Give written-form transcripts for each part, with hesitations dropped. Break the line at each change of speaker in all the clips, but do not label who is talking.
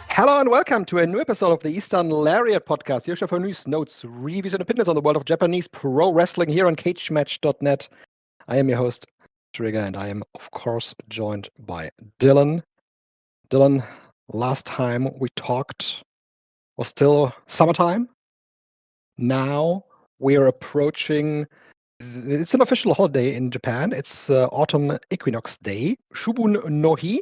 Hello and welcome to a new episode of the Eastern Lariat podcast. Your show for news, notes, reviews, and opinions on the world of Japanese pro wrestling here on cagematch.net. I am your host, STRIGGA, and I am, of course, joined by Dylan. Dylan, last time we talked was still summertime. Now we are approaching, it's an official holiday in Japan. It's Autumn Equinox Day, Shubun no Hi.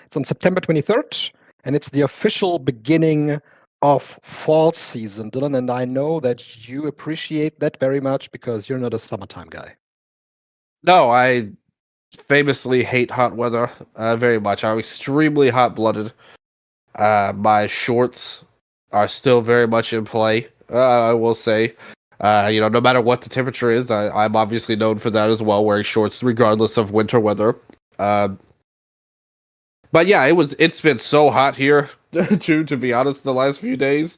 It's on September 23rd. And it's the official beginning of fall season, Dylan. And I know that you appreciate that very much because you're not a summertime guy.
No, I famously hate hot weather very much. I'm extremely hot-blooded. My shorts are still very much in play, I will say. No matter what the temperature is, I'm obviously known for that as well, wearing shorts regardless of winter weather. But yeah, it's been so hot here, too, to be honest, the last few days.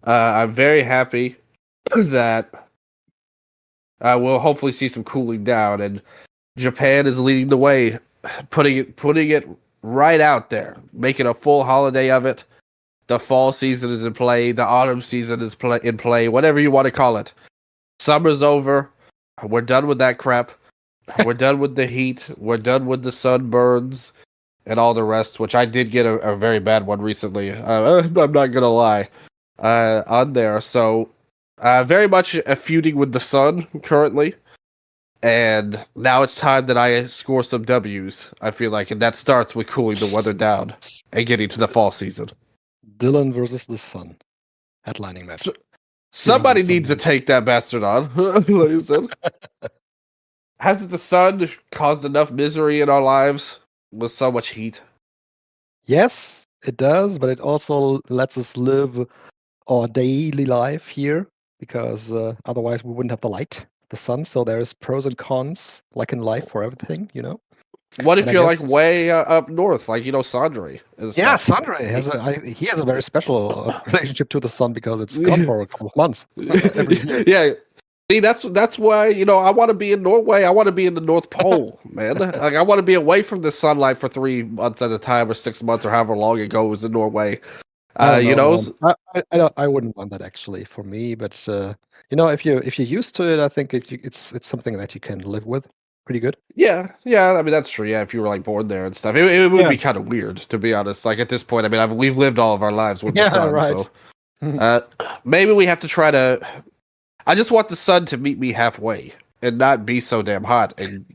I'm very happy that we'll hopefully see some cooling down, and Japan is leading the way, putting it right out there, making a full holiday of it. The fall season is in play, the autumn season is in play, whatever you want to call it. Summer's over. We're done with that crap. We're done with the heat. We're done with the sunburns. And all the rest, which I did get a very bad one recently. I'm not gonna lie, on there. So, very much feuding with the sun currently, and now it's time that I score some W's. I feel like, and that starts with cooling the weather down and getting to the fall season.
Dylan versus the sun, headlining match.
Somebody needs to take that bastard on. Hasn't the sun caused enough misery in our lives? With so much heat.
Yes, it does, but it also lets us live our daily life here because otherwise we wouldn't have the light, the sun. So there's pros and cons, like in life for everything, you know.
What if you're like way up north, like Sandre?
Yeah, Sandre he has a very special relationship to the sun because it's gone for a couple of months. Every year.
Yeah. See, that's why, I want to be in Norway. I want to be in the North Pole, man. Like, I want to be away from the sunlight for 3 months at a time or 6 months or however long it goes in Norway.
I wouldn't want that actually for me, but if you're used to it, I think it's something that you can live with pretty good.
Yeah. I mean, that's true. Yeah, if you were like born there and stuff, it would be kind of weird, to be honest. Like at this point, I mean, we've lived all of our lives with the sun,
right.
So maybe we have to try to. I just want the sun to meet me halfway and not be so damn hot and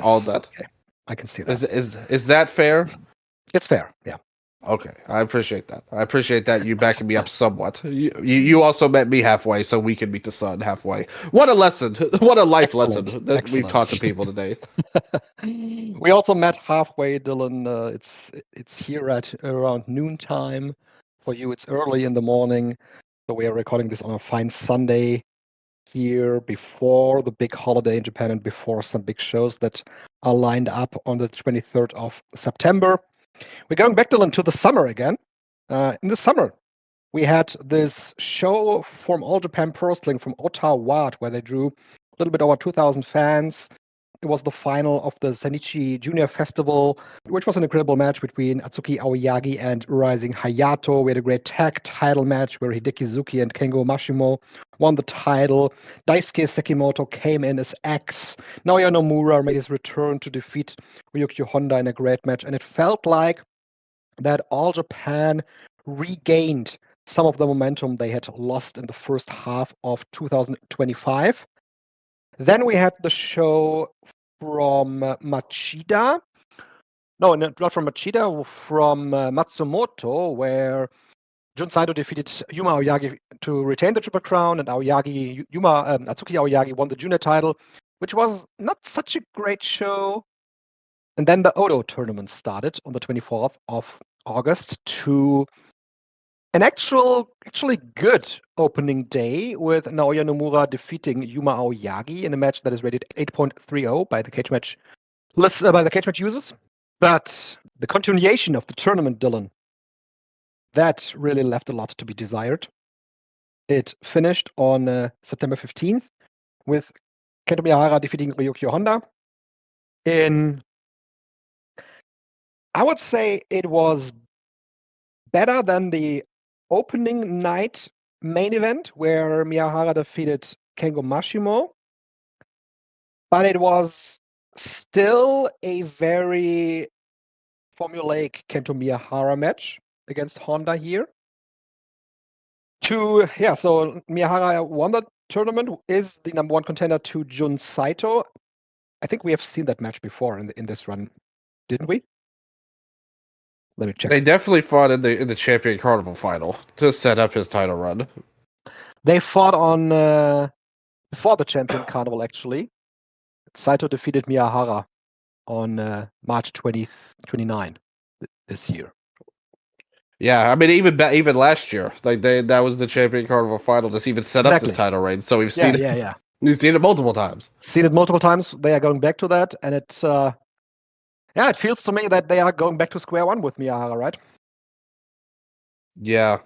all that.
Okay. I can see that.
Is that fair?
It's fair, yeah.
Okay, I appreciate that. I appreciate that you backing me up somewhat. You also met me halfway, so we can meet the sun halfway. What a lesson! What a life lesson that we've taught to people today.
We also met halfway, Dylan. It's here at around noontime. For you, it's early in the morning. So we are recording this on a fine Sunday here before the big holiday in Japan and before some big shows that are lined up on the 23rd of September. We're going back, Dylan, to the summer again. In the summer, we had this show from All Japan Pro Wrestling from Ottawa where they drew a little bit over 2,000 fans. It was the final of the Senichi Junior Festival, which was an incredible match between Atsuki Aoyagi and Rising Hayato. We had a great tag title match where Hideki Suzuki and Kengo Mashimo won the title. Daisuke Sekimoto came in as X. Naoya Nomura made his return to defeat Ryukyu Honda in a great match. And it felt like that All Japan regained some of the momentum they had lost in the first half of 2025. Then we had the show from Machida. No, not from Machida, from Matsumoto, where Jun Saito defeated Yuma Aoyagi to retain the Triple Crown, and Atsuki Aoyagi won the junior title, which was not such a great show. And then the Oudou tournament started on the 24th of August to an actually good opening day with Naoya Nomura defeating Yuma Aoyagi in a match that is rated 8.30 by the cage match users. But the continuation of the tournament, Dylan, that really left a lot to be desired. It finished on September 15th with Kento Miyahara defeating Ryukyo Honda. I would say it was better than the opening night main event where Miyahara defeated Kengo Mashimo, but it was still a very formulaic Kento Miyahara match against Honda here. So Miyahara won the tournament, is the number one contender to Jun Saito. I think we have seen that match before in this run, didn't we? Let me check.
They definitely fought in the Champion Carnival final to set up his title run.
They fought on before the Champion Carnival, actually. Saito defeated Miyahara on March 29 this year.
Yeah, I mean even last year, like that was the Champion Carnival final to even set up this title reign. So we've seen it. We've seen it multiple times.
Seen it multiple times. They are going back to that, and it's it feels to me that they are going back to square one with Miyahara, right?
Yeah,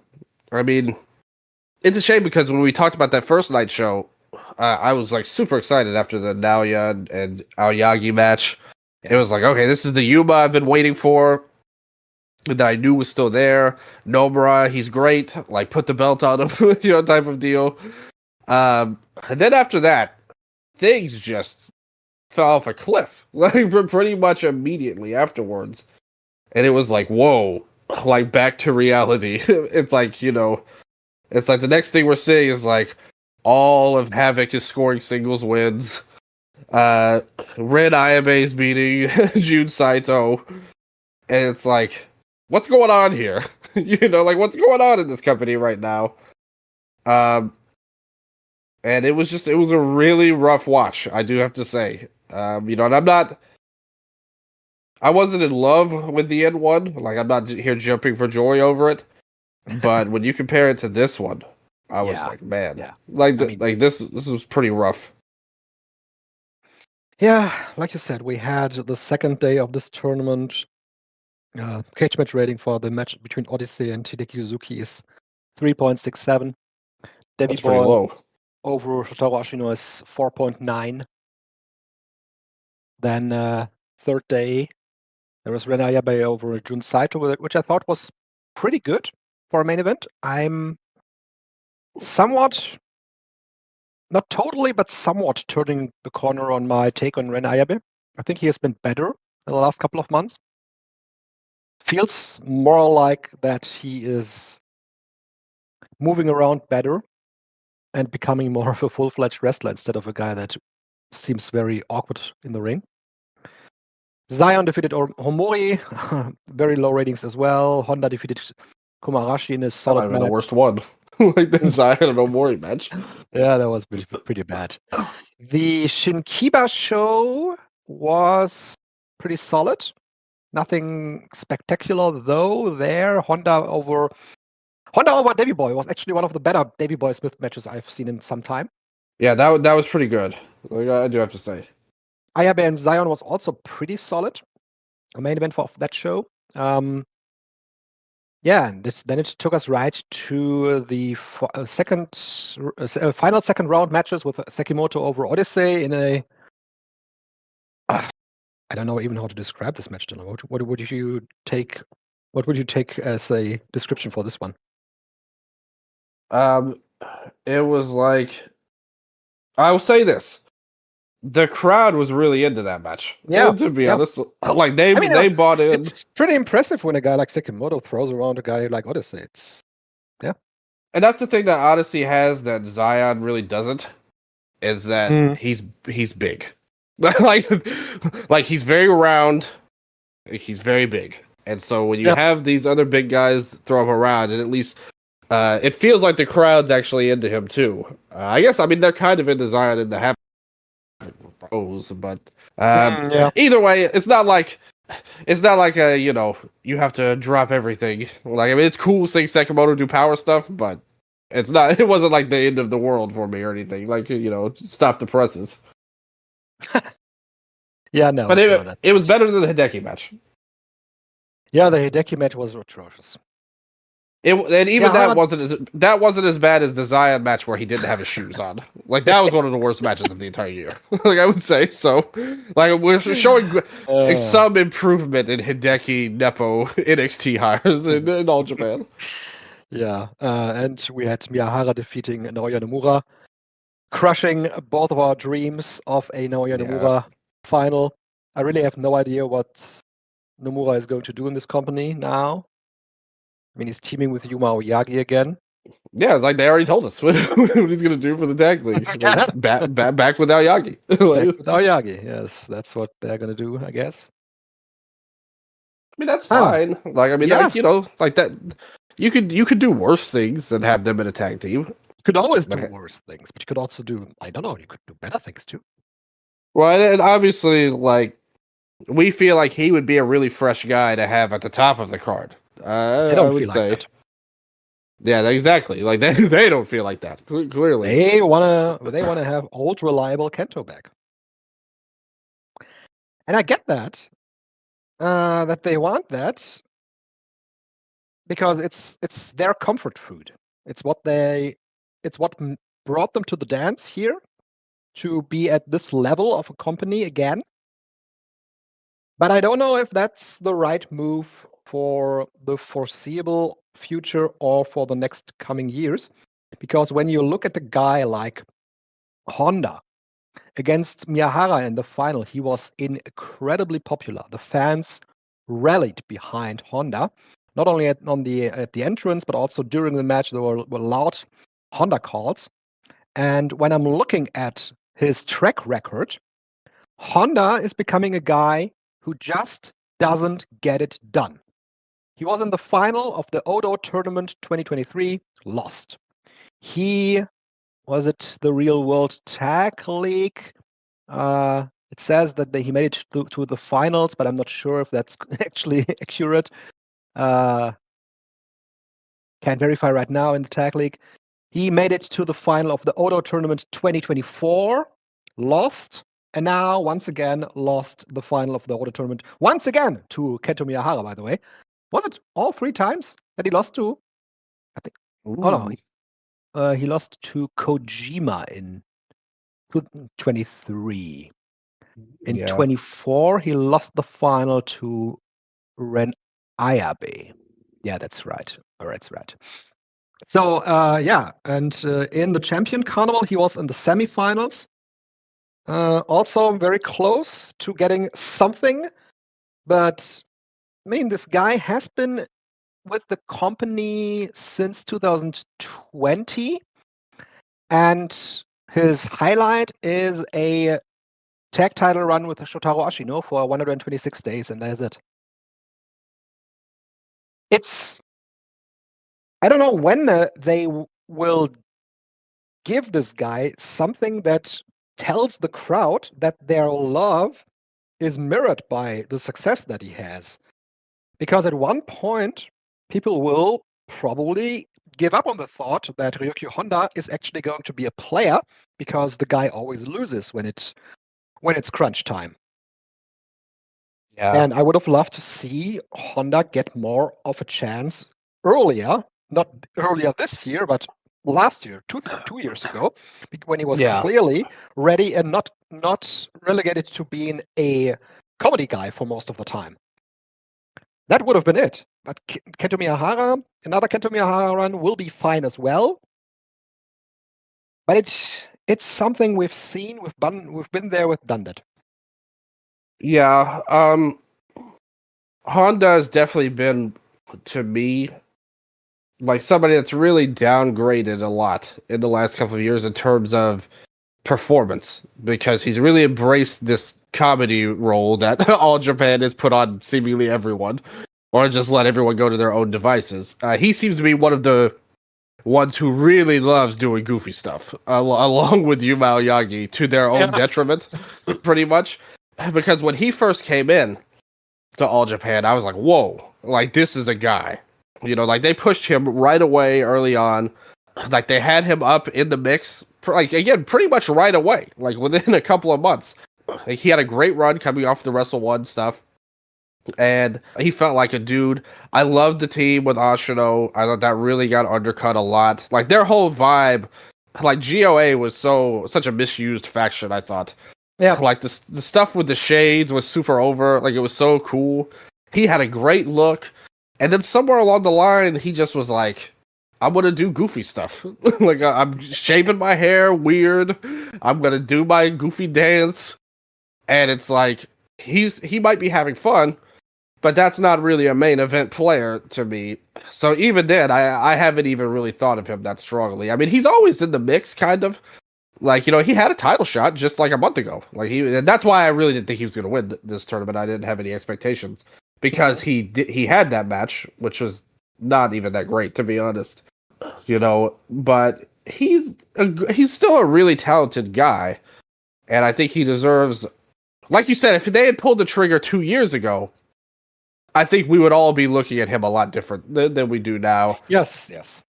I mean, it's a shame because when we talked about that first night show, I was like super excited after the Naoya and Aoyagi match. Yeah. It was like, okay, this is the Yuma I've been waiting for, that I knew was still there. Nomura, he's great. Like, put the belt on him, type of deal. And then after that, things just fell off a cliff, like pretty much immediately afterwards. And it was like, whoa, like back to reality. It's like, it's like the next thing we're seeing is like all of Havoc is scoring singles wins. Ren Ayabe is beating Jun Saito. And it's like, what's going on here? Like what's going on in this company right now? And it was a really rough watch, I do have to say. And I wasn't in love with the end one. Like, I'm not here jumping for joy over it. But when you compare it to this one, I was like, man, this was pretty rough.
Yeah, like you said, we had the second day of this tournament. Cage match rating for the match between Odyssey and Hideki Yuzuki is 3.67.
That's pretty low.
Over Shotaro Ashino is 4.9. Then third day, there was Ren Ayabe over Jun Saito, which I thought was pretty good for a main event. I'm somewhat, not totally, but somewhat turning the corner on my take on Ren Ayabe. I think he has been better in the last couple of months. Feels more like that he is moving around better and becoming more of a full-fledged wrestler instead of a guy that seems very awkward in the ring. Zion defeated Homori, very low ratings as well. Honda defeated Komarashi in a solid match.
The worst one, like the Zion and Homori match.
Yeah, that was pretty bad. The Shinkiba show was pretty solid. Nothing spectacular though. There, Honda over Davey Boy was actually one of the better Davey Boy Smith matches I've seen in some time.
Yeah, that was pretty good. Like, I do have to say.
Ayabe and Zion was also pretty solid. A main event for that show. And then it took us right to the final second round matches with Sekimoto over Odyssey in a. I don't know even how to describe this match, Dylan. What would you take? What would you take as a description for this one?
It was like, I will say this: the crowd was really into that match.
Yeah,
to be honest, like they bought in.
It's pretty impressive when a guy like Sekimoto throws around a guy like Odyssey.
And that's the thing that Odyssey has that Zion really doesn't, is that he's big. like he's very round, he's very big, and so when you have these other big guys throw him around, and at least it feels like the crowd's actually into him too. I guess they're kind of into Zion in the Havoc pros, but either way, it's not like it's not like you have to drop everything. Like, I mean, it's cool seeing Sekimoto do power stuff, but it's not. It wasn't like the end of the world for me or anything. Like, stop the presses.
Yeah, no,
But
no,
it was better than the Hideki match.
Yeah, the Hideki match was atrocious.
And even
Yeah,
that wasn't as bad as the Zion match where he didn't have his shoes on. Like, that was one of the worst matches of the entire year. Like, I would say so. Like, we're showing some improvement in Hideki Nepo NXT hires in all Japan.
Yeah, and we had Miyahara defeating Naoya Nomura, crushing both of our dreams of a Naoya Nomura final. I really have no idea what Nomura is going to do in this company now. I mean, he's teaming with Yuma Oyagi again.
Yeah, it's like they already told us what he's going to do for the tag league. Like, back with Aoyagi.
Back with Oyagi, yes, that's what they're going to do, I guess.
I mean, that's fine. Like, I mean, like, like that. You could do worse things than have them in a tag team.
You could always do worse things, but you could also do, I don't know, you could do better things too.
Well, and obviously, like, we feel like he would be a really fresh guy to have at the top of the card. I would say. Like that. Yeah, exactly. Like, they don't feel like that. Clearly,
they wanna have old reliable Kento back, and I get that. That they want that because it's their comfort food. It's what brought them to the dance here, to be at this level of a company again. But I don't know if that's the right move for the foreseeable future or for the next coming years. Because when you look at a guy like Honda against Miyahara in the final, he was incredibly popular. The fans rallied behind Honda, not only at the entrance, but also during the match. There were loud Honda calls. And when I'm looking at his track record, Honda is becoming a guy who just doesn't get it done. He was in the final of the Oudou tournament 2023, lost. He was it the Real World Tag League. It says that he made it to the finals, but I'm not sure if that's actually accurate. Can't verify right now in the Tag League. He made it to the final of the Oudou tournament 2024, lost, and now once again lost the final of the Oudou tournament once again to Kento Miyahara. By the way, was it all 3 times that he lost to? I think. Ooh. Oh no, he lost to Kojima in 23. In 24, he lost the final to Ren Ayabe. Yeah, that's right. All right, that's right. So, and in the Champion Carnival, he was in the semifinals. Also very close to getting something. But, I mean, this guy has been with the company since 2020. And his highlight is a tag title run with Shotaro Ashino for 126 days, and that is it. I don't know when they will give this guy something that tells the crowd that their love is mirrored by the success that he has. Because at one point, people will probably give up on the thought that Ryukyu Honda is actually going to be a player, because the guy always loses when it's crunch time. Yeah. And I would have loved to see Honda get more of a chance earlier, not earlier this year, but last year, two years ago, when he was clearly ready and not relegated to being a comedy guy for most of the time. That would have been it. But Kento Miyahara, another Kento Miyahara run will be fine as well. But it's something we've seen. We've been there. We've done that.
Yeah. Honda has definitely been, to me, like somebody that's really downgraded a lot in the last couple of years in terms of performance, because he's really embraced this comedy role that All Japan has put on seemingly everyone, or just let everyone go to their own devices. He seems to be one of the ones who really loves doing goofy stuff, along with Yuma Oyagi, to their own detriment, pretty much. Because when he first came in, to All Japan, I was like, whoa, like this is a guy. You know, like they pushed him right away early on. Like they had him up in the mix, like again, pretty much right away, like within a couple of months. Like, he had a great run coming off the Wrestle One stuff, and he felt like a dude. I loved the team with Ashino. I thought that really got undercut a lot. Like their whole vibe, like GOA was such a misused faction. I thought,
Yeah.
like the stuff with the shades was super over. Like it was so cool. He had a great look, and then somewhere along the line, he just was like, I'm gonna do goofy stuff. Like I'm shaving my hair weird. I'm gonna do my goofy dance. And it's like he might be having fun, but that's not really a main event player to me. So even then, I haven't even really thought of him that strongly. I mean, he's always in the mix, kind of. Like, you know, he had a title shot just like a month ago. Like and that's why I really didn't think he was going to win this tournament. I didn't have any expectations because he had that match, which was not even that great, to be honest. You know, but he's still a really talented guy, and I think he deserves. Like you said, if they had pulled the trigger 2 years ago, I think we would all be looking at him a lot different than we do now.
Yes.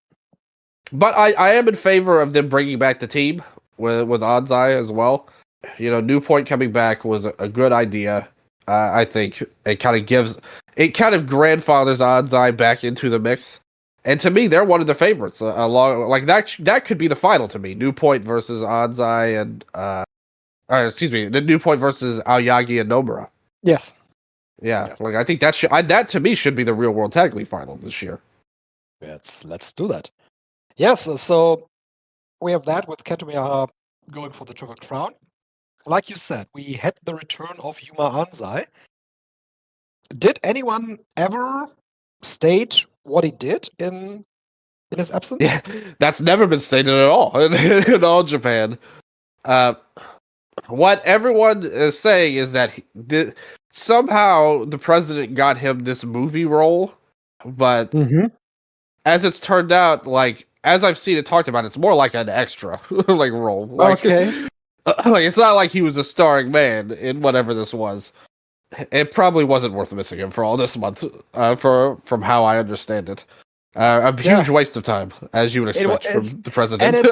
But I am in favor of them bringing back the team with Onsai as well. You know, New Point coming back was a good idea. I think it kind of grandfathers Onsai back into the mix. And to me, they're one of the favorites. Like that could be the final to me. New Point versus Onsai and excuse me, the New Point versus Aoyagi and Nomura.
Yes.
Yeah,
Yes.
like I think that to me should be the Real World Tag League final this year.
Let's do that. Yes, so we have that with Kento Miyahara going for the Triple Crown. Like you said, we had the return of Yuma Ansai. Did anyone ever state what he did in his absence?
Yeah, that's never been stated at all in All Japan. What everyone is saying is that somehow the president got him this movie role, but as it's turned out, like as I've seen it talked about, it's more like an extra like role. Like,
okay.
Like it's not like he was a starring man in whatever this was. It probably wasn't worth missing him for all this month, from how I understand it. A huge waste of time, as you would expect from the president.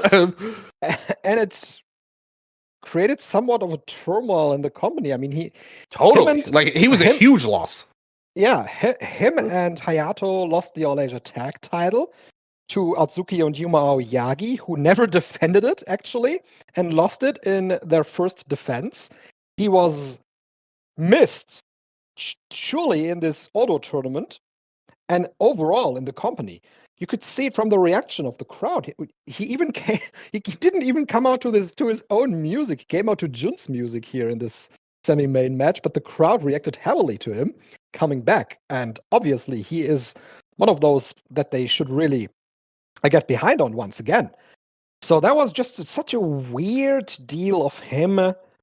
And it's created somewhat of a turmoil in the company. I mean, he
was a huge loss.
Yeah, him and Hayato lost the All Asia Tag title to Atsuki and Yuma Aoyagi, who never defended it actually, and lost it in their first defense. He was missed surely in this Oudou tournament, and overall in the company. You could see it from the reaction of the crowd. He even came. He didn't even come out to his own music. He came out to Jun's music here in this semi-main match, but the crowd reacted heavily to him coming back. And obviously, he is one of those that they should really get behind on once again. So that was just such a weird deal of him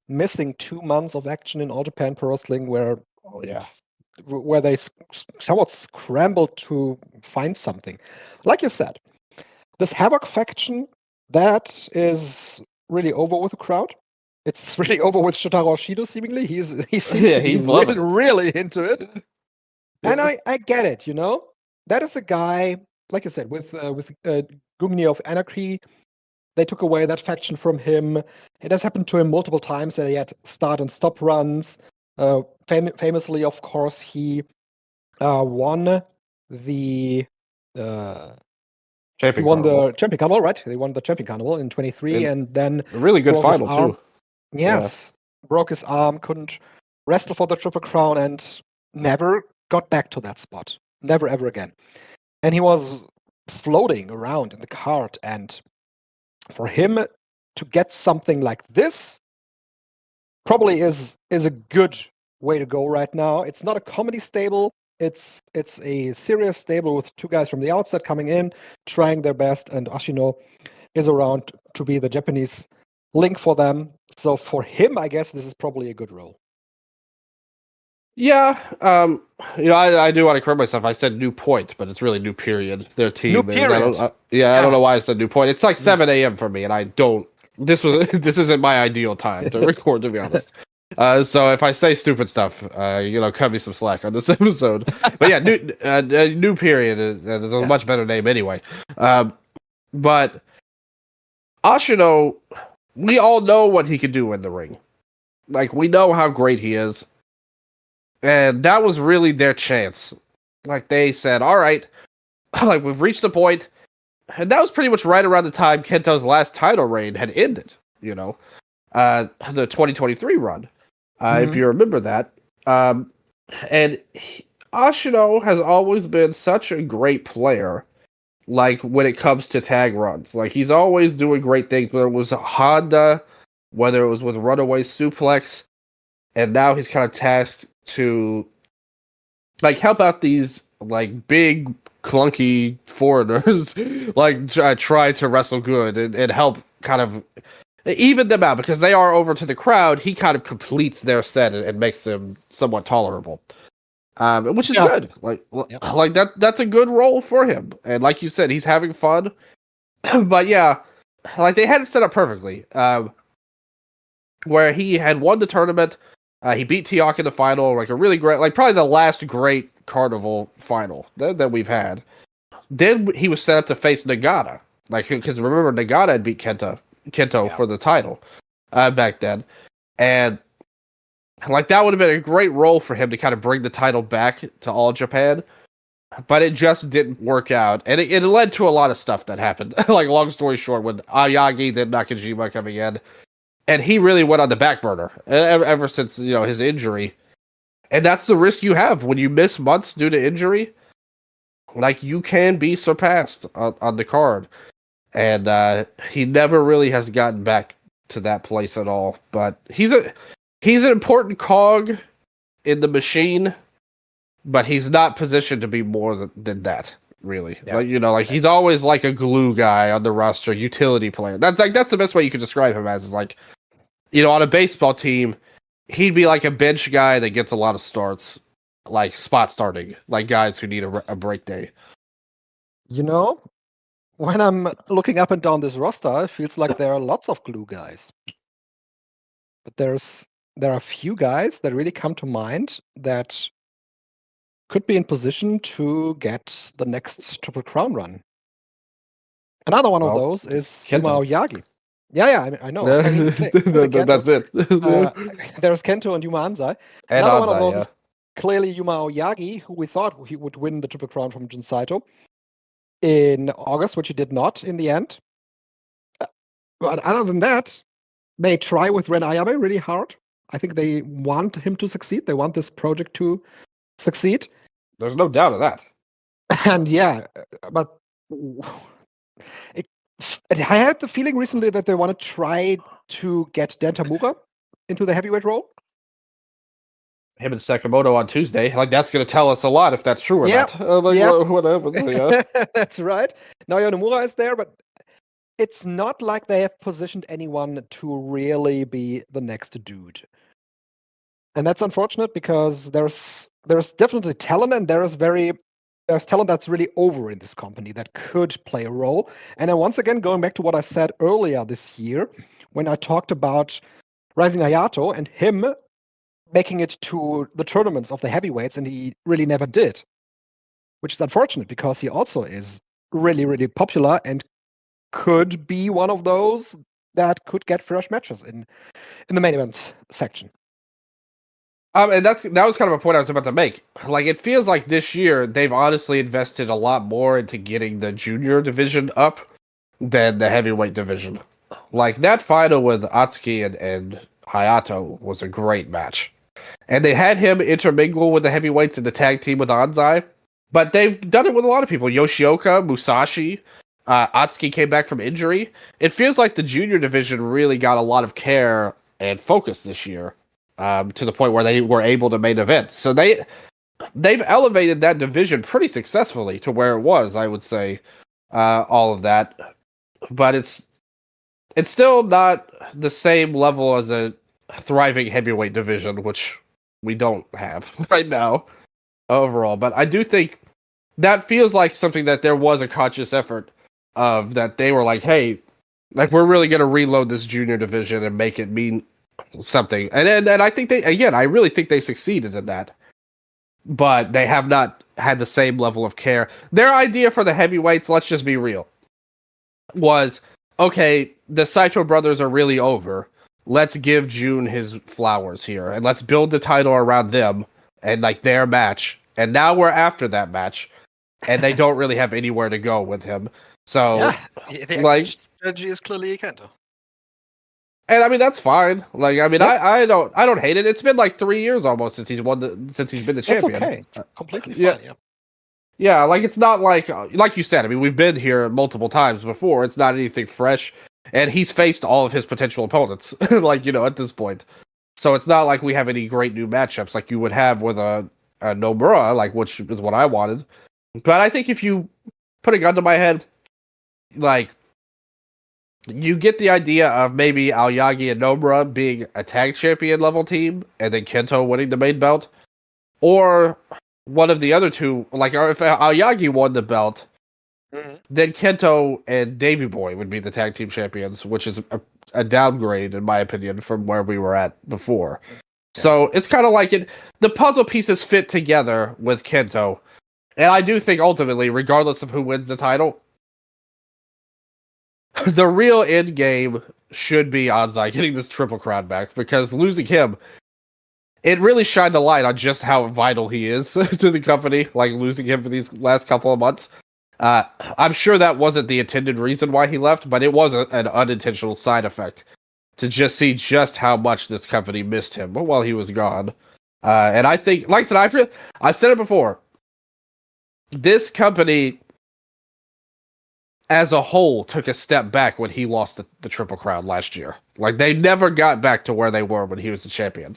missing 2 months of action in All Japan Pro Wrestling, where they somewhat scrambled to find something. Like you said, this Havoc faction, that is really over with the crowd. It's really over with Shotaro Shido, seemingly. He seems to be really into it. And I get it, you know? That is a guy, like you said, with Gugni of Anarchy, they took away that faction from him. It has happened to him multiple times that he had start and stop runs. Famously, of course, he won the
Champion
Carnival, right? They won the Champion Carnival in 23, and then
a really good final too.
Yes, broke his arm, couldn't wrestle for the Triple Crown, and never got back to that spot. Never ever again. And he was floating around in the card, and for him to get something like this probably is a good way to go right now. It's not a comedy stable. It's a serious stable with two guys from the outside coming in, trying their best, and Ashino is around to be the Japanese link for them. So for him, I guess this is probably a good role.
Yeah, I do want to correct myself. I said New Point, but it's really New Period. Their team.
New Period.
I don't know why I said New Point. It's like 7 a.m. for me, and I don't. This isn't my ideal time to record, to be honest. So if I say stupid stuff, cut me some slack on this episode. But yeah, new period. There's a much better name anyway. But Ashino, we all know what he can do in the ring. Like, we know how great he is. And that was really their chance. Like, they said, all right, like, we've reached the point. And that was pretty much right around the time Kento's last title reign had ended, the 2023 run, if you remember that. And Ashino has always been such a great player, like, when it comes to tag runs. Like, he's always doing great things, whether it was Honda, whether it was with Runaway Suplex, and now he's kind of tasked to, like, help out these, like, big, clunky foreigners, like, try to wrestle good and help kind of even them out, because they are over to the crowd. He kind of completes their set and makes them somewhat tolerable. Which is good. Like that's a good role for him. And like you said, he's having fun. But yeah, like they had it set up perfectly. Where he had won the tournament, he beat Tiak in the final, like a really great, like probably the last great Carnival final that we've had. Then he was set up to face Nagata, like, because remember Nagata had beat Kento for the title back then, and like that would have been a great role for him to kind of bring the title back to All Japan, but it just didn't work out, and it led to a lot of stuff that happened. Like, long story short, when Ayagi, then Nakajima coming in, and he really went on the back burner ever since his injury, and that's the risk you have when you miss months due to injury. Like, you can be surpassed on the card, and he never really has gotten back to that place at all. But he's an important cog in the machine, but he's not positioned to be more than that, really. Yeah. Like he's always like a glue guy on the roster, utility player. That's the best way you could describe him as, is like, on a baseball team, he'd be like a bench guy that gets a lot of starts, like spot starting, like guys who need a break day.
When I'm looking up and down this roster, it feels like there are lots of glue guys. But there are a few guys that really come to mind that could be in position to get the next Triple Crown run. Another one of those is Yuma Aoyagi. Yeah, I know.
That's it.
There's Kento and Yuma Anzai.
And
Another
Anzai,
one of those is clearly Yuma Aoyagi, who we thought he would win the Triple Crown from Jun Saito in August, which he did not in the end. But other than that, they try with Ren Ayabe really hard. I think they want him to succeed. They want this project to succeed.
There's no doubt of that.
And yeah, but I had the feeling recently that they want to try to get Dan Tamura into the heavyweight role.
Him and Sakamoto on Tuesday. Like, that's going to tell us a lot if that's true or not. Whatever. Yeah.
That's right. Naoya Nomura is there, but it's not like they have positioned anyone to really be the next dude. And that's unfortunate, because there's definitely talent, and there's talent that's really over in this company that could play a role. And then once again, going back to what I said earlier this year, when I talked about Rising Hayato and him making it to the tournaments of the heavyweights, and he really never did, which is unfortunate, because he also is really, really popular and could be one of those that could get fresh matches in the main event section.
And that was kind of a point I was about to make. Like, it feels like this year they've honestly invested a lot more into getting the junior division up than the heavyweight division. Like, that final with Atsuki and Hayato was a great match. And they had him intermingle with the heavyweights in the tag team with Anzai. But they've done it with a lot of people. Yoshioka, Musashi, Atsuki came back from injury. It feels like the junior division really got a lot of care and focus this year. To the point where they were able to main event. So they've elevated that division pretty successfully to where it was, I would say, all of that. But it's still not the same level as a thriving heavyweight division, which we don't have right now overall. But I do think that feels like something that there was a conscious effort of, that they were like, hey, like, we're really going to reload this junior division and make it mean something. And I think I really think they succeeded in that. But they have not had the same level of care. Their idea for the heavyweights, let's just be real, was, okay, the Saito brothers are really over. Let's give Jun his flowers here, and let's build the title around them and like their match. And now we're after that match, and they don't really have anywhere to go with him. So,
the
like,
strategy is clearly Kento.
and I mean that's fine. Like, I mean,
Yep.
I don't hate it. It's been like 3 years almost since he's been the champion.
That's okay. It's completely
yeah.
fine. Yeah.
Yeah, like it's not like you said. I mean, we've been here multiple times before. It's not anything fresh, and he's faced all of his potential opponents. Like, at this point, so it's not like we have any great new matchups like you would have with a Nomura, like, which is what I wanted. But I think if you put a gun to my head, like, you get the idea of maybe Aoyagi and Nomura being a tag champion level team, and then Kento winning the main belt, or one of the other two, like if Aoyagi won the belt, then Kento and Davey Boy would be the tag team champions, which is a downgrade, in my opinion, from where we were at before. Yeah. So it's kind of like the puzzle pieces fit together with Kento. And I do think ultimately, regardless of who wins the title, the real end game should be Anzai getting this Triple Crown back, because losing him, it really shined a light on just how vital he is to the company, like losing him for these last couple of months. I'm sure that wasn't the intended reason why he left, but it was an unintentional side effect to just see just how much this company missed him while he was gone. And I think, like I said, I said it before, this company as a whole took a step back when he lost the Triple Crown last year. Like, they never got back to where they were when he was the champion.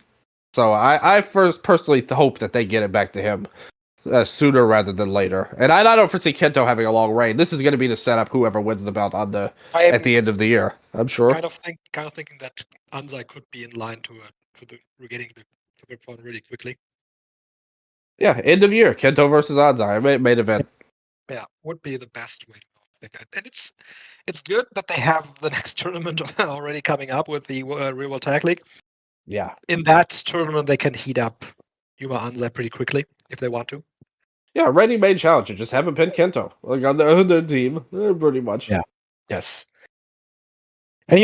So I first personally hope that they get it back to him sooner rather than later. And I don't foresee Kento having a long reign. This is going to be to set up whoever wins the belt at the end of the year, I'm sure.
Kind of thinking that Anzai could be in line to getting the Triple Crown really quickly.
Yeah, end of year, Kento versus Anzai, main event.
Yeah, would be the best way to go. And it's good that they have the next tournament already coming up with the Real World Tag League.
Yeah.
In that tournament, they can heat up Yuma Anzai pretty quickly if they want to.
Yeah, ready-made challenger. Just have a pin Kento like on their team, pretty much.
Yeah. Yes. And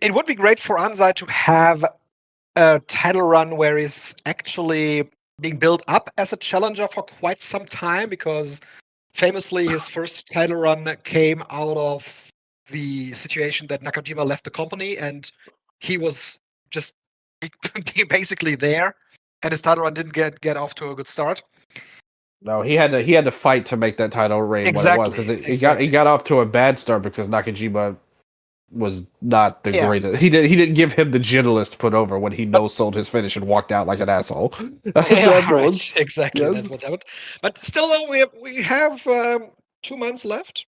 it would be great for Anzai to have a title run where he's actually being built up as a challenger for quite some time, because famously his first title run came out of the situation that Nakajima left the company and he was just basically there, and his title run didn't get off to a good start.
No, he had to fight to make that title reign what it was, because he got off to a bad start because Nakajima was not the greatest. He didn't give him the gentlest put over when he no-sold his finish and walked out like an asshole.
Right. Exactly.
Yes.
That's what happened. But still, though, we have 2 months left,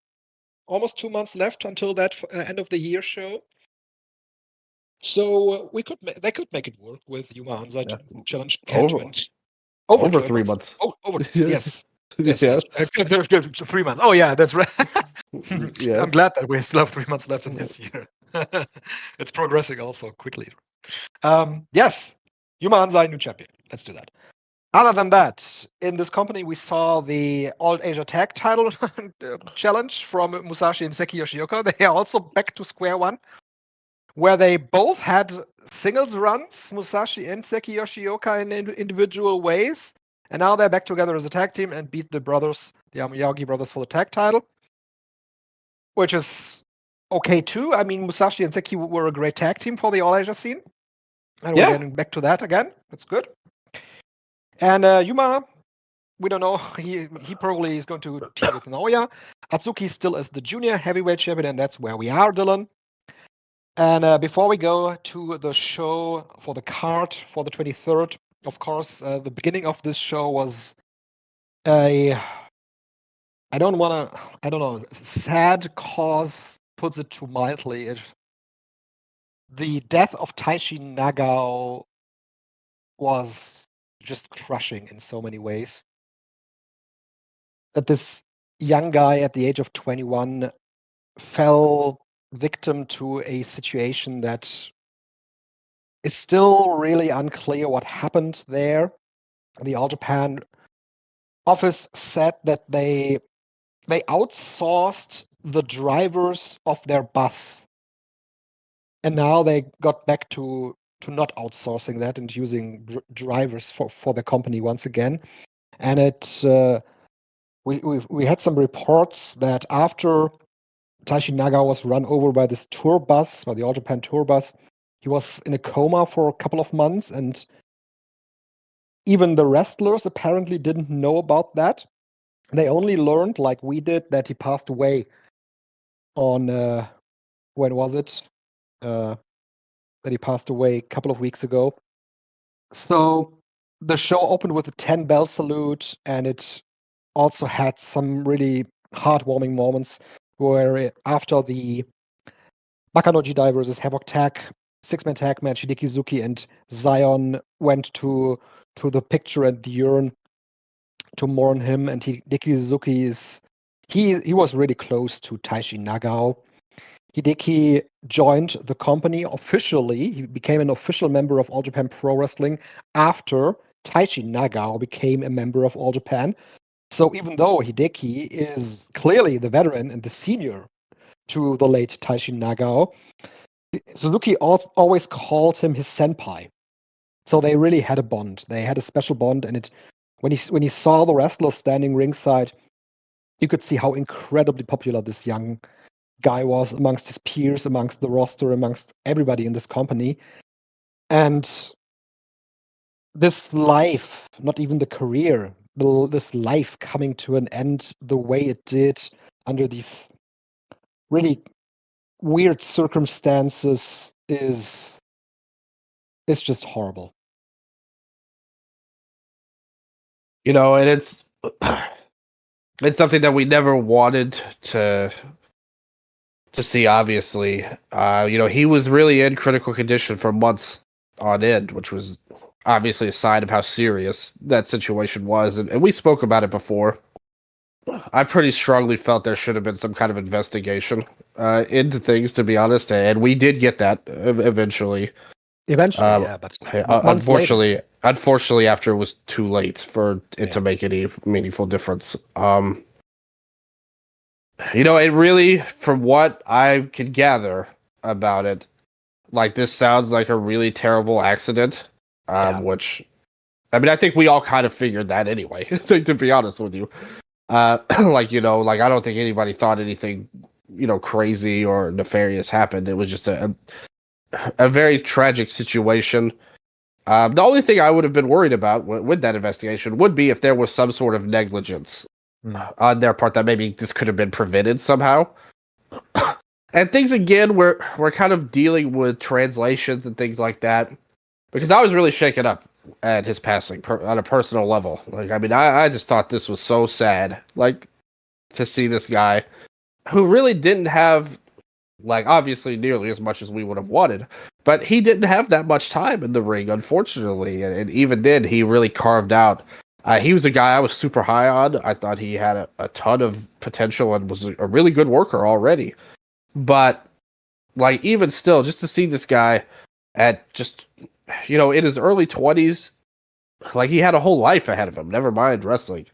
almost 2 months left until that end of the year show. So they could make it work with Yuma Anzai to challenge Kento.
Over 3 months.
Yes. Yes, yeah. 3 months. Oh yeah, that's right. Yeah. I'm glad that we still have 3 months left in this year. It's progressing also quickly. Yes, Yuma Anzai, new champion. Let's do that. Other than that, in this company, we saw the All Asia Tag Title challenge from Musashi and Seki Yoshioka. They are also back to square one, where they both had singles runs, Musashi and Seki Yoshioka, in individual ways. And now they're back together as a tag team and beat the Aoyagi brothers, for the tag title, which is okay too. I mean, Musashi and Seki were a great tag team for the All Asia scene. And we're getting back to that again. That's good. And Yuma, we don't know. He probably is going to team with Naoya. Atsuki still is the junior heavyweight champion, and that's where we are, Dylan. And before we go to the show for the card for the 23rd, of course, the beginning of this show was sad cause, puts it too mildly. The death of Taishi Nagao was just crushing in so many ways. That this young guy at the age of 21 fell victim to a situation that It's still really unclear what happened there. The All Japan office said that they outsourced the drivers of their bus, and now they got back to not outsourcing that and using drivers for the company once again. And we had some reports that after Taishi Naga was run over by this tour bus, by the All Japan tour bus, he was in a coma for a couple of months, and even the wrestlers apparently didn't know about that. They only learned, like we did, that he passed away on when was it? That he passed away a couple of weeks ago. So the show opened with a 10-bell salute, and it also had some really heartwarming moments where after the Makanoji Dai versus Havoc tag, six-man tag match, Hideki Suzuki and Zion went to the picture and the urn to mourn him, and Hideki Suzuki he was really close to Taishi Nagao. Hideki joined the company officially. He became an official member of All Japan Pro Wrestling after Taishi Nagao became a member of All Japan. So even though Hideki is clearly the veteran and the senior to the late Taishi Nagao, Suzuki always called him his senpai. So they really had a bond. They had a special bond, and when he saw the wrestlers standing ringside, you could see how incredibly popular this young guy was amongst his peers, amongst the roster, amongst everybody in this company. And this life, not even the career, this life coming to an end the way it did under these really weird circumstances is just horrible.
And it's something that we never wanted to see, obviously. He was really in critical condition for months on end, which was obviously a sign of how serious that situation was. And we spoke about it before. I pretty strongly felt there should have been some kind of investigation into things, to be honest. And we did get that eventually.
Yeah, but
unfortunately, after it was too late for it to make any meaningful difference. It really, from what I can gather about it, like, this sounds like a really terrible accident. Which, I mean, I think we all kind of figured that anyway, to be honest with you. I don't think anybody thought anything, crazy or nefarious happened. It was just a very tragic situation. The only thing I would have been worried about with that investigation would be if there was some sort of negligence on their part, that maybe this could have been prevented somehow. And things, again, we're kind of dealing with translations and things like that, because I was really shaken up at his passing on a personal level. Like, I mean, I just thought this was so sad, like, to see this guy who really didn't have, like, obviously nearly as much as we would have wanted, but he didn't have that much time in the ring, unfortunately. And even then, he really carved out. He was a guy I was super high on. I thought he had a ton of potential and was a really good worker already. But, like, even still, just to see this guy at just, in his early 20s, like, he had a whole life ahead of him, never mind wrestling.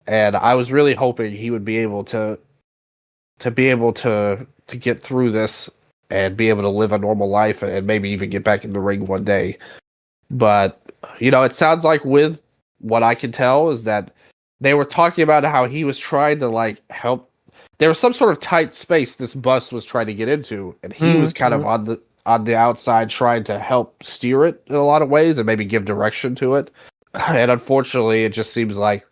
And I was really hoping he would be able to get through this and be able to live a normal life and maybe even get back in the ring one day. But, it sounds like, with what I can tell, is that they were talking about how he was trying to, like, help. There was some sort of tight space this bus was trying to get into, and he was kind of on the outside trying to help steer it in a lot of ways and maybe give direction to it. And unfortunately, it just seems like,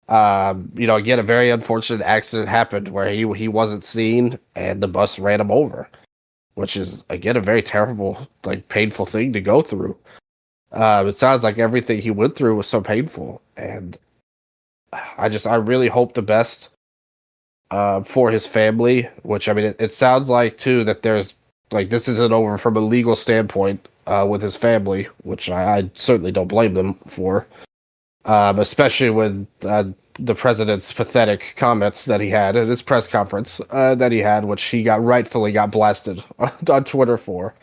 again, a very unfortunate accident happened where he wasn't seen and the bus ran him over, which is, again, a very terrible, like, painful thing to go through. It sounds like everything he went through was so painful, and I really hope the best for his family, which, I mean, it sounds like, too, that there's, like, this isn't over from a legal standpoint with his family, which I certainly don't blame them for, especially with the president's pathetic comments that he had at his press conference that he had, which he rightfully got blasted on Twitter for.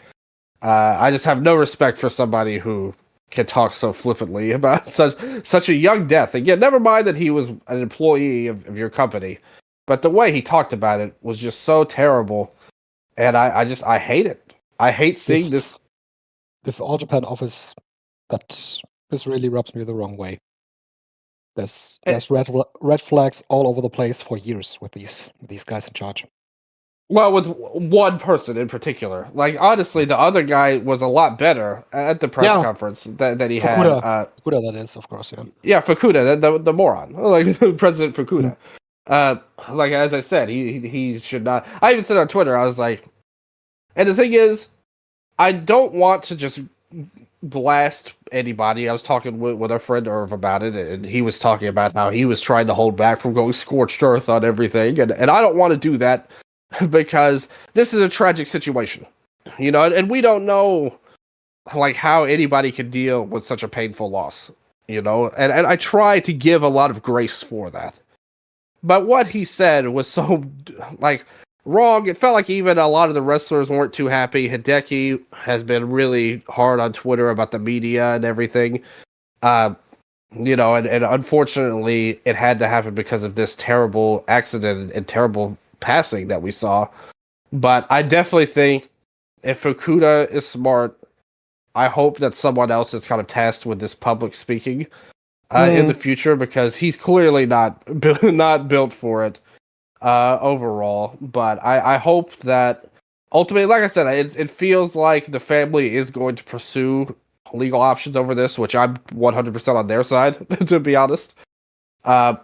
I just have no respect for somebody who can talk so flippantly about such a young death. Again, never mind that he was an employee of your company, but the way he talked about it was just so terrible, and I hate it. I hate seeing this.
This All Japan office, this really rubs me the wrong way. There's red flags all over the place for years with these guys in charge.
Well, with one person in particular. Like, honestly, the other guy was a lot better at the press conference that he
Fukuda.
had.
Fukuda, that is, of course, yeah.
Yeah, Fukuda, the moron. Like, President Fukuda. Like, as I said, he should not... I even said on Twitter, I was like... And the thing is, I don't want to just blast anybody. I was talking with our friend Irv about it, and he was talking about how he was trying to hold back from going scorched earth on everything, and I don't want to do that, because this is a tragic situation, you know, and we don't know like how anybody can deal with such a painful loss, you know, and I try to give a lot of grace for that. But what he said was so like wrong. It felt like even a lot of the wrestlers weren't too happy. Hideki has been really hard on Twitter about the media and everything. You know, and unfortunately it had to happen because of this terrible accident and terrible passing that we saw. But I definitely think if Fukuda is smart, I hope that someone else is kind of tasked with this public speaking in the future, because he's clearly not built for it overall. But I hope that ultimately, like I said, it feels like the family is going to pursue legal options over this, which I'm 100% on their side, to be honest. And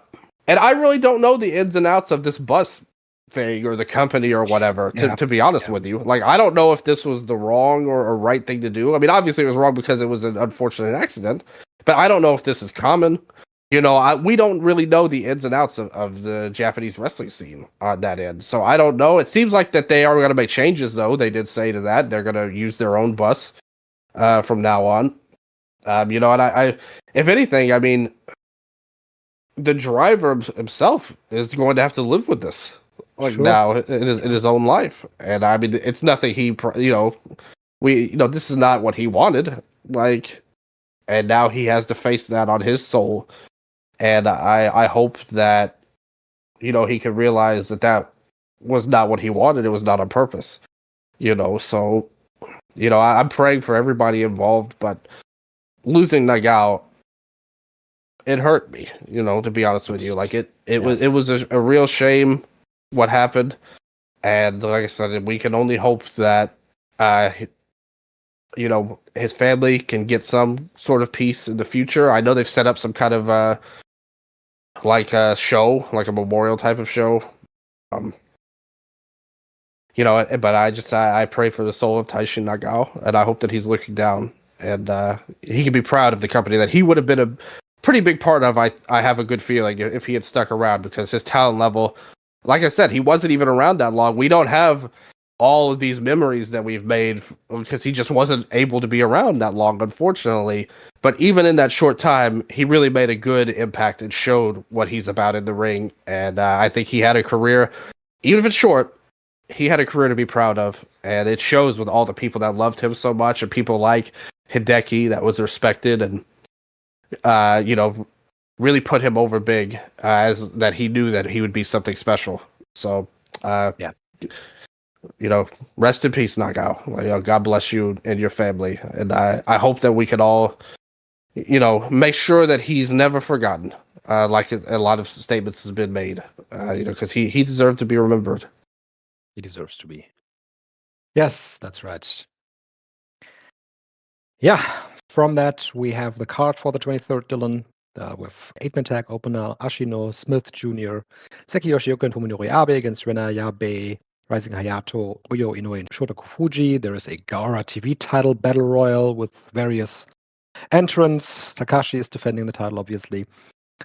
I really don't know the ins and outs of this bus thing or the company or whatever, to be honest with you. Like, I don't know if this was the wrong or right thing to do. I mean, obviously it was wrong because it was an unfortunate accident, but I don't know if this is common. You know, we don't really know the ins and outs of the Japanese wrestling scene on that end. So I don't know. It seems like that they are going to make changes, though. They did say to that they're going to use their own bus from now on. You know, and I if anything, I mean, the driver himself is going to have to live with this, like, now in his own life. And I mean, it's nothing he, you know, this is not what he wanted, like, and now he has to face that on his soul. And I hope that, you know, he can realize that was not what he wanted. It was not on purpose, you know. So, you know, I'm praying for everybody involved, but losing Nagao, it hurt me, you know, to be honest with you. Like, it was a real shame what happened. And like I said, we can only hope that, you know, his family can get some sort of peace in the future. I know they've set up some kind of, like a show, like a memorial type of show. You know, but I pray for the soul of Taishin Nagao, and I hope that he's looking down, and he can be proud of the company that he would have been a pretty big part of. I have a good feeling if he had stuck around, because his talent level, like I said, he wasn't even around that long. We don't have all of these memories that we've made because he just wasn't able to be around that long, unfortunately. But even in that short time, he really made a good impact and showed what he's about in the ring. And I think he had a career, even if it's short, he had a career to be proud of. And it shows with all the people that loved him so much, and people like Hideki that was respected and, you know, really put him over big, as that he knew that he would be something special. So, you know, rest in peace, Nagao. You know, God bless you and your family. And I hope that we can all, you know, make sure that he's never forgotten, like a lot of statements has been made, you know, because he deserved to be remembered.
He deserves to be. Yes, that's right. Yeah, from that, we have the card for the 23rd, Dylan, with 8-man tag opener Ashino, Smith Jr., Seki Yoshioka and Tomonori Abe against Rena Yabe, Rising Hayato, Ryo Inoue, and Shota Fuji. There is a Gara TV title battle royal with various entrants. Takashi is defending the title, obviously.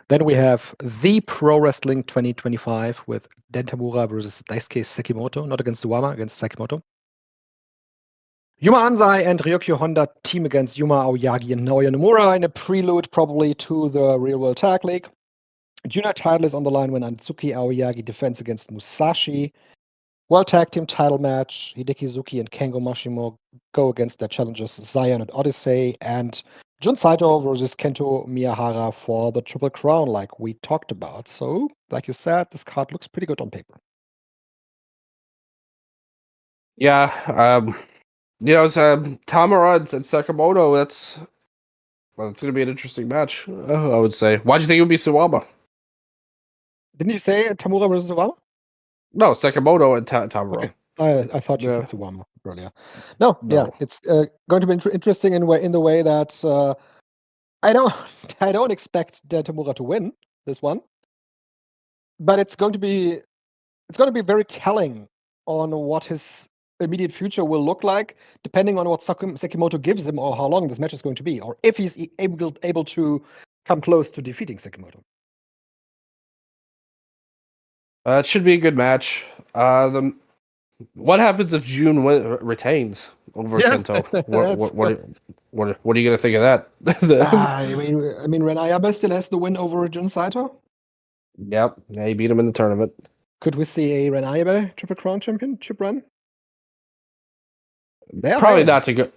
Then we have the Pro Wrestling 2025 with Dentamura versus Daisuke Sekimoto, not against Suwama, against Sekimoto. Yuma Anzai and Ryukyu Honda team against Yuma Aoyagi and Naoya Nomura in a prelude probably to the Real World Tag League. Junior title is on the line when Anzuki Aoyagi defends against Musashi. World Tag Team title match. Hideki Suzuki and Kengo Mashimo go against their challengers Zion and Odyssey, and Jun Saito versus Kento Miyahara for the Triple Crown, like we talked about. So, like you said, this card looks pretty good on paper.
Yeah, it's Tamura and Sakamoto. It's going to be an interesting match, I would say. Why'd you think it would be Suwama?
Didn't you say Tamura versus Suwama?
No, Sakamoto and Tamura.
Okay. I thought you said Suwama earlier. No, yeah, it's going to be interesting in the way that I don't expect Tamura to win this one, but it's going to be very telling on what his immediate future will look like, depending on what Sekimoto gives him, or how long this match is going to be, or if he's able to come close to defeating Sekimoto.
It should be a good match. What happens if June retains over Kento? What are you going to think of that?
I mean, Ren Ayaba still has the win over Jun Saito.
Yep, yeah, he beat him in the tournament.
Could we see a Ren Ayaba Triple Crown Championship run?
Probably not to go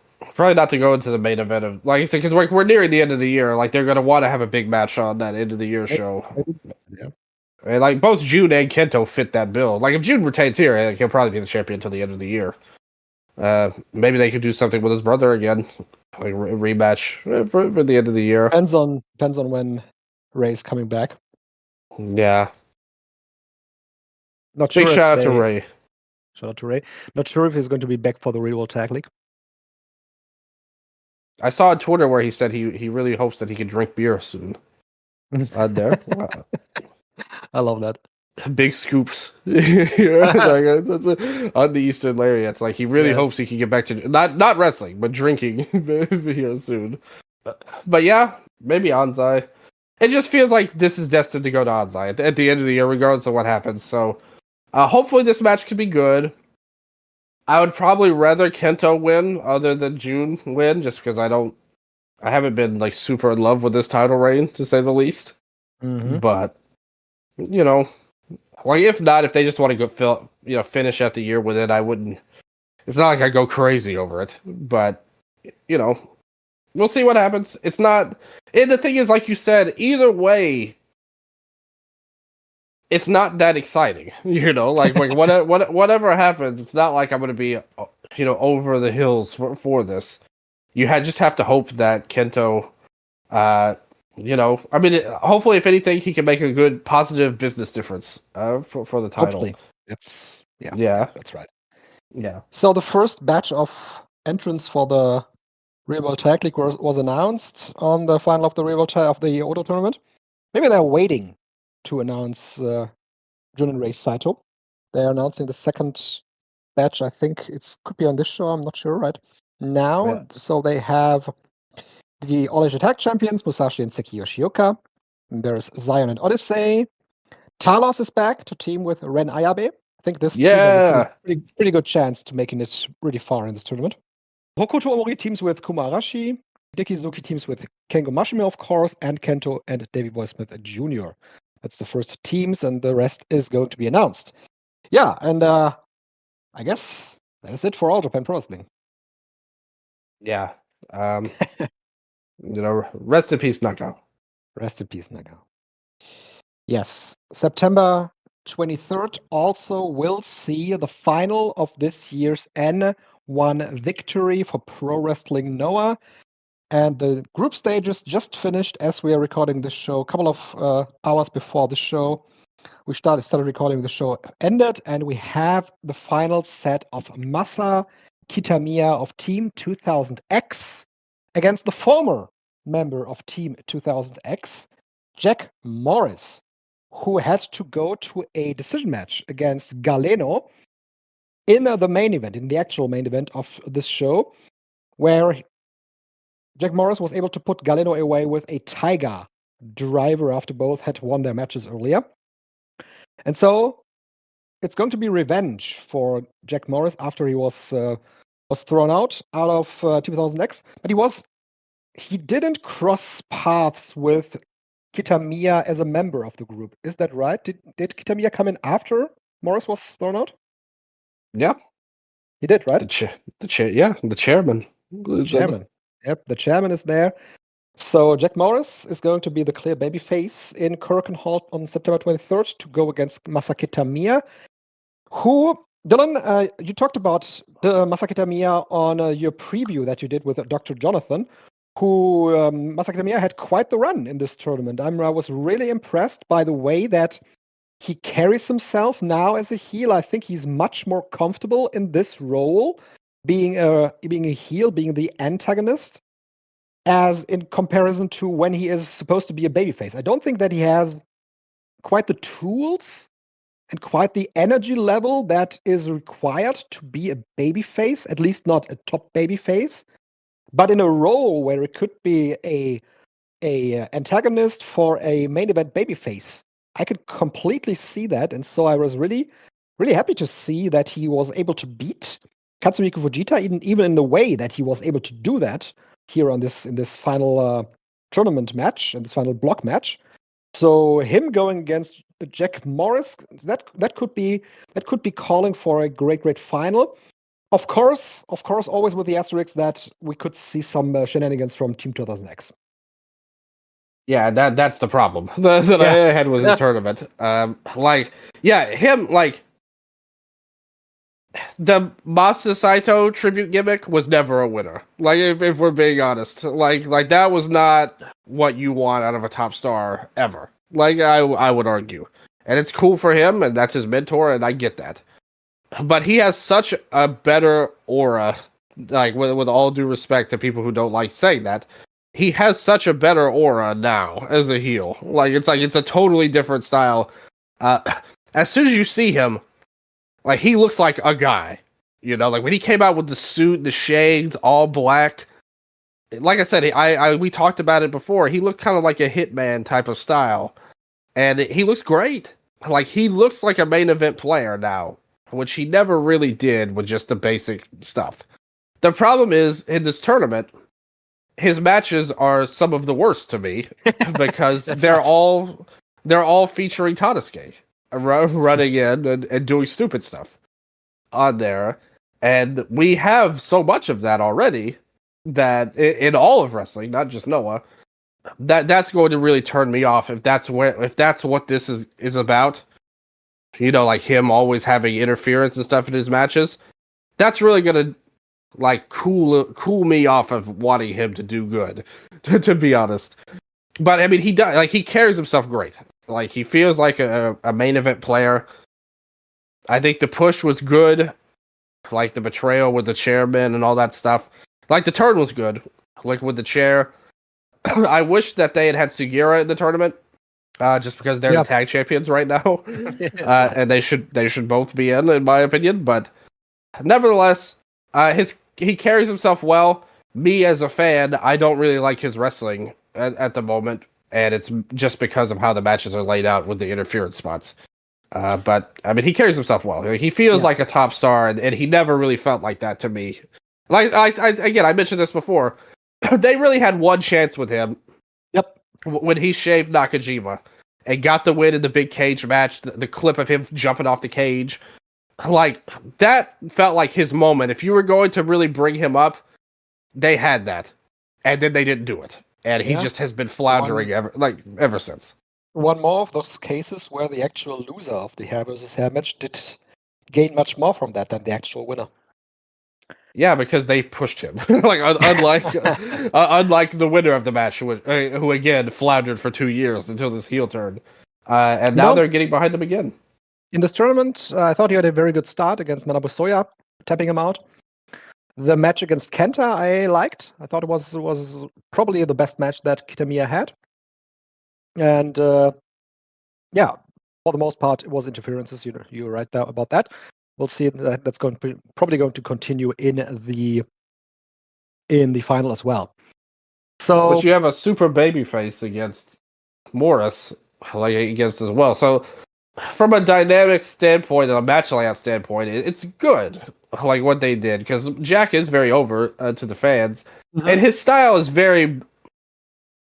into the main event of, like I said, because we're nearing the end of the year. Like, they're going to want to have a big match on that end of the year show.
Yeah.
And like both June and Kento fit that bill. Like if June retains here, he'll probably be the champion until the end of the year. Maybe they could do something with his brother again, like a rematch for the end of the year.
Depends on when Ray's coming back.
Yeah.
Not sure.
Big shout out to Ray.
Shout out to Ray. Not sure if he's going to be back for the Real World Tag League.
I saw on Twitter where he said he really hopes that he can drink beer soon. There.
I love that.
Big scoops on the Eastern Lariat. Like he really hopes he can get back to not wrestling, but drinking here soon. But yeah, maybe Anzai. It just feels like this is destined to go to Anzai at the end of the year, regardless of what happens. So hopefully this match could be good. I would probably rather Kento win other than June win, just because I haven't been like super in love with this title reign, to say the least.
Mm-hmm.
But like if they just want to go finish out the year with it, I wouldn't. It's not like I go crazy over it, but we'll see what happens. It's not. And the thing is, like you said, either way, it's not that exciting. Like whatever happens, it's not like I'm going to be over the hills for this. You just have to hope that Kento, I mean, hopefully, if anything, he can make a good, positive business difference for the title.
Hopefully. That's right.
Yeah.
So the first batch of entrants for the Real World Tag League was announced on the final of the Real World Tag of the Oudou tournament. Maybe they're waiting to announce Jun and Ray Saito. They're announcing the second batch. I think it could be on this show. I'm not sure right now. Yeah. So they have the All Asia Tag Champions, Musashi and Seki Yoshioka. There's Zion and Odyssey. Talos is back to team with Ren Ayabe. I think this team has a pretty good chance to making it really far in this tournament. Hokuto Omori teams with Kuma Arashi. Hideki Suzuki teams with Kengo Mashima, of course, and Kento and Davey Boy Smith Jr. That's the first teams, and the rest is going to be announced. Yeah, and I guess that is it for All Japan Pro Wrestling.
Yeah. Rest in peace, NAGAO.
Rest in peace, NAGAO. Yes, September 23rd also will see the final of this year's N1 victory for Pro Wrestling Noah. And the group stages just finished as we are recording this show. A couple of hours before the show, we started recording. The show ended, and we have the final set of Masa Kitamiya of Team 2000X against the former member of Team 2000X, Jack Morris, who had to go to a decision match against Galeno in the main event, in the actual main event of this show, where Jack Morris was able to put Galeno away with a Tiger driver after both had won their matches earlier. And so it's going to be revenge for Jack Morris after he was thrown out of 2000X. But he didn't cross paths with Kitamiya as a member of the group. Is that right? Did Kitamiya come in after Morris was thrown out?
Yeah,
He did, right?
the chairman.
The chairman. Yep, the chairman is there. So Jack Morris is going to be the clear babyface in Kirkenhall on September 23rd to go against Masaki Tamiya, who, Dylan, you talked about the Masaki Tamiya on your preview that you did with Dr. Jonathan, who Masaki Tamiya had quite the run in this tournament. I was really impressed by the way that he carries himself now as a heel. I think he's much more comfortable in this role, being a heel, being the antagonist, as in comparison to when he is supposed to be a babyface. I don't think that he has quite the tools and quite the energy level that is required to be a babyface, at least not a top babyface, but in a role where it could be a antagonist for a main event babyface. I could completely see that, and so I was really, really happy to see that he was able to beat Katsuhiko Fujita, even in the way that he was able to do that here in this final tournament match, in this final block match. So him going against Jack Morris, that could be calling for a great final. Of course, always with the asterisk that we could see some shenanigans from Team 2000X.
Yeah, that's the problem that I had with his tournament. The Masa Saito tribute gimmick was never a winner. Like, if we're being honest, like that was not what you want out of a top star ever. Like, I would argue, and it's cool for him, and that's his mentor, and I get that. But he has such a better aura. Like, with all due respect to people who don't like saying that, he has such a better aura now as a heel. It's a totally different style. As soon as you see him, like, he looks like a guy. You know, like when he came out with the suit, the shades, all black. Like I said, we talked about it before. He looked kind of like a Hitman type of style, and he looks great. Like, he looks like a main event player now, which he never really did with just the basic stuff. The problem is, in this tournament, his matches are some of the worst to me because they're all featuring Tadasuke running in and doing stupid stuff on there, and we have so much of that already that in all of wrestling, not just Noah, that's going to really turn me off if that's what this is about. You know, like him always having interference and stuff in his matches. That's really gonna like cool me off of wanting him to do good, to be honest. But I mean, he does, like, he carries himself great. Like, he feels like a main event player. I think the push was good, like the betrayal with the chairman and all that stuff. Like, the turn was good, like with the chair. I wish that they had Sugiura in the tournament, just because they're the tag champions right now, and they should both be in my opinion. But nevertheless, he carries himself well. Me as a fan, I don't really like his wrestling at the moment, and it's just because of how the matches are laid out with the interference spots. But I mean, he carries himself well. He feels like a top star, and he never really felt like that to me. Like, I mentioned this before. They really had one chance with him.
Yep.
When he shaved Nakajima and got the win in the big cage match, the clip of him jumping off the cage, like, that felt like his moment. If you were going to really bring him up, they had that, and then they didn't do it, and he just has been floundering ever since.
One more of those cases where the actual loser of the hair versus hair match did gain much more from that than the actual winner.
Yeah, because they pushed him. Like, unlike the winner of the match, who again floundered for 2 years until this heel turn, and now they're getting behind him again.
In this tournament, I thought he had a very good start against Manabu Soya, tapping him out. The match against Kenta I liked. I thought it was probably the best match that Kitamiya had. And for the most part, it was interferences. You're right there about that. We'll see that that's probably going to continue in the final as well. So,
but you have a super babyface against Morris, like, against as well. So, from a dynamic standpoint and a match layout standpoint, it's good, like what they did, because Jack is very over to the fans, and his style is very,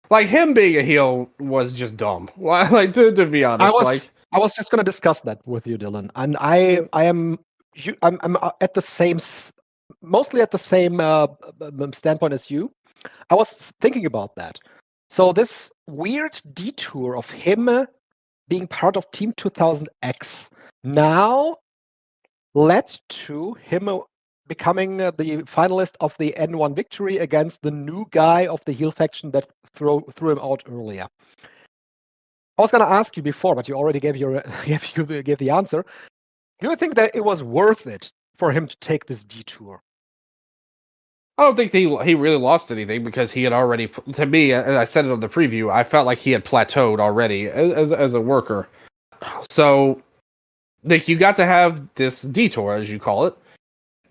like, him being a heel was just dumb. Like, to be honest,
I was just going to discuss that with you, Dylan, and I am I'm at the same, mostly at the same standpoint as you. I was thinking about that. So this weird detour of him being part of Team 2000X now led to him becoming the finalist of the N1 victory against the new guy of the heel faction that threw him out earlier. I was going to ask you before, but you already gave the answer. Do you think that it was worth it for him to take this detour?
I don't think he really lost anything because he had already, to me, and I said it on the preview, I felt like he had plateaued already as a worker. So, like, you got to have this detour, as you call it,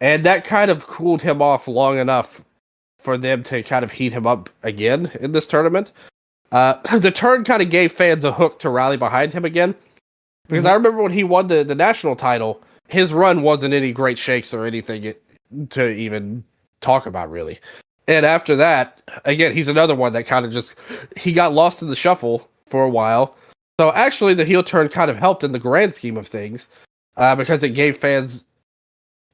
and that kind of cooled him off long enough for them to kind of heat him up again in this tournament. The turn kind of gave fans a hook to rally behind him again. Because I remember when he won the national title, his run wasn't any great shakes or anything to even talk about, really. And after that, again, he's another one that kind of he got lost in the shuffle for a while. So actually, the heel turn kind of helped in the grand scheme of things because it gave fans...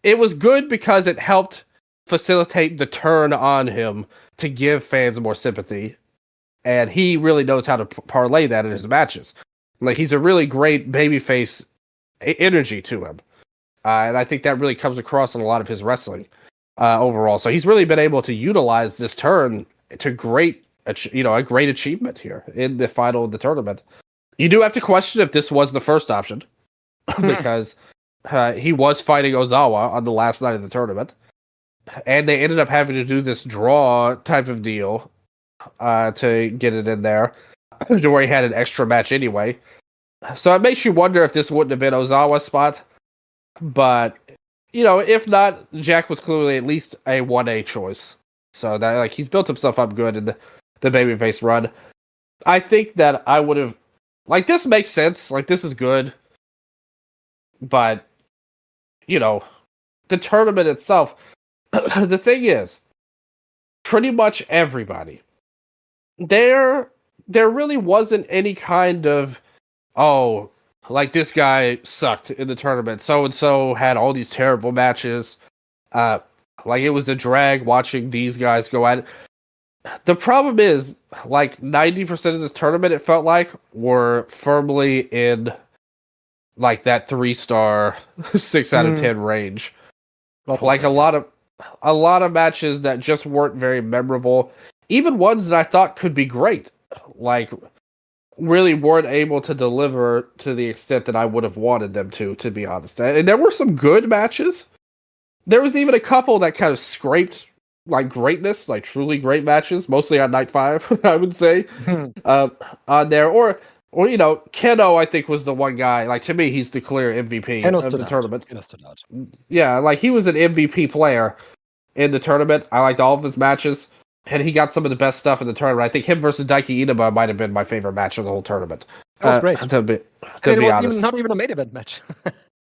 It was good because it helped facilitate the turn on him to give fans more sympathy. And he really knows how to parlay that in his matches. Like, he's a really great babyface energy to him. And I think that really comes across in a lot of his wrestling overall. So he's really been able to utilize this turn to a great achievement here in the final of the tournament. You do have to question if this was the first option because he was fighting Ozawa on the last night of the tournament. And they ended up having to do this draw type of deal to get it in there to where he had an extra match anyway. So it makes you wonder if this wouldn't have been Ozawa's spot. But, if not, Jack was clearly at least a 1A choice. So that he's built himself up good in the babyface run. I think that I would have... this makes sense. This is good. But, the tournament itself... the thing is, pretty much everybody... There really wasn't any kind of... this guy sucked in the tournament. So-and-so had all these terrible matches. It was a drag watching these guys go at it. The problem is, 90% of this tournament, it felt like, were firmly in, that 3-star, 6 out of 10 range. A lot of matches that just weren't very memorable. Even ones that I thought could be great. Really weren't able to deliver to the extent that I would have wanted them to be honest. And there were some good matches. There was even a couple that kind of scraped greatness, truly great matches, mostly on night 5, I would say. On there. Or Keno, I think, was the one guy. To me, he's the clear MVP of the tournament. Yeah, he was an MVP player in the tournament. I liked all of his matches. And he got some of the best stuff in the tournament. I think him versus Daiki Inaba might have been my favorite match of the whole tournament.
That was great.
To be honest.
Not even a main event match.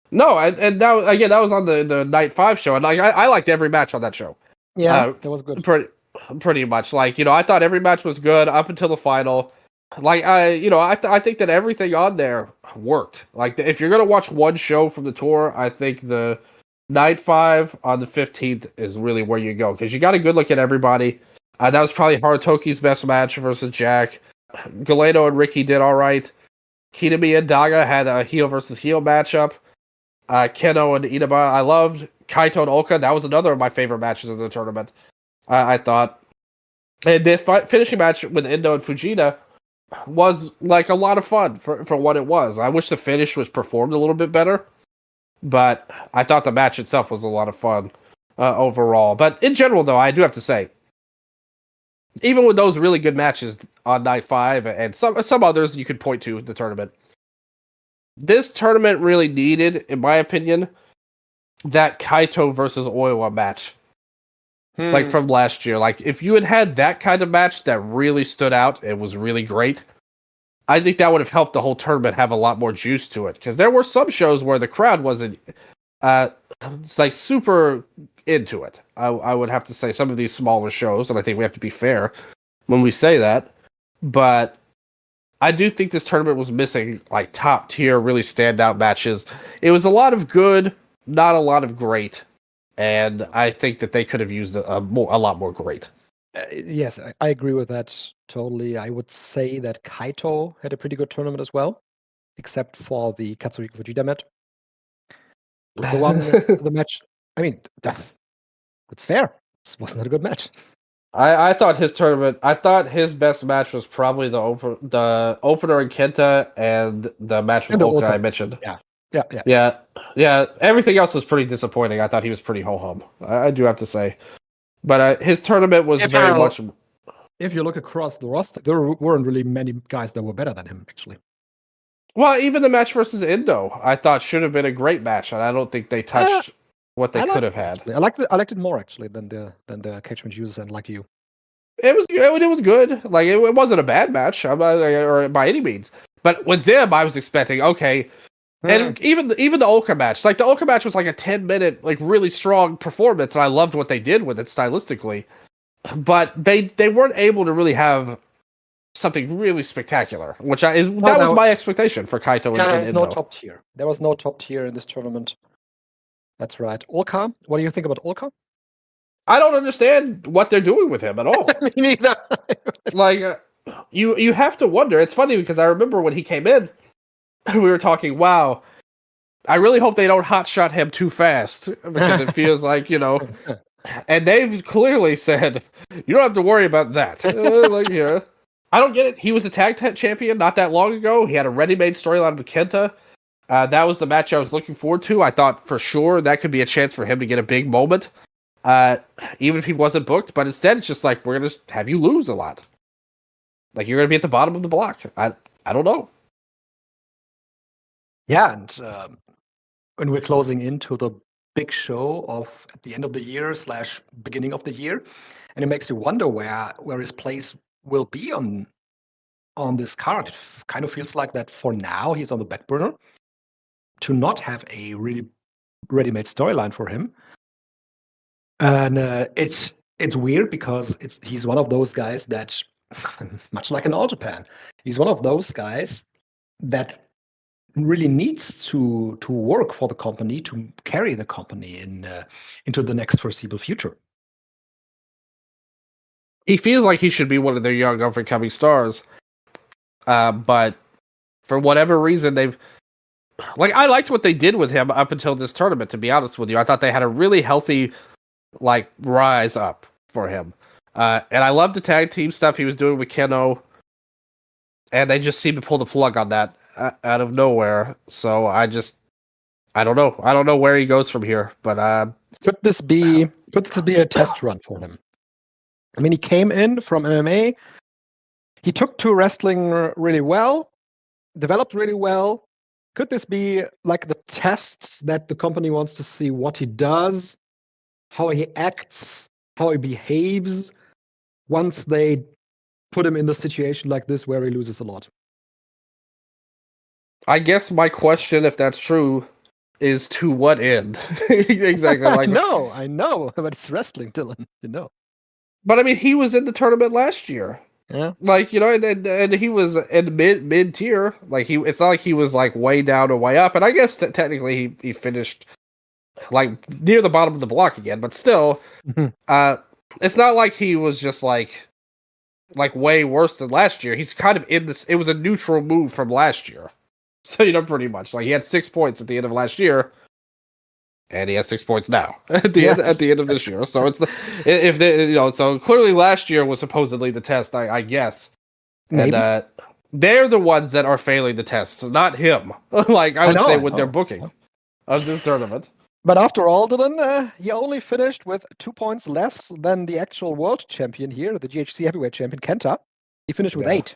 No, and that was on the night 5 show, and I liked every match on that show.
Yeah, that was good.
Pretty much. I thought every match was good up until the final. I think that everything on there worked. If you're gonna watch one show from the tour, I think the night 5 on the 15th is really where you go because you got a good look at everybody. That was probably Harutoki's best match versus Jack. Galeno and Ricky did all right. Kitami and Daga had a heel versus heel matchup. Keno and Inaba, I loved. Kaito and Oka, that was another of my favorite matches of the tournament, I thought. And the finishing match with Endo and Fujita was a lot of fun for what it was. I wish the finish was performed a little bit better, but I thought the match itself was a lot of fun overall. But in general, though, I do have to say, even with those really good matches on night 5 and some others you could point to in the tournament, this tournament really needed, in my opinion, that Kaito versus Oiwa match. From last year. If you had that kind of match that really stood out, it was really great, I think that would have helped the whole tournament have a lot more juice to it. Because there were some shows where the crowd wasn't super into it. I would have to say some of these smaller shows, and I think we have to be fair when we say that. But I do think this tournament was missing top tier, really standout matches. It was a lot of good not a lot of great, and I think that they could have used a lot more great.
Yes, I agree with that totally. I would say that Kaito had a pretty good tournament as well, except for the Katsuhiko Fujita match. The match, I mean, it's fair. This was not a good match.
I thought his tournament. I thought his best match was probably the opener in Kenta and the match with Oka I mentioned. Yeah. Everything else was pretty disappointing. I thought he was pretty ho hum. I do have to say, but his tournament was very much.
If you look across the roster, there weren't really many guys that were better than him, actually.
Well, even the match versus Indo, I thought should have been a great match, and I don't think they touched what they could have had.
I liked it more actually than the cage match users and like you.
It was good. Like it wasn't a bad match, or by any means. But with them, I was expecting and even the Oka match, like the Oka match was like a 10-minute, like really strong performance, and I loved what they did with it stylistically. But they weren't able to really have something really spectacular, which was my expectation for Kaito.
There was no top tier. There was no top tier in this tournament. That's right. Oka, what do you think about Oka?
I don't understand what they're doing with him at all.
Me neither.
Like you have to wonder. It's funny because I remember when he came in, we were talking, wow, I really hope they don't hotshot him too fast because it feels like, and they've clearly said, you don't have to worry about that. I don't get it. He was a tag champion not that long ago. He had a ready-made storyline with Kenta. That was the match I was looking forward to. I thought for sure that could be a chance for him to get a big moment, even if he wasn't booked. But instead, it's just like, we're going to have you lose a lot. Like, you're going to be at the bottom of the block. I don't know.
Yeah, and when we're closing into the big show of at the end of the year / beginning of the year, and it makes you wonder where his place will be on this card. It kind of feels like that for now he's on the back burner to not have a really ready-made storyline for him. And it's weird because he's one of those guys that, much like in All Japan, he's one of those guys that really needs to work for the company, to carry the company into the next foreseeable future.
He feels like he should be one of their young up-and-coming stars, but for whatever reason, I liked what they did with him up until this tournament. To be honest with you, I thought they had a really healthy rise up for him, and I loved the tag team stuff he was doing with Keno, and they just seemed to pull the plug on that out of nowhere. So I don't know. I don't know where he goes from here, but
could this be a test run for him? I mean, he came in from MMA. He took to wrestling really well, developed really well. Could this be like the tests that the company wants to see what he does, how he acts, how he behaves once they put him in the situation like this where he loses a lot?
I guess my question, if that's true, is to what end? Exactly.
I know, but it's wrestling, Dylan.
But I mean, he was in the tournament last year.
Yeah.
And he was in mid tier. It's not like he was way down or way up. And I guess technically he finished near the bottom of the block again. But still, it's not like he was just like way worse than last year. He's kind of in this. It was a neutral move from last year. So pretty much he had 6 points at the end of last year. And he has 6 points now at the end of this year. So so clearly last year was supposedly the test, I guess. Maybe. And they're the ones that are failing the tests, not him. I would say with their booking of this tournament.
But after all, Dylan, he only finished with 2 points less than the actual world champion here, the GHC heavyweight champion Kenta. He finished with 8.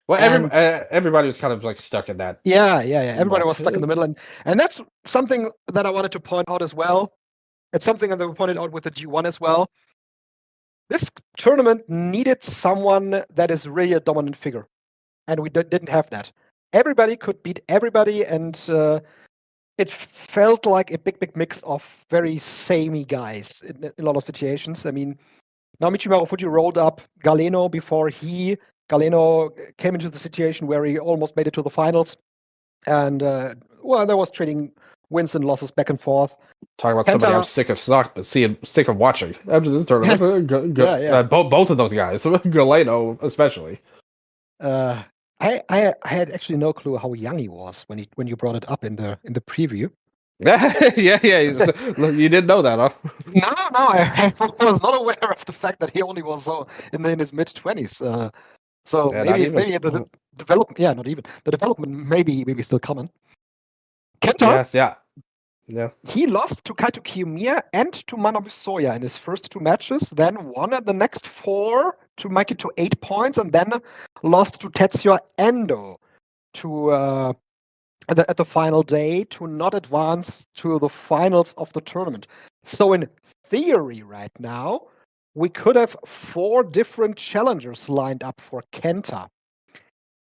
Well, everybody was kind of stuck in that.
Yeah. Everybody was stuck in the middle, and that's something that I wanted to point out as well. It's something that we pointed out with the G1 as well. This tournament needed someone that is really a dominant figure, and we didn't have that. Everybody could beat everybody, and it felt like a big mix of very samey guys in a lot of situations. I mean, Naomichi Marufuji rolled up Galeno before Galeno came into the situation where he almost made it to the finals. And, there was trading wins and losses back and forth.
Talking about somebody I'm sick of watching after this tournament. Both of those guys, Galeno especially.
I had actually no clue how young he was when you brought it up in the preview.
yeah. You didn't know that, huh?
No, I was not aware of the fact that he only was in his mid-20s. So
Yeah,
maybe the development, not even the development, maybe still coming. Kenta,
yes, yeah.
He lost to Kaito Kiyomiya and to Manabu Soya in his first 2 matches, then won at the next 4 to make it to 8 points, and then lost to Tetsuya Endo to at the final day to not advance to the finals of the tournament. So in theory right now, we could have 4 different challengers lined up for Kenta.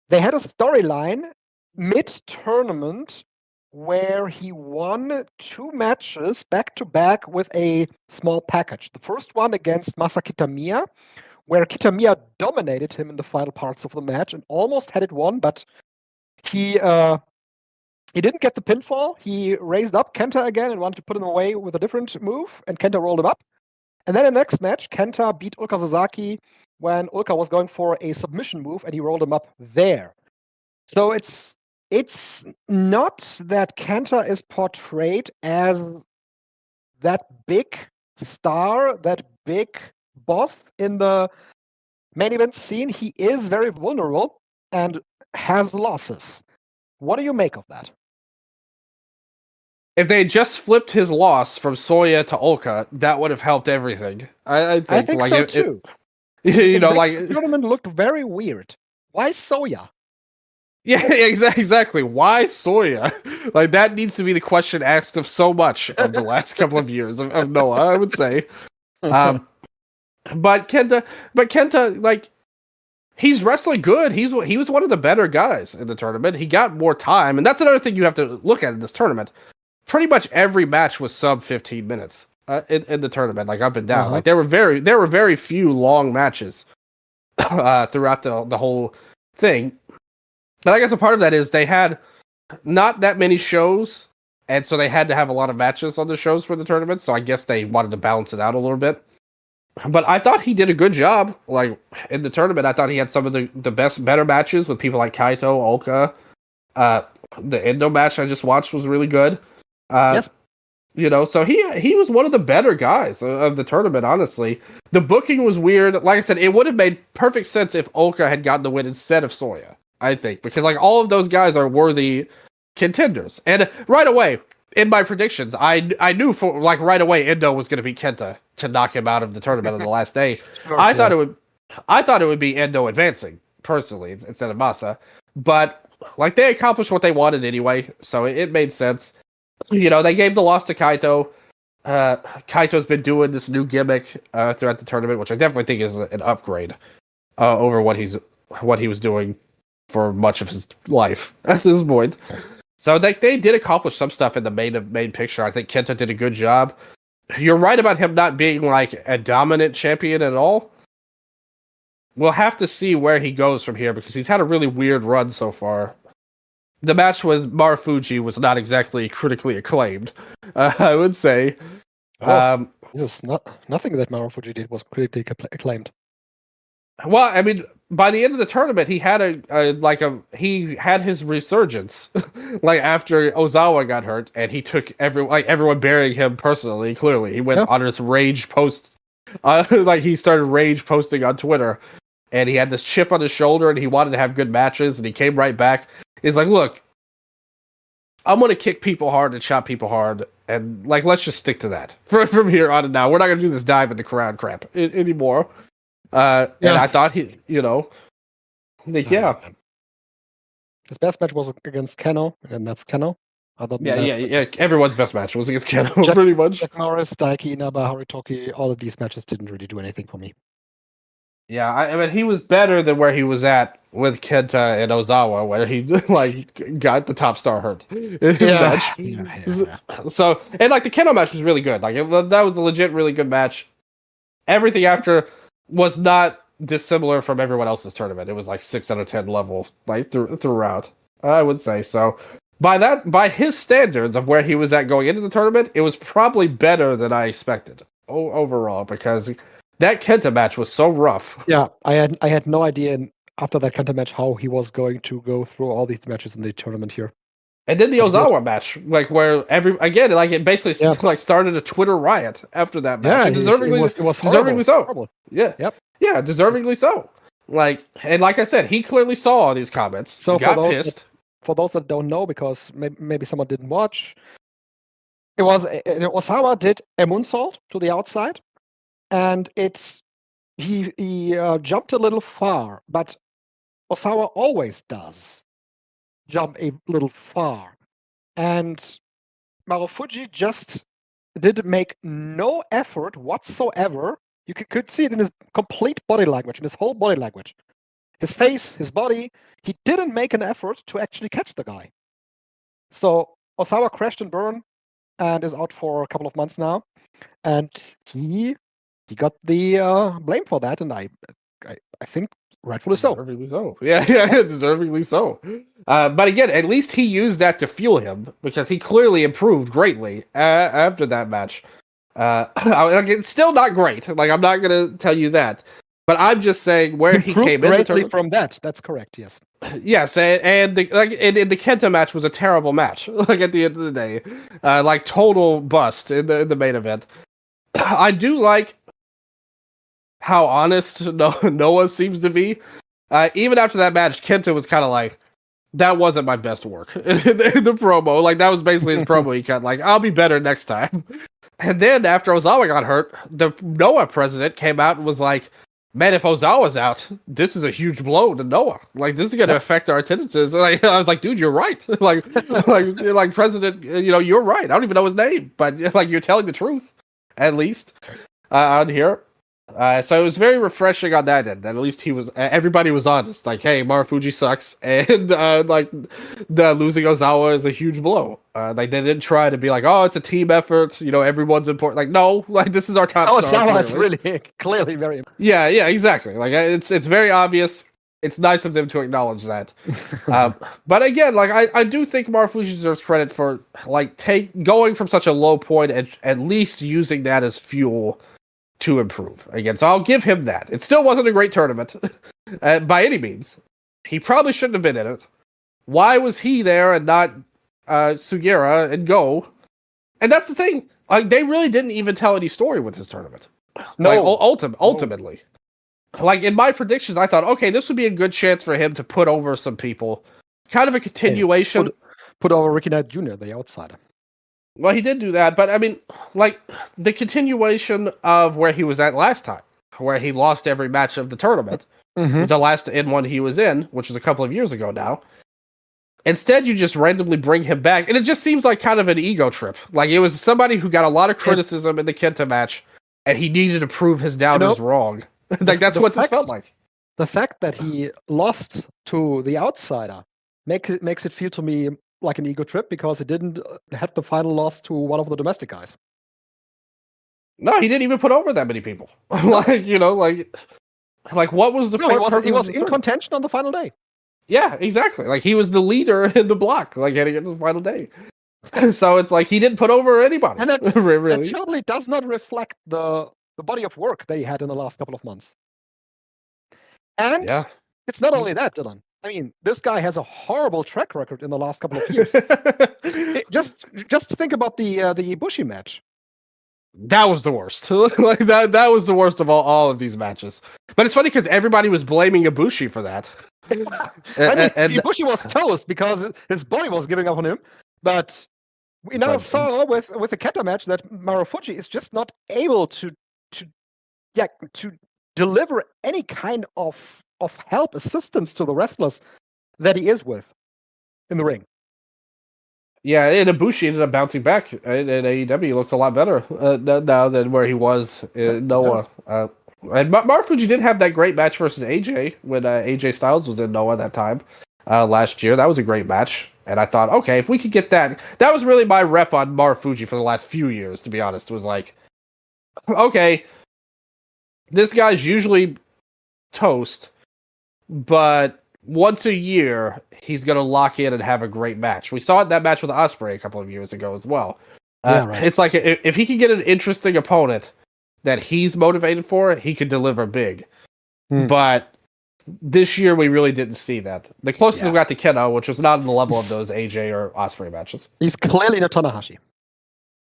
They had a storyline mid-tournament where he won 2 matches back-to-back with a small package. The first one against Masa Kitamiya, where Kitamiya dominated him in the final parts of the match and almost had it won, but he didn't get the pinfall. He raised up Kenta again and wanted to put him away with a different move, and Kenta rolled him up. And then in the next match, Kenta beat Ulka Sasaki when Ulka was going for a submission move, and he rolled him up there. So it's not that Kenta is portrayed as that big star, that big boss in the main event scene. He is very vulnerable and has losses. What do you make of that?
If they just flipped his loss from Soya to Ulka, that would have helped everything. I think like
so too. The tournament looked very weird. Why Soya?
Yeah, exactly. Why Soya? Like that needs to be the question asked of so much of the last couple of years of Noah, I would say. But Kenta, like he's wrestling good. He was one of the better guys in the tournament. He got more time, and that's another thing you have to look at in this tournament. Pretty much every match was sub 15 minutes in the tournament, like up and down. Like there were very few long matches throughout the whole thing. But I guess a part of that is they had not that many shows, and so they had to have a lot of matches on the shows for the tournament. So I guess they wanted to balance it out a little bit. But I thought he did a good job. Like in the tournament, I thought he had some of the better matches with people like Kaito, Ulka. The Endo match I just watched was really good.
Yes.
So he was one of the better guys of the tournament, honestly. The booking was weird. Like I said, it would have made perfect sense if Ulka had gotten the win instead of Soya, I think. Because like all of those guys are worthy contenders. And right away, in my predictions, I knew for like right away Endo was going to beat Kenta to knock him out of the tournament on the last day. I thought it would be Endo advancing, personally, instead of Masa. But like they accomplished what they wanted anyway, so it made sense. They gave the loss to Kaito. Kaito's been doing this new gimmick throughout the tournament, which I definitely think is an upgrade over what he was doing for much of his life at this point. So they did accomplish some stuff in the main picture. I think Kenta did a good job. You're right about him not being like a dominant champion at all. We'll have to see where he goes from here because he's had a really weird run so far. The match with Marufuji was not exactly critically acclaimed, I would say.
Nothing that Marufuji did was critically acclaimed.
Well, I mean, by the end of the tournament, he had he had his resurgence, like after Ozawa got hurt, and he took everyone burying him personally. Clearly, he went on his rage post, he started rage posting on Twitter, and he had this chip on his shoulder, and he wanted to have good matches, and he came right back. He's like, look, I'm going to kick people hard and chop people hard, and like let's just stick to that from here on and now. We're not going to do this dive in the crowd crap anymore. And I thought his
best match was against Keno, and that's Keno.
Everyone's best match was against Keno, pretty much.
Jack Morris, Daiki, Inaba, Horitoki, all of these matches didn't really do anything for me.
Yeah, I mean, he was better than where he was at with Kenta and Ozawa, where he got the top star hurt in his match. Yeah. So, and like the Keno match was really good. Like that was a legit, really good match. Everything after was not dissimilar from everyone else's tournament. It was like 6 out of 10 level, like throughout. I would say so. by his standards of where he was at going into the tournament, it was probably better than I expected overall, because that Kenta match was so rough.
Yeah, I had no idea after that Kenta match how he was going to go through all these matches in the tournament here.
And then the Ozawa match, like where it basically like started a Twitter riot after that match.
Yeah,
and deservingly,
it was
deservingly so.
Horrible.
Yeah,
yep,
yeah, deservingly so. Like, and like I said, he clearly saw all these comments. So got pissed.
For those that don't know, because maybe someone didn't watch, Osawa did a moonsault to the outside, and he jumped a little far, but Osawa always does jump a little far, and Marufuji just did make no effort whatsoever. You could see it in his complete body language, in his whole body language. His face, his body, he didn't make an effort to actually catch the guy. So Osawa crashed and burned and is out for a couple of months now. And he got the blame for that, and I think rightfully so.
Deservingly so. Yeah, deservingly so. But again, at least he used that to fuel him, because he clearly improved greatly after that match. It's still not great. Like, I'm not going to tell you that. But I'm just saying where he came
greatly from that. That's correct, yes.
Yes, and the Kenta match was a terrible match. Like, at the end of the day, like total bust in the main event. I do like how honest Noah seems to be. Even after that match, Kenta was kind of like, that wasn't my best work. the promo, like, that was basically his promo. He cut like, I'll be better next time. And then after Ozawa got hurt, the Noah president came out and was like, man, if Ozawa's out, this is a huge blow to Noah. Like, this is going to affect our attendances. Like, I was like, dude, you're right. like President, you're right. I don't even know his name, but like, you're telling the truth, at least on here. So it was very refreshing on that end. That at least everybody was honest. Like, hey, Marufuji sucks, and like the losing Ozawa is a huge blow. Like, they didn't try to be like, oh, it's a team effort. Everyone's important. Like, no, like, this is our top star.
Ozawa is really clearly very important.
Yeah, exactly. Like, it's very obvious. It's nice of them to acknowledge that. But again, like, I do think Marufuji deserves credit for like going from such a low point and at least using that as fuel to improve again. So I'll give him that. It still wasn't a great tournament by any means. He probably shouldn't have been in it. Why was he there and not Sugiura and Go? And that's the thing. Like, they really didn't even tell any story with his tournament.
No.
Like, ultimately. Like, in my predictions, I thought, okay, this would be a good chance for him to put over some people. Kind of a continuation.
Put over Ricky Knight Jr., the outsider.
Well, he did do that, but I mean, like, the continuation of where he was at last time, where he lost every match of the tournament, the last one he was in, which was a couple of years ago now. Instead, you just randomly bring him back, and it just seems like kind of an ego trip. Like, it was somebody who got a lot of criticism in the Kenta match, and he needed to prove his doubters wrong. Like, that's what this felt like.
The fact that he lost to the outsider makes it feel to me like an ego trip, because he didn't had the final loss to one of the domestic guys.
No, he didn't even put over that many people. Like, like what was the
he was in contention on the final day.
Yeah, exactly. Like, he was the leader in the block, like, heading into the final day. So it's like he didn't put over anybody.
And that
really
totally does not reflect the body of work that he had in the last couple of months. And it's not only that, Dylan. I mean, this guy has a horrible track record in the last couple of years. Just think about the Ibushi match.
That was the worst. Like, that was the worst of all of these matches. But it's funny because everybody was blaming Ibushi for that.
I mean, Ibushi was toast because his body was giving up on him. But we now saw with the Kenta match that Marufuji is just not able to deliver any kind of help, assistance to the wrestlers that he is with in the ring.
Yeah, and Ibushi ended up bouncing back in AEW. He looks a lot better now than where he was in Noah. And Marufuji did have that great match versus AJ when AJ Styles was in Noah that time last year. That was a great match. And I thought, okay, if we could get that was really my rep on Marufuji for the last few years, to be honest. It was like, okay, this guy's usually toast, but once a year, he's going to lock in and have a great match. We saw it in that match with Ospreay a couple of years ago as well.
Right.
It's like if he can get an interesting opponent that he's motivated for, he could deliver big. But this year, we really didn't see that. The closest we got to Keno, which was not on the level of those AJ or Ospreay matches.
He's clearly not Tanahashi.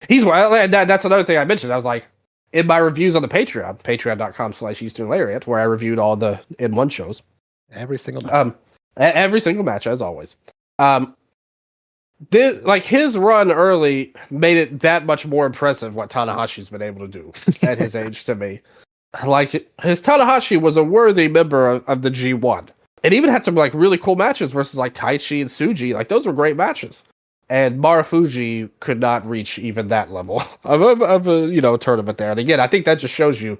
That's another thing I mentioned. I was like, in my reviews on the Patreon, patreon.com/EasternLariat, where I reviewed all the in-one shows.
Every single match.
Every single match, as always. His run early made it that much more impressive what Tanahashi's been able to do at his age to me. Like, his Tanahashi was a worthy member of the G1. And even had some like really cool matches versus like Taichi and Tsuji. Like, those were great matches. And Marufuji could not reach even that level of a tournament there. And again, I think that just shows you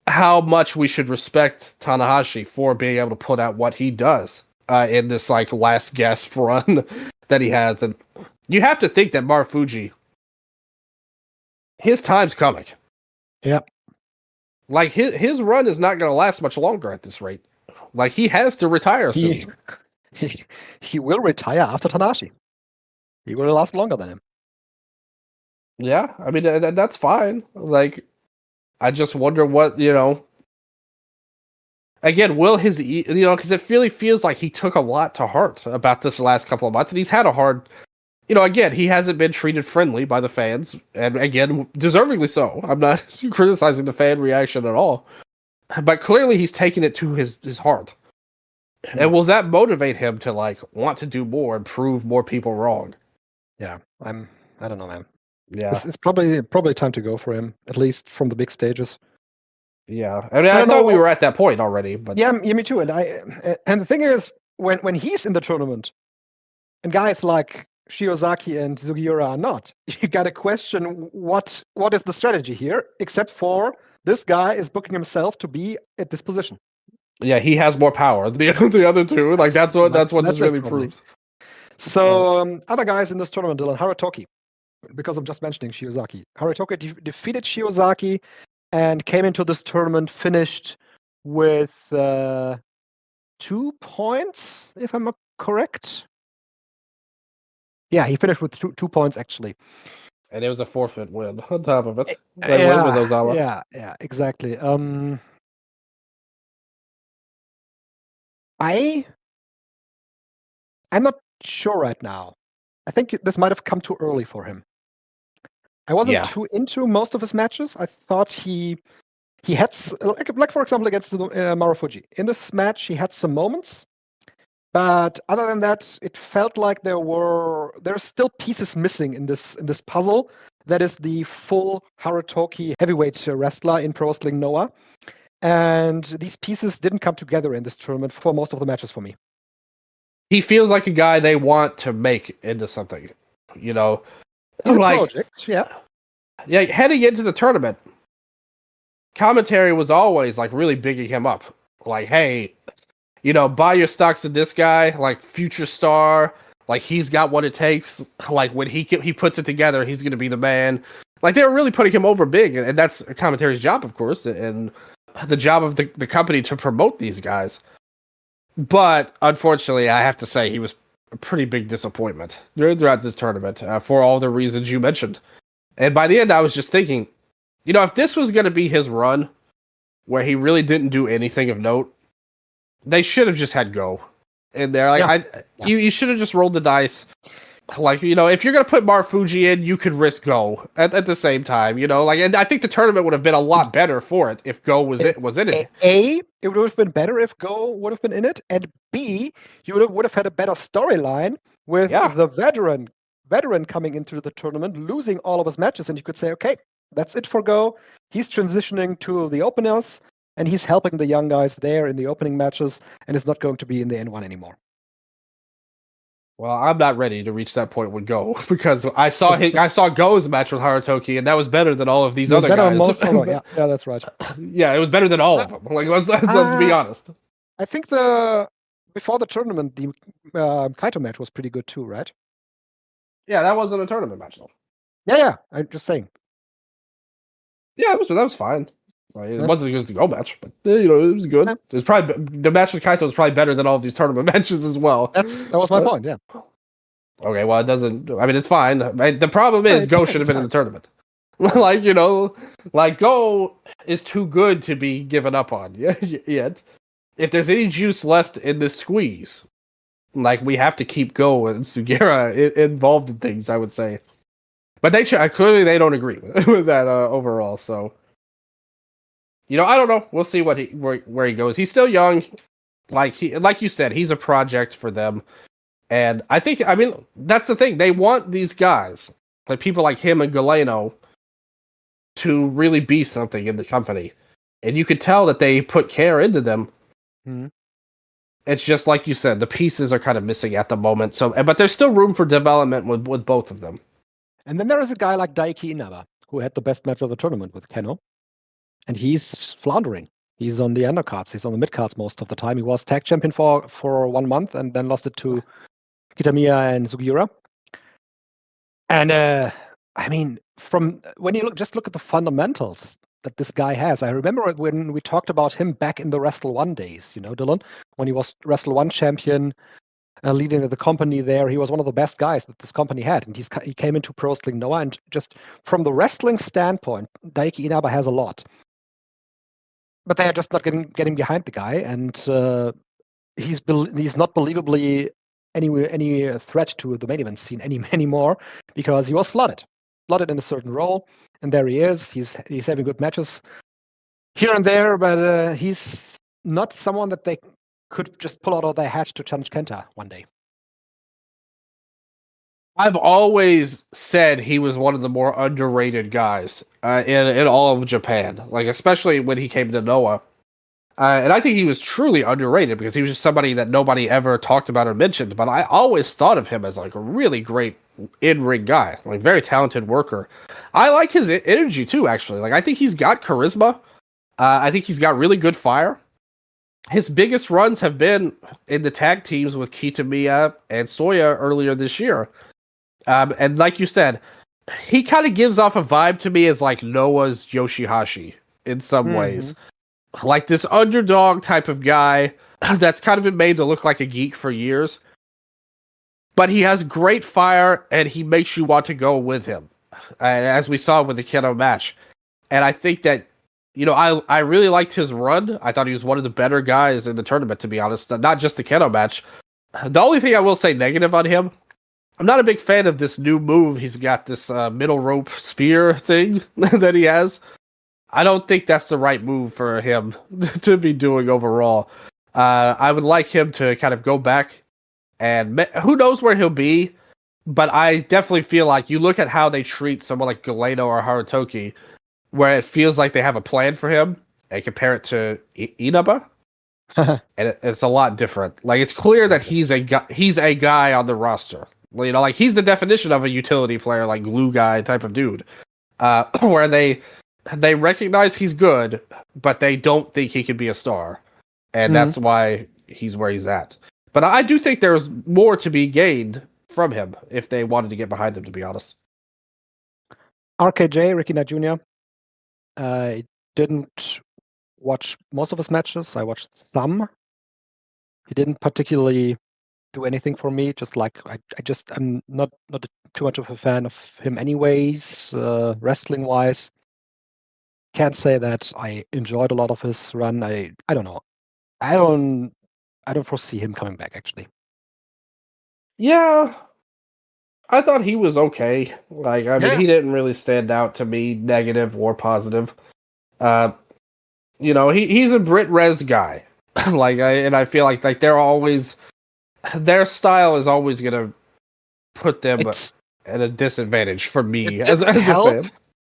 how much we should respect Tanahashi for being able to put out what he does in this like last gasp run that he has. And you have to think that Marufuji, his time's coming.
Yeah.
Like, his run is not going to last much longer at this rate. Like, he has to retire soon.
He will retire after Tanahashi. He will last longer than him.
Yeah, I mean, that's fine. Like, I just wonder what, again, will his, because it really feels like he took a lot to heart about this last couple of months, and he's had a hard, again, he hasn't been treated friendly by the fans, and again, deservingly so. I'm not criticizing the fan reaction at all, but clearly he's taken it to his heart. And will that motivate him to like want to do more and prove more people wrong?
Yeah, I don't know, man.
Yeah,
it's probably time to go for him, at least from the big stages.
Yeah, I mean, I thought we were at that point already, but
yeah, me too. And the thing is, when he's in the tournament, and guys like Shiozaki and Sugiura are not, you got to question what is the strategy here, except for this guy is booking himself to be at this position.
Yeah, he has more power than the other two. Like, that's what this really proves.
So other guys in this tournament, Dylan, Haratoki, because I'm just mentioning Shiozaki. Haratoki defeated Shiozaki and came into this tournament finished with 2 points, if I'm correct. Yeah, he finished with 2 points, actually.
And it was a forfeit win on top of it. Win with Ozawa.
Yeah, exactly. I'm not sure right now. I think this might have come too early for him. I wasn't too into most of his matches. I thought he had, like for example, against Marufuji. In this match, he had some moments, but other than that, it felt like there are still pieces missing in this puzzle. That is the full Haratoki heavyweight wrestler in Pro Wrestling Noah, and these pieces didn't come together in this tournament for most of the matches for me.
He feels like a guy they want to make into something, He's
a project, yeah.
Yeah, heading into the tournament, commentary was always like really bigging him up. Like, hey, buy your stocks in this guy, like future star, like he's got what it takes. Like when he puts it together, he's going to be the man. Like they were really putting him over big, and that's commentary's job, of course, and the job of the company to promote these guys. But unfortunately, I have to say he was a pretty big disappointment throughout this tournament for all the reasons you mentioned. And by the end, I was just thinking, if this was going to be his run, where he really didn't do anything of note, they should have just had Go in there. Like you should have just rolled the dice. Like, if you're going to put Marufuji in, you could risk Go at the same time, and I think the tournament would have been a lot better for it if Go was in it.
A, it would have been better if Go would have been in it, and B, you would have had a better storyline with the veteran coming into the tournament, losing all of his matches, and you could say, okay, that's it for Go. He's transitioning to the openers, and he's helping the young guys there in the opening matches, and is not going to be in the N1 anymore.
Well, I'm not ready to reach that point with Go because I saw Go's match with Haratoki, and that was better than all of these other guys.
Yeah, that's right.
Yeah, it was better than all of them. Like let's be honest.
I think before the tournament, the Kaito match was pretty good too, right?
Yeah, that wasn't a tournament match though.
Yeah, I'm just saying.
Yeah, that was fine. Like, it wasn't as good as the Go match, but you know, it was good.
Yeah.
It was probably the match with Kaito was probably better than all of these tournament matches as well.
That was my point. Yeah.
Okay, well, it doesn't. I mean, it's fine. The problem is
It's
Go
fine,
should have
it's
been in
fine.
the tournament. Like, you know, like Go is too good to be given up on yet. If there's any juice left in this squeeze, like, we have to keep Go and Sugiura involved in things, I would say. But they clearly they don't agree with that overall. So, you know, I don't know. We'll see where he goes. He's still young. Like you said, he's a project for them. And I mean, that's the thing. They want these guys, like people like him and Galeno, to really be something in the company. And you could tell that they put care into them.
Mm-hmm.
It's just like you said, the pieces are kind of missing at the moment. So, but there's still room for development with both of them.
And then there is a guy like Daiki Inaba, who had the best match of the tournament with Keno. And he's floundering. He's on the undercards. He's on the midcards most of the time. He was tag champion for 1 month and then lost it to Kitamiya and Sugiura. And I mean, from when you look at the fundamentals that this guy has. I remember when we talked about him back in the Wrestle 1 days, you know, Dylan, when he was Wrestle 1 champion, leading the company there. He was one of the best guys that this company had. And he came into Pro Wrestling Noah. And just from the wrestling standpoint, Daiki Inaba has a lot. But they are just not getting behind the guy. And he's not believably any threat to the main event scene anymore, because he was slotted in a certain role, and there he is. He's having good matches here and there, but he's not someone that they could just pull out of their hat to challenge Kenta one day.
I've always said he was one of the more underrated guys in all of Japan, like especially when he came to Noah. And I think he was truly underrated because he was just somebody that nobody ever talked about or mentioned. But I always thought of him as like a really great in-ring guy, like very talented worker. I like his energy too, actually. Like I think he's got charisma. I think he's got really good fire. His biggest runs have been in the tag teams with Kitamiya and Soya earlier this year. And like you said, he kind of gives off a vibe to me as like Noah's Yoshihashi in some ways. Like this underdog type of guy that's kind of been made to look like a geek for years. But he has great fire and he makes you want to go with him. As we saw with the Keno match. And I think that, you know, I really liked his run. I thought he was one of the better guys in the tournament, to be honest. Not just the Keno match. The only thing I will say negative on him, I'm not a big fan of this new move. He's got this middle rope spear thing that he has. I don't think that's the right move for him to be doing overall. I would like him to kind of go back, and who knows where he'll be, but I definitely feel like you look at how they treat someone like Galeno or Harutoki, where it feels like they have a plan for him, and compare it to Inaba, and it's a lot different. Like it's clear that he's a guy on the roster. You know, like he's the definition of a utility player, like glue guy type of dude, where they recognize he's good, but they don't think he could be a star. And that's why he's where he's at. But I do think there's more to be gained from him if they wanted to get behind him, to be honest.
RKJ, Ricky Knight Jr. I didn't watch most of his matches. I watched some. He didn't particularly do anything for me. Just like I'm not too much of a fan of him anyways, wrestling wise. Can't say that I enjoyed a lot of his run. I don't know. I don't foresee him coming back, actually.
Yeah, I thought he was okay. Like, I mean, he didn't really stand out to me, negative or positive. You know, he's a Brit Res guy. I feel like they're always, their style is always gonna put them at a disadvantage for me as a fan.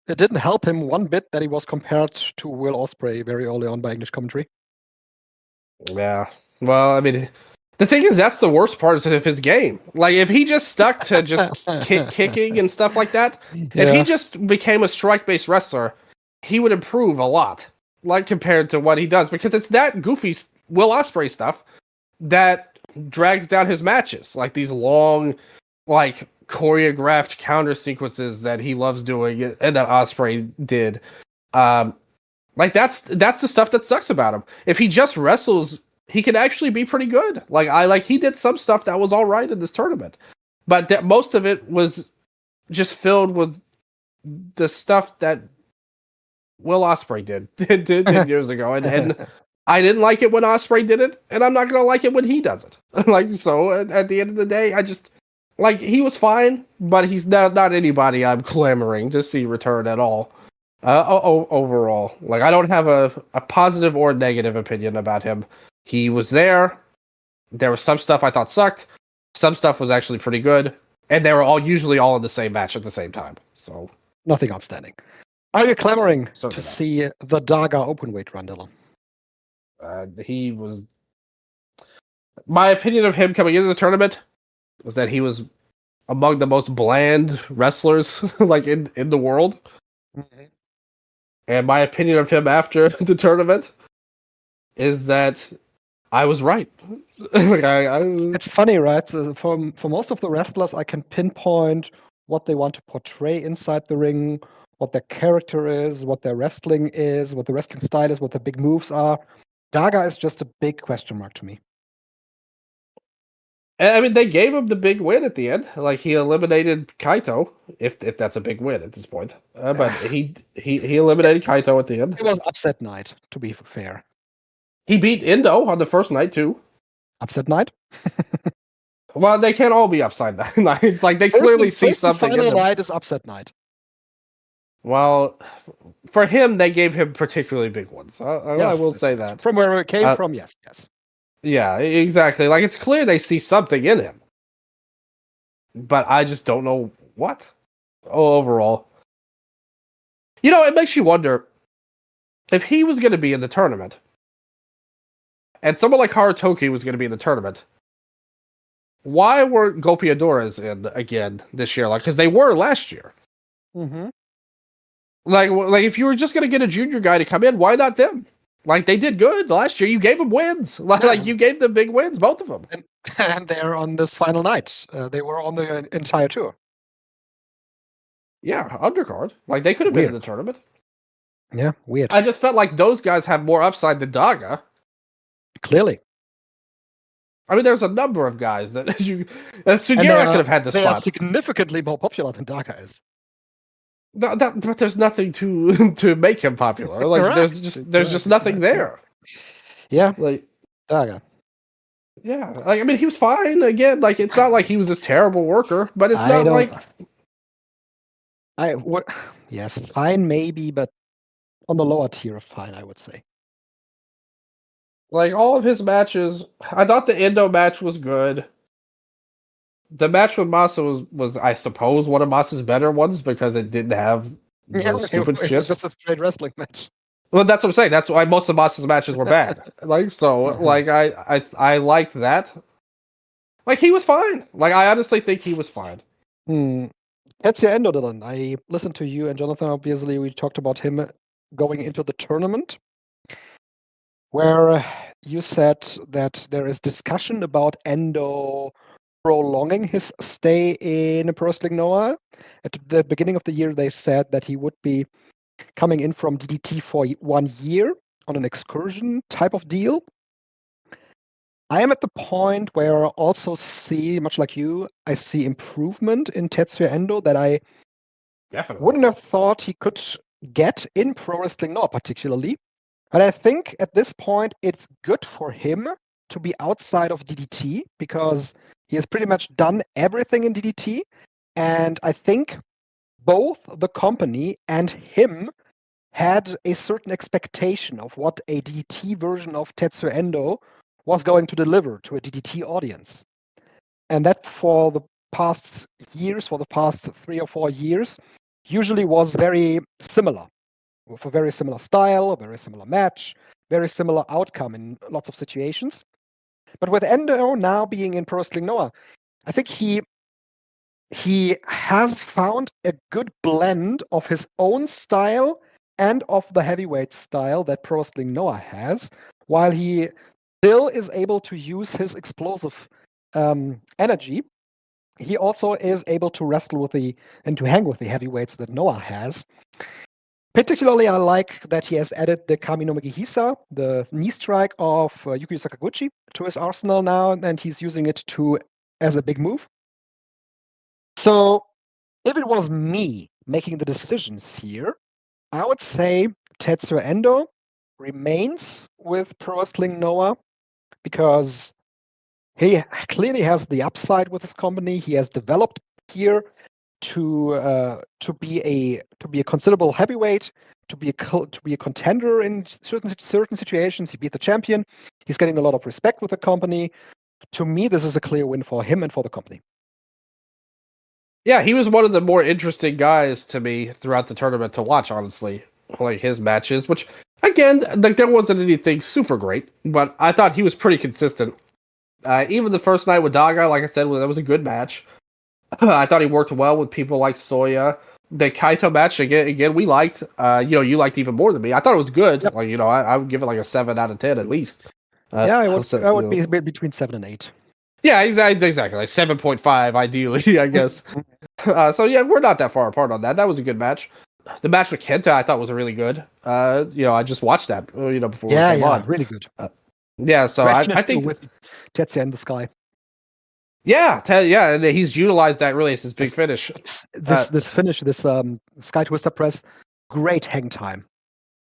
It didn't help him one bit that he was compared to Will Ospreay very early on by English commentary.
Yeah. Well, I mean, the thing is, that's the worst part of his game. Like, if he just stuck to just kicking and stuff like that, if he just became a strike-based wrestler, he would improve a lot, like, compared to what he does, because it's that goofy Will Ospreay stuff that drags down his matches. Like, these long, like, choreographed counter sequences that he loves doing and that Ospreay did. Like that's the stuff that sucks about him. If he just wrestles, he can actually be pretty good. He did some stuff that was all right in this tournament, but most of it was just filled with the stuff that Will Ospreay did years ago, and I didn't like it when Ospreay did it, and I'm not gonna like it when he does it. At the end of the day, I just he was fine, but he's not anybody I'm clamoring to see return at all. Overall, I don't have a positive or negative opinion about him. He was there. There was some stuff I thought sucked. Some stuff was actually pretty good, and they were usually all in the same match at the same time. So
nothing outstanding. Are you clamoring
Certainly
to
not.
see the Daga openweight run, Dylan?
He was. My opinion of him coming into the tournament was that he was among the most bland wrestlers in the world.
Mm-hmm.
And my opinion of him after the tournament is that I was right.
It's funny, right? For most of the wrestlers, I can pinpoint what they want to portray inside the ring, what their character is, what their wrestling is, what the wrestling style is, what the big moves are. Daga is just a big question mark to me.
I mean, they gave him the big win at the end. He eliminated Kaito, if that's a big win at this point. But he eliminated Kaito at the end.
It was upset night, to be fair.
He beat Indo on the first night too.
Upset night?
Well, they can't all be upside nights. They clearly see something.
Final night is upset night.
Well, for him, they gave him particularly big ones. I will say that.
From where it came from, yes.
Yeah, exactly. It's clear they see something in him. But I just don't know what. Overall. It makes you wonder if he was going to be in the tournament and someone like Harutoki was going to be in the tournament. Why weren't Gopiadoras in again this year? Because they were last year.
Mm-hmm.
If you were just going to get a junior guy to come in, why not them? They did good last year. You gave them wins. You gave them big wins, both of them.
And they're on this final night. They were on the entire tour.
Yeah, undercard. They could have been in the tournament.
Yeah, weird.
I just felt like those guys have more upside than Daga.
Clearly.
I mean, there's a number of guys that Sugiura could have had the spot.
They are significantly more popular than Daga is.
No, but there's nothing to make him popular. There's just nothing there.
Yeah. Daga.
Yeah. I mean, he was fine. Again, it's not like he was this terrible worker, but it's
yes, fine maybe, but on the lower tier of fine, I would say.
All of his matches, I thought the Indo match was good. The match with Masa was I suppose one of Masa's better ones because it didn't have stupid shit.
It was just a straight wrestling match.
Well, that's what I'm saying. That's why most of Masa's matches were bad. I like that. He was fine. I honestly think he was fine.
Tetsuya Endo, Dylan. I listened to you and Jonathan. Obviously, we talked about him going into the tournament, where you said that there is discussion about Endo prolonging his stay in Pro Wrestling Noah. At the beginning of the year, they said that he would be coming in from DDT for 1 year on an excursion type of deal. I am at the point where I also see, much like you, I see improvement in Tetsuya Endo that I
definitely
wouldn't have thought he could get in Pro Wrestling Noah particularly. But I think at this point, it's good for him to be outside of DDT because he has pretty much done everything in DDT. And I think both the company and him had a certain expectation of what a DDT version of Tetsuya Endo was going to deliver to a DDT audience. And that for the past years, for the past 3 or 4 years, usually was very similar. With a very similar style, a very similar match, very similar outcome in lots of situations. But with Endo now being in Pro Wrestling Noah, I think he has found a good blend of his own style and of the heavyweight style that Pro Wrestling Noah has, while he still is able to use his explosive energy. He also is able to wrestle with and to hang with the heavyweights that Noah has. Particularly, I like that he has added the Kami no Megihisa, the knee strike of Yukio Sakaguchi, to his arsenal now, and he's using it as a big move. So, if it was me making the decisions here, I would say Tetsuya Endo remains with Pro Wrestling Noah because he clearly has the upside with his company. He has developed here to be a considerable heavyweight, to be a contender in certain situations. He beat the champion. He's getting a lot of respect with the company. To me, this is a clear win for him and for the company.
Yeah, he was one of the more interesting guys to me throughout the tournament to watch, honestly. Like his matches, which again, like there wasn't anything super great, but I thought he was pretty consistent. Even the first night with Daga, like I said, that was a good match. I thought he worked well with people like Soya. The Kaito match again we liked. You liked even more than me. I thought it was good.
Yep.
Like I would give it like a 7 out of 10 at least.
I would be between 7 and 8.
Yeah, exactly. Like 7.5 ideally, I guess. So yeah, we're not that far apart on that. That was a good match. The match with Kenta I thought was really good. I just watched that. Before we came on.
Really good.
So I think
with Tetsuya in the sky.
Yeah, and he's utilized that really as his big finish.
This finish, this Sky Twister press, great hang time.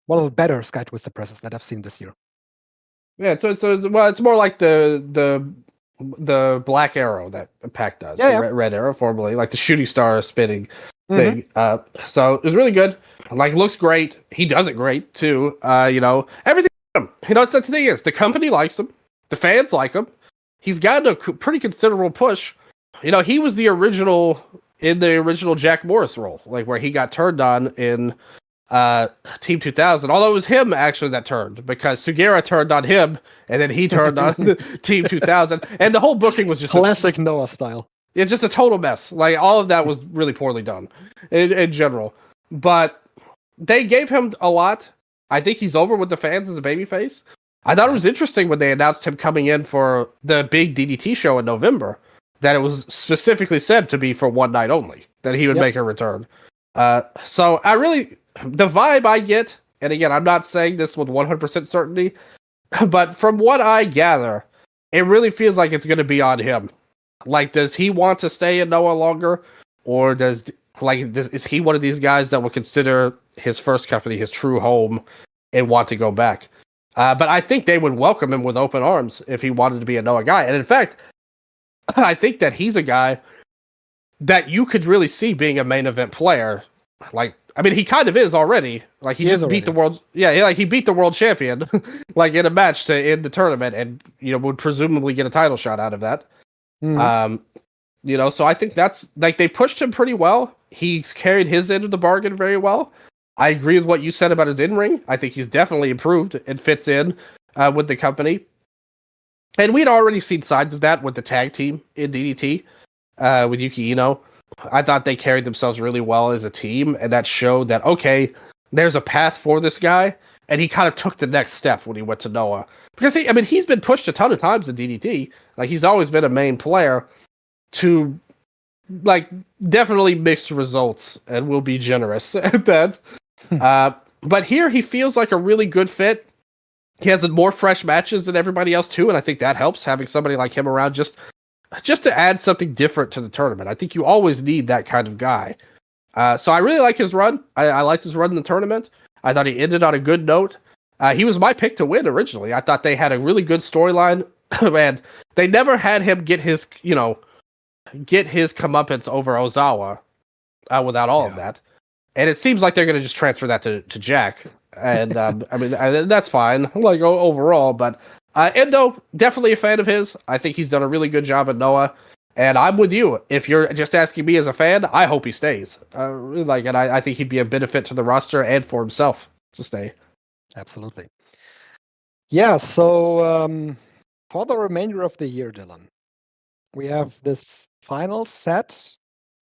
One of the better Sky Twister presses that I've seen this year.
Yeah, so it's more like the Black Arrow that Pac does.
Yeah.
Red Arrow, formerly like the shooting star spinning thing. So it was really good. Like, looks great. He does it great too. Everything. It's the thing is the company likes him. The fans like him. He's gotten a pretty considerable push. He was the original Jack Morris role, like where he got turned on in Team 2000. Although it was him actually that turned, because Sugiura turned on him, and then he turned on Team 2000, and the whole booking was just
classic Noah style.
It's just a total mess. Like all of that was really poorly done in general. But they gave him a lot. I think he's over with the fans as a babyface. I thought it was interesting when they announced him coming in for the big DDT show in November, that it was specifically said to be for one night only, that he would make a return. So the vibe I get, and again, I'm not saying this with 100% certainty, but from what I gather, it really feels like it's going to be on him. Like, does he want to stay in Noah longer? Or is he one of these guys that will consider his first company his true home and want to go back? But I think they would welcome him with open arms if he wanted to be a Noah guy. And in fact, I think that he's a guy that you could really see being a main event player. He kind of is already. Like, he just beat the world. Yeah, he beat the world champion, like in a match to end the tournament, and would presumably get a title shot out of that. So I think that's like they pushed him pretty well. He's carried his end of the bargain very well. I agree with what you said about his in-ring. I think he's definitely improved and fits in with the company. And we'd already seen signs of that with the tag team in DDT with Yuki Ino. I thought they carried themselves really well as a team, and that showed that, okay, there's a path for this guy, and he kind of took the next step when he went to Noah. Because, he's been pushed a ton of times in DDT. Like, he's always been a main player to, like, definitely mixed results, and we'll be generous at that. But here he feels like a really good fit. He has more fresh matches than everybody else too, and I think that helps, having somebody like him around just to add something different to the tournament. I think you always need that kind of guy. So I really like his run. I liked his run in the tournament. I thought he ended on a good note. He was my pick to win originally. I thought they had a really good storyline, and they never had him get his comeuppance over Ozawa without all of that. And it seems like they're going to just transfer that to Jack. And that's fine, like overall. But Endo, definitely a fan of his. I think he's done a really good job at Noah. And I'm with you. If you're just asking me as a fan, I hope he stays. And I think he'd be a benefit to the roster and for himself to stay.
Absolutely. Yeah, so for the remainder of the year, Dylan, we have this final set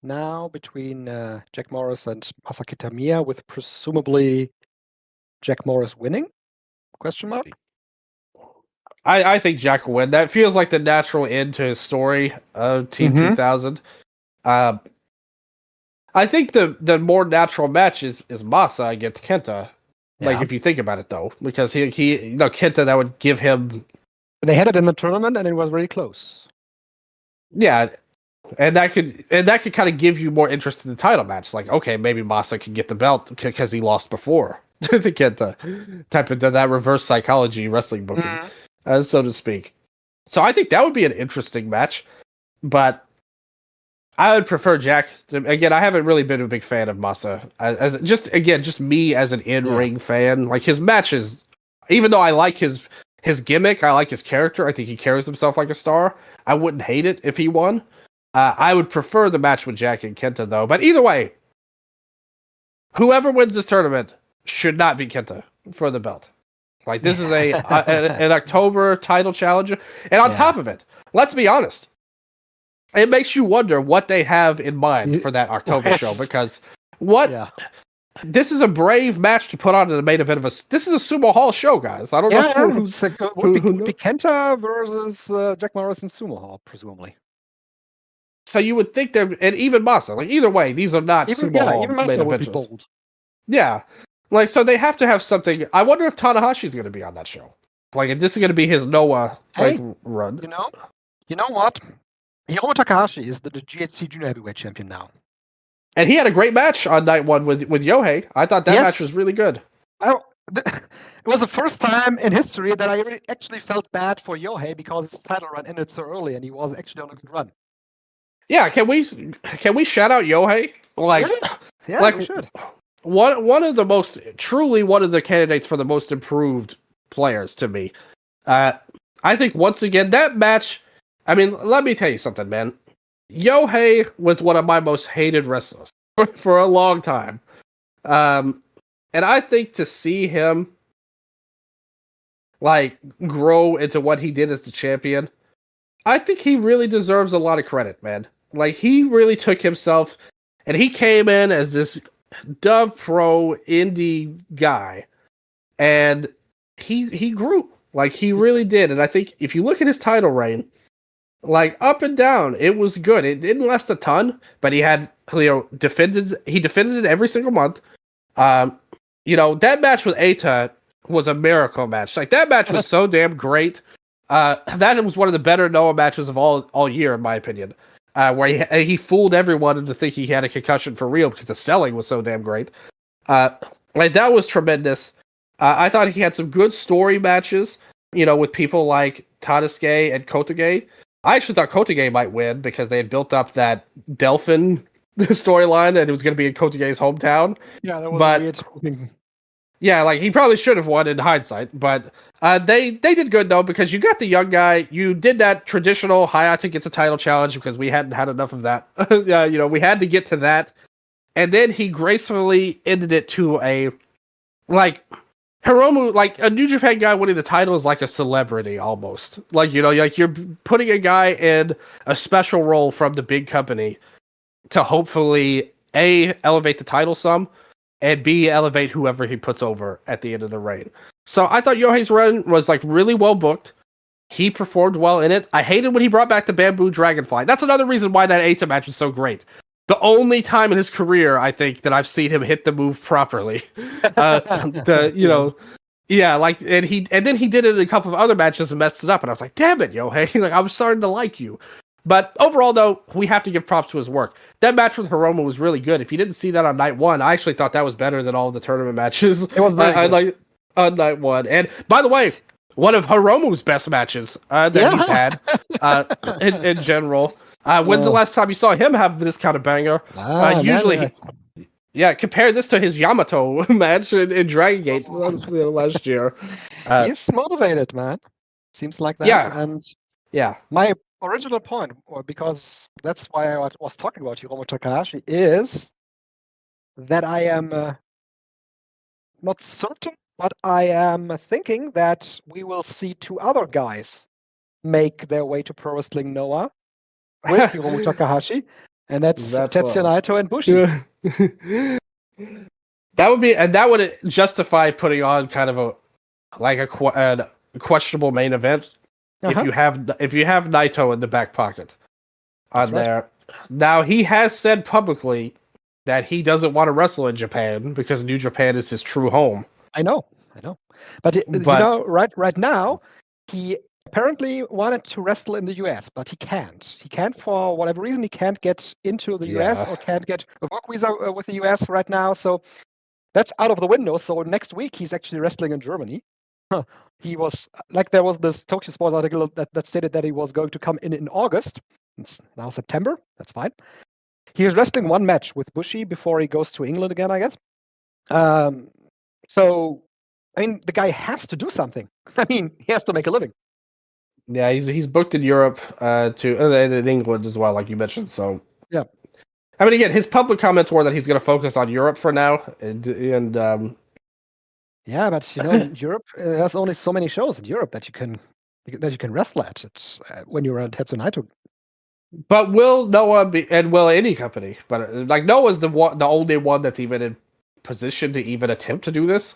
now between Jack Morris and Masaki Tamiya, with presumably Jack Morris winning? Question mark?
I think Jack will win. That feels like the natural end to his story of Team 2000. I think the more natural match is Masa against Kenta. Like if you think about it though, because he Kenta, that would give him.
They had it in the tournament and it was very close.
Yeah, and that could kind of give you more interest in the title match. Like, okay, maybe Masa can get the belt because he lost before to Kenta. Type of that reverse psychology wrestling booking, so to speak. So I think that would be an interesting match, but I would prefer Jack. Again, I haven't really been a big fan of Masa. As just me as an in-ring fan. Like his matches, even though I like his gimmick, I like his character. I think he carries himself like a star. I wouldn't hate it if he won. I would prefer the match with Jack and Kenta, though. But either way, whoever wins this tournament should not be Kenta for the belt. Like this is an October title challenger, and on top of it, let's be honest. It makes you wonder what they have in mind for that October show, because this is a brave match to put on in the main event of this is a Sumo Hall show, guys. I don't know.
Would be Kenta versus Jack Morrison Sumo Hall, presumably.
So you would think and even Masa, like either way, these are not Sumo Hall
even Masa would be bold.
Yeah, like so they have to have something. I wonder if Tanahashi's going to be on that show. Like if this is going to be his Noah run.
You know what? Hiromu Takahashi is the GHC Junior Heavyweight Champion now.
And he had a great match on night one with Yohei. I thought that match was really good.
It was the first time in history that I actually felt bad for Yohei because his title run ended so early and he was actually on a good run.
Yeah, can we shout out Yohei? Like,
we should.
One of the candidates for the most improved players to me. I think once again that match. I mean, let me tell you something, man. Yohei was one of my most hated wrestlers for a long time. And I think to see him like grow into what he did as the champion, I think he really deserves a lot of credit, man. Like he really took himself and he came in as this Dove Pro indie guy and he grew. Like he really did. And I think if you look at his title reign, like up and down, it was good. It didn't last a ton, but he had defended it every single month. That match with Eita was a miracle match. Like that match was so damn great. That was one of the better Noah matches of all year, in my opinion. Where he fooled everyone into thinking he had a concussion for real because the selling was so damn great. Like that was tremendous. I thought he had some good story matches, with people like Tadasuke and Kotage. I actually thought Kotage might win because they had built up that Delphin storyline and it was going to be in Kotage's hometown.
Yeah, that was weird.
Yeah, like he probably should have won in hindsight, but they did good though because you got the young guy. You did that traditional Hayata gets a title challenge because we hadn't had enough of that. We had to get to that, and then he gracefully ended it to a Hiromu, like a New Japan guy winning the title is like a celebrity almost. Like you're putting a guy in a special role from the big company to hopefully A, elevate the title some, and B, elevate whoever he puts over at the end of the reign. So I thought Yohei's run was like really well booked. He performed well in it. I hated when he brought back the Bamboo Dragonfly. That's another reason why that Eita match was so great. The only time in his career, I think, that I've seen him hit the move properly. And then he did it in a couple of other matches and messed it up. And I was like, damn it, Yohei. Like I was starting to like you. But overall, though, we have to give props to his work. That match with Hiromu was really good. If you didn't see that on night one, I actually thought that was better than all of the tournament matches.
It was very good.
On night one. And by the way, one of Hiromu's best matches that he's had in general. When's the last time you saw him have this kind of banger? Compare this to his Yamato match in Dragon Gate last year.
He's motivated, man. Seems like that.
Yeah.
And my original point, or because that's why I was talking about Hiromu Takahashi, is that I am not certain, but I am thinking that we will see two other guys make their way to Pro Wrestling Noah with Hiromu Takahashi, and that's Tetsuya Naito and Bushi.
That would justify putting on kind of a questionable main event if you have Naito in the back pocket on there. Now he has said publicly that he doesn't want to wrestle in Japan because New Japan is his true home.
I know. But you know, right now, he apparently wanted to wrestle in the US, but he can't. He can't, for whatever reason, he can't get into the US or can't get a work visa with the US right now. So that's out of the window. So next week, he's actually wrestling in Germany. He was, like, there was this Tokyo Sports article that stated that he was going to come in August. It's now September. That's fine. He is wrestling one match with Bushi before he goes to England again, I guess. So, I mean, the guy has to do something. I mean, he has to make a living.
Yeah, he's booked in Europe and in England as well, like you mentioned. So
yeah,
I mean, again, his public comments were that he's going to focus on Europe for now, and
yeah, but you know, Europe there's only so many shows in Europe that you can wrestle at. It's when you're at Tetsu Naito.
But will Noah be, and will any company? But like Noah's the only one that's even in position to even attempt to do this.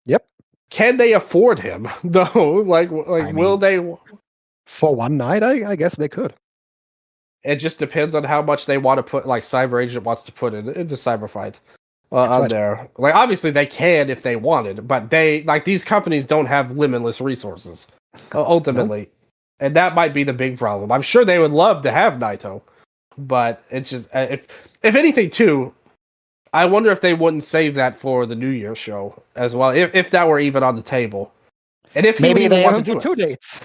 Yep.
Can they afford him though? Like will they?
For one night, I guess they could.
It just depends on how much they want to put. Like Cyber Agent wants to put into Cyberfight on there. Like obviously they can if they wanted, but these companies don't have limitless resources ultimately. No. And that might be the big problem. I'm sure they would love to have Naito, but it's just if anything too, I wonder if they wouldn't save that for the New Year show as well, if that were even on the table, and if
maybe they
want
to do 2 dates.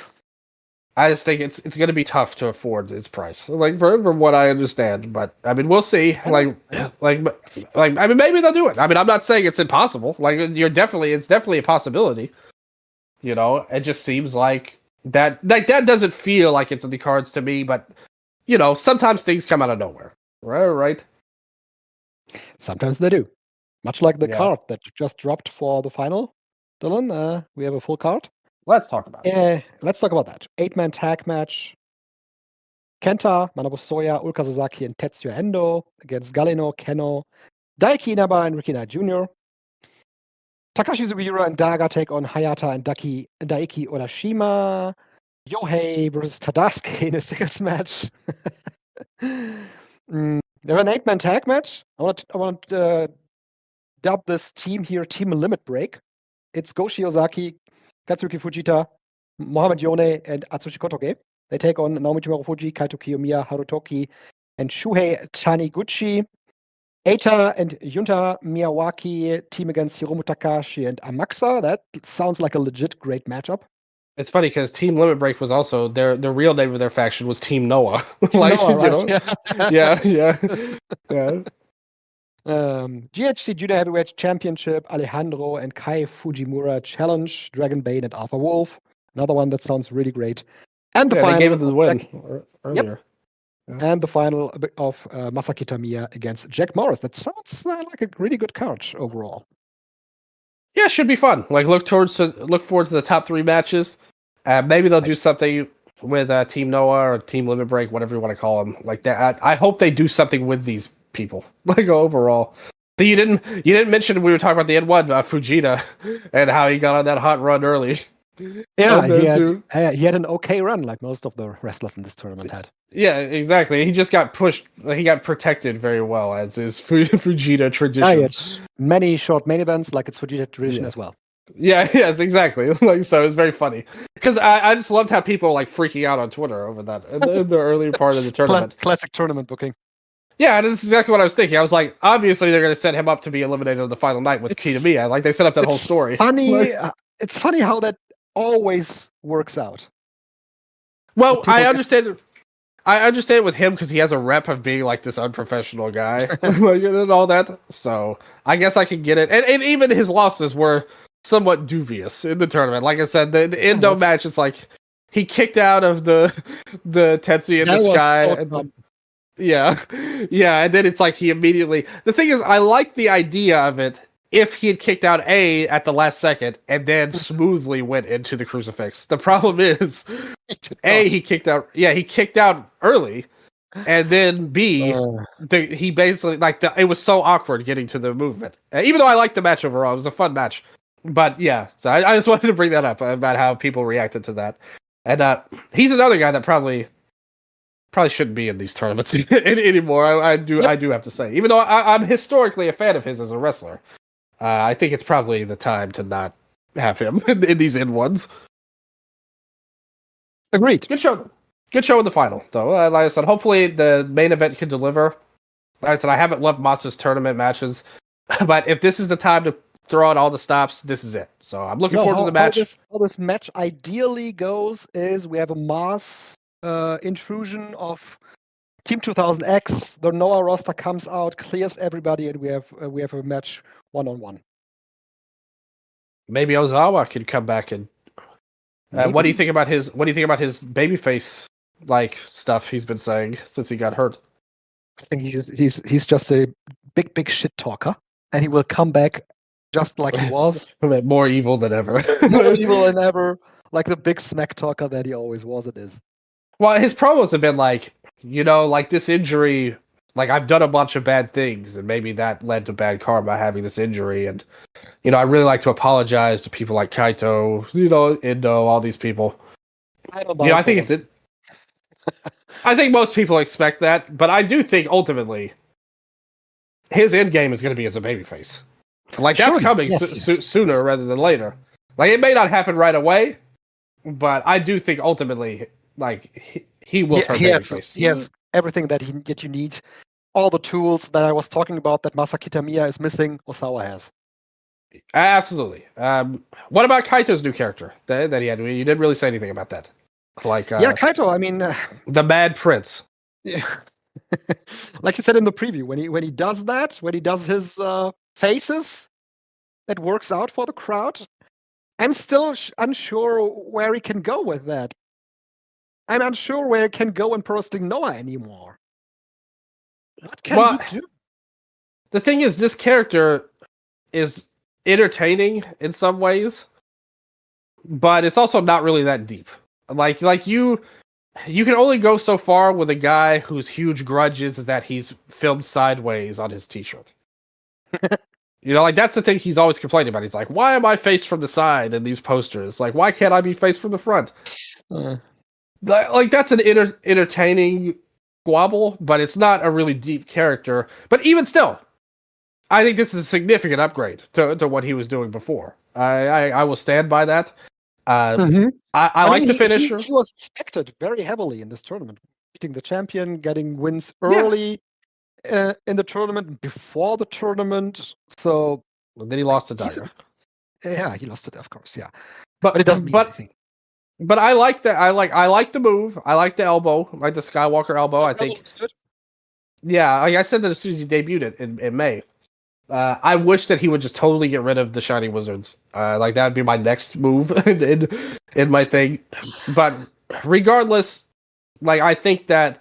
I just think it's going to be tough to afford its price, like from what I understand. But I mean, we'll see. Like I mean, maybe they'll do it. I mean, I'm not saying it's impossible. Like it's definitely a possibility. You know, it just seems like. That doesn't feel like it's in the cards to me, but you know, sometimes things come out of nowhere, right?
Sometimes they do. Much like the card that just dropped for the final, Dylan. We have a full card.
Let's talk about it.
Let's talk about that. 8-man tag match. Kenta, Manabu Soya, Ulka Sasaki, and Tetsuya Endo against Galeno, Keno, Daiki Inaba, and Ricky Knight Jr. Takashi Sugiura and Daga take on Hayata and Daiki Onashima. Yohei versus Tadasuke in a singles match. They have an 8-man tag match. I want to dub this team here Team Limit Break. It's Go Shiozaki, Katsuki Fujita, Mohamed Yone, and Atsushi Kotoge. They take on Naomichi Marufuji, Kaito Kiyomiya, Harutoki, and Shuhei Taniguchi. Eita and Yunta Miyawaki team against Hiromu Takahashi and Amaxa. That sounds like a legit great matchup.
It's funny because Team Limit Break was also the real name of their faction was Team Noah. Like
Noah, right?
You know? Yeah.
GHC Junior Heavyweight Championship, Alejandro and Kai Fujimura Challenge, Dragon Bane and Alpha Wolf. Another one that sounds really great. And the final.
They gave it the win earlier.
Yep. And the final of Masaki Tamiya against Jack Morris. That sounds like a really good card overall.
Yeah, it should be fun. Like look forward to the top 3 matches. Maybe they'll do something with Team Noah or Team Limit Break, whatever you want to call them, like that. I hope they do something with these people, like overall. So you didn't mention we were talking about the N1 Fujita and how he got on that hot run early.
Yeah, he had an okay run, like most of the wrestlers in this tournament had.
Yeah, exactly. He just got pushed. He got protected very well, as is Fujita tradition.
It's many short main events, like it's Fujita tradition as well.
Yeah, yes, exactly. Like so, it's very funny because I just loved how people were like freaking out on Twitter over that in the earlier part of the tournament.
Classic tournament booking.
Yeah, and that's exactly what I was thinking. I was like, obviously they're going to set him up to be eliminated on the final night with Kitamiya. Like they set up that whole story.
Funny, it's funny how that always works out.
Well, I understand it with him because he has a rep of being like this unprofessional guy like, and all that. So I guess I can get it. And even his losses were somewhat dubious in the tournament. Like I said, the Endo match is like he kicked out of the Tetsuya in the sky. Yeah, and then it's like he immediately. The thing is, I like the idea of it. If he had kicked out A at the last second and then smoothly went into the crucifix. The problem is, he kicked out. Yeah, he kicked out early, and then B, he basically it was so awkward getting to the movement. Even though I liked the match overall, it was a fun match. But yeah, so I just wanted to bring that up about how people reacted to that. And he's another guy that probably probably shouldn't be in these tournaments anymore. I do have to say, even though I'm historically a fan of his as a wrestler, I think it's probably the time to not have him in these in ones.
Agreed.
Good show in the final, though. Like I said, hopefully the main event can deliver. Like I said, I haven't loved Masa's tournament matches, but if this is the time to throw out all the stops, this is it. So I'm looking forward to the match.
How this match ideally goes is we have a mass intrusion of Team 2000X. The Noah roster comes out, clears everybody, and we have a match 1-on-1.
Maybe Ozawa could come back and. What do you think about his babyface like stuff he's been saying since he got hurt?
I think he's just a big shit talker, and he will come back just like he was.
More evil than ever.
More evil than ever, like the big smack talker that he always was. It is.
Well, his promos have been like, like this injury, like I've done a bunch of bad things, and maybe that led to bad karma having this injury, and I really like to apologize to people like Kaito, Indo, all these people. I think it's it. I think most people expect that, but I do think ultimately his end game is going to be as a babyface. Like that's coming sooner rather than later. Like it may not happen right away, but I do think ultimately, like he will turn babyface.
He has everything that you need. All the tools that I was talking about that Masa Kitamiya is missing, Osawa has.
Absolutely. What about Kaito's new character that he had? You didn't really say anything about that. Like
Kaito. I mean,
the Mad Prince.
Yeah, like you said in the preview, when he does that, when he does his faces, that works out for the crowd. I'm still unsure where he can go with that. I'm unsure where he can go in Pro Wrestling Noah anymore. What can he do?
The thing is, this character is entertaining in some ways, but it's also not really that deep. Like you can only go so far with a guy whose huge grudge is that he's filmed sideways on his t-shirt. Like that's the thing he's always complaining about. He's like, why am I faced from the side in these posters? Like, why can't I be faced from the front? Like that's an entertaining squabble, but it's not a really deep character. But even still, I think this is a significant upgrade to what he was doing before. I will stand by that. I like the finisher.
He was respected very heavily in this tournament, beating the champion, getting wins early in the tournament, before the tournament. So
then he lost to Dyer.
Yeah, he lost it, of course. Yeah,
but
it doesn't mean anything.
But I like that. I like the move. I like the elbow. I like the Skywalker elbow. I think.
Good.
Yeah, like I said that as soon as he debuted it in May. I wish that he would just totally get rid of the Shiny Wizards. Like that would be my next move in my thing. But regardless, like I think that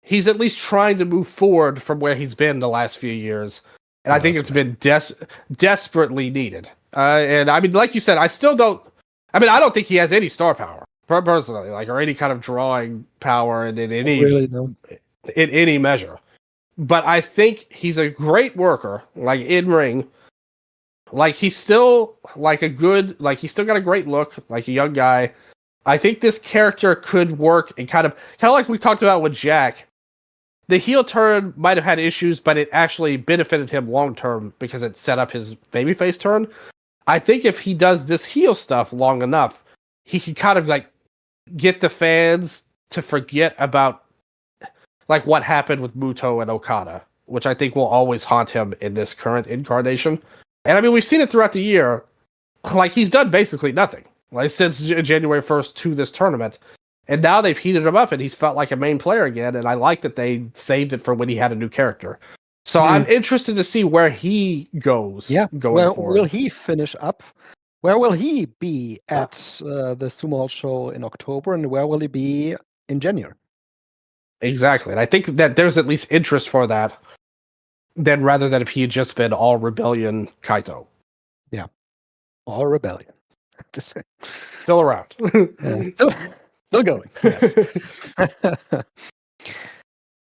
he's at least trying to move forward from where he's been the last few years, and I think it's been desperately needed. And I mean, like you said, I don't think he has any star power personally, like or any kind of drawing power in any measure. But I think he's a great worker, like in ring. Like he's still he's still got a great look, like a young guy. I think this character could work and kind of like we talked about with Jack. The heel turn might have had issues, but it actually benefited him long term because it set up his babyface turn. I think if he does this heel stuff long enough, he can kind of like get the fans to forget about like what happened with Muto and Okada, which I think will always haunt him in this current incarnation. And I mean, we've seen it throughout the year. Like he's done basically nothing, like since January 1st to this tournament. And now they've heated him up and he's felt like a main player again. And I like that they saved it for when he had a new character. So I'm interested to see where he goes.
Yeah.
Going forward.
Will he finish up? Where will he be at the Sumo Hall show in October? And where will he be in January?
Exactly. And I think that there's at least interest for that than rather than if he had just been all rebellion Kaito.
Yeah. All rebellion.
Still around.
Still going.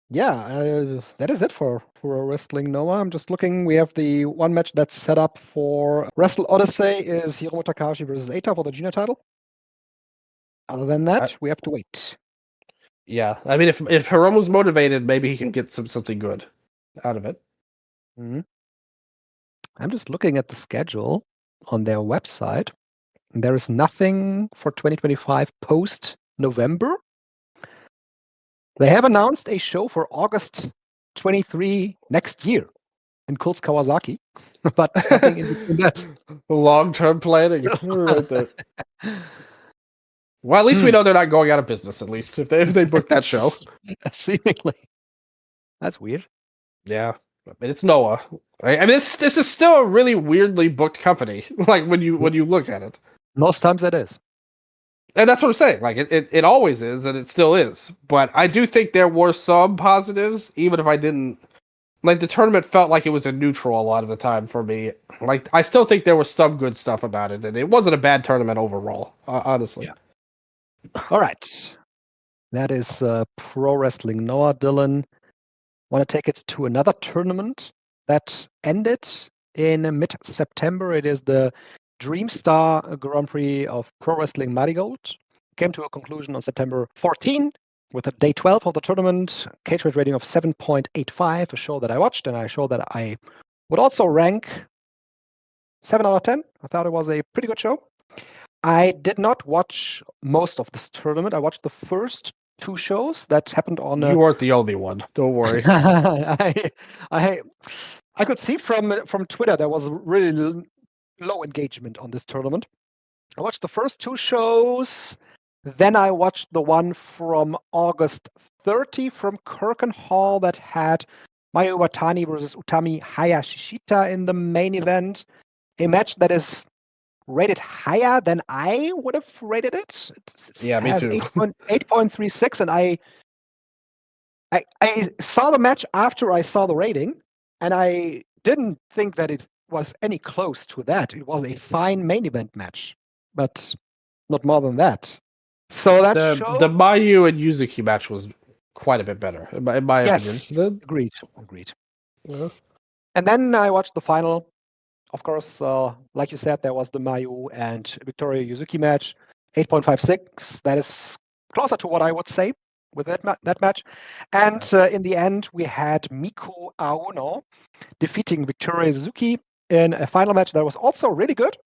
Yes. That is it for Wrestling Noah. I'm just looking. We have the one match that's set up for Wrestle Odyssey is Hiromu Takahashi versus Eita for the junior title. Other than that, we have to wait.
Yeah, I mean, if Hiromu's motivated, maybe he can get something good out of it.
Mm-hmm. I'm just looking at the schedule on their website. There is nothing for 2025 post November. They have announced a show for August 23 next year in Kults Kawasaki, but nothing in between that.
Long-term planning, right there. Well, at least we know they're not going out of business. At least if they book that show,
seemingly, that's weird.
Yeah, I mean, it's Noah. I mean, this is still a really weirdly booked company. Like when you look at it,
most times it is.
And that's what I'm saying. Like it always is, and it still is. But I do think there were some positives, even if I didn't. Like the tournament felt like it was a neutral a lot of the time for me. Like I still think there was some good stuff about it, and it wasn't a bad tournament overall. Honestly.
Yeah. All right, that is Pro Wrestling Noah. Dylan, want to take it to another tournament that ended in mid-September. It is the Dreamstar Grand Prix of Pro Wrestling Marigold. Came to a conclusion on September 14 with a day 12 of the tournament, cage weight rating of 7.85, a show that I watched, and a show that I would also rank 7 out of 10. I thought it was a pretty good show. I did not watch most of this tournament. I watched the first 2 shows that happened on.
You weren't the only one. Don't worry.
I could see from Twitter there was really low engagement on this tournament. I watched the first 2 shows. Then I watched the one from August 30 from Kirkenhall that had Mayu Iwatani versus Utami Hayashishita in the main event. A match that is rated higher than I would have rated it.
Yeah, me too.
8.36, and I saw the match after I saw the rating, and I didn't think that it was any close to that. It was a fine main event match, but not more than that. So that
the Mayu and Yuzuki match was quite a bit better, in my opinion.
Agreed.
Yeah.
And then I watched the final. Of course, like you said, there was the Mayu and Victoria Yuzuki match, 8.56. That is closer to what I would say with that match. And in the end, we had Miku Aono defeating Victoria Yuzuki in a final match that was also really good.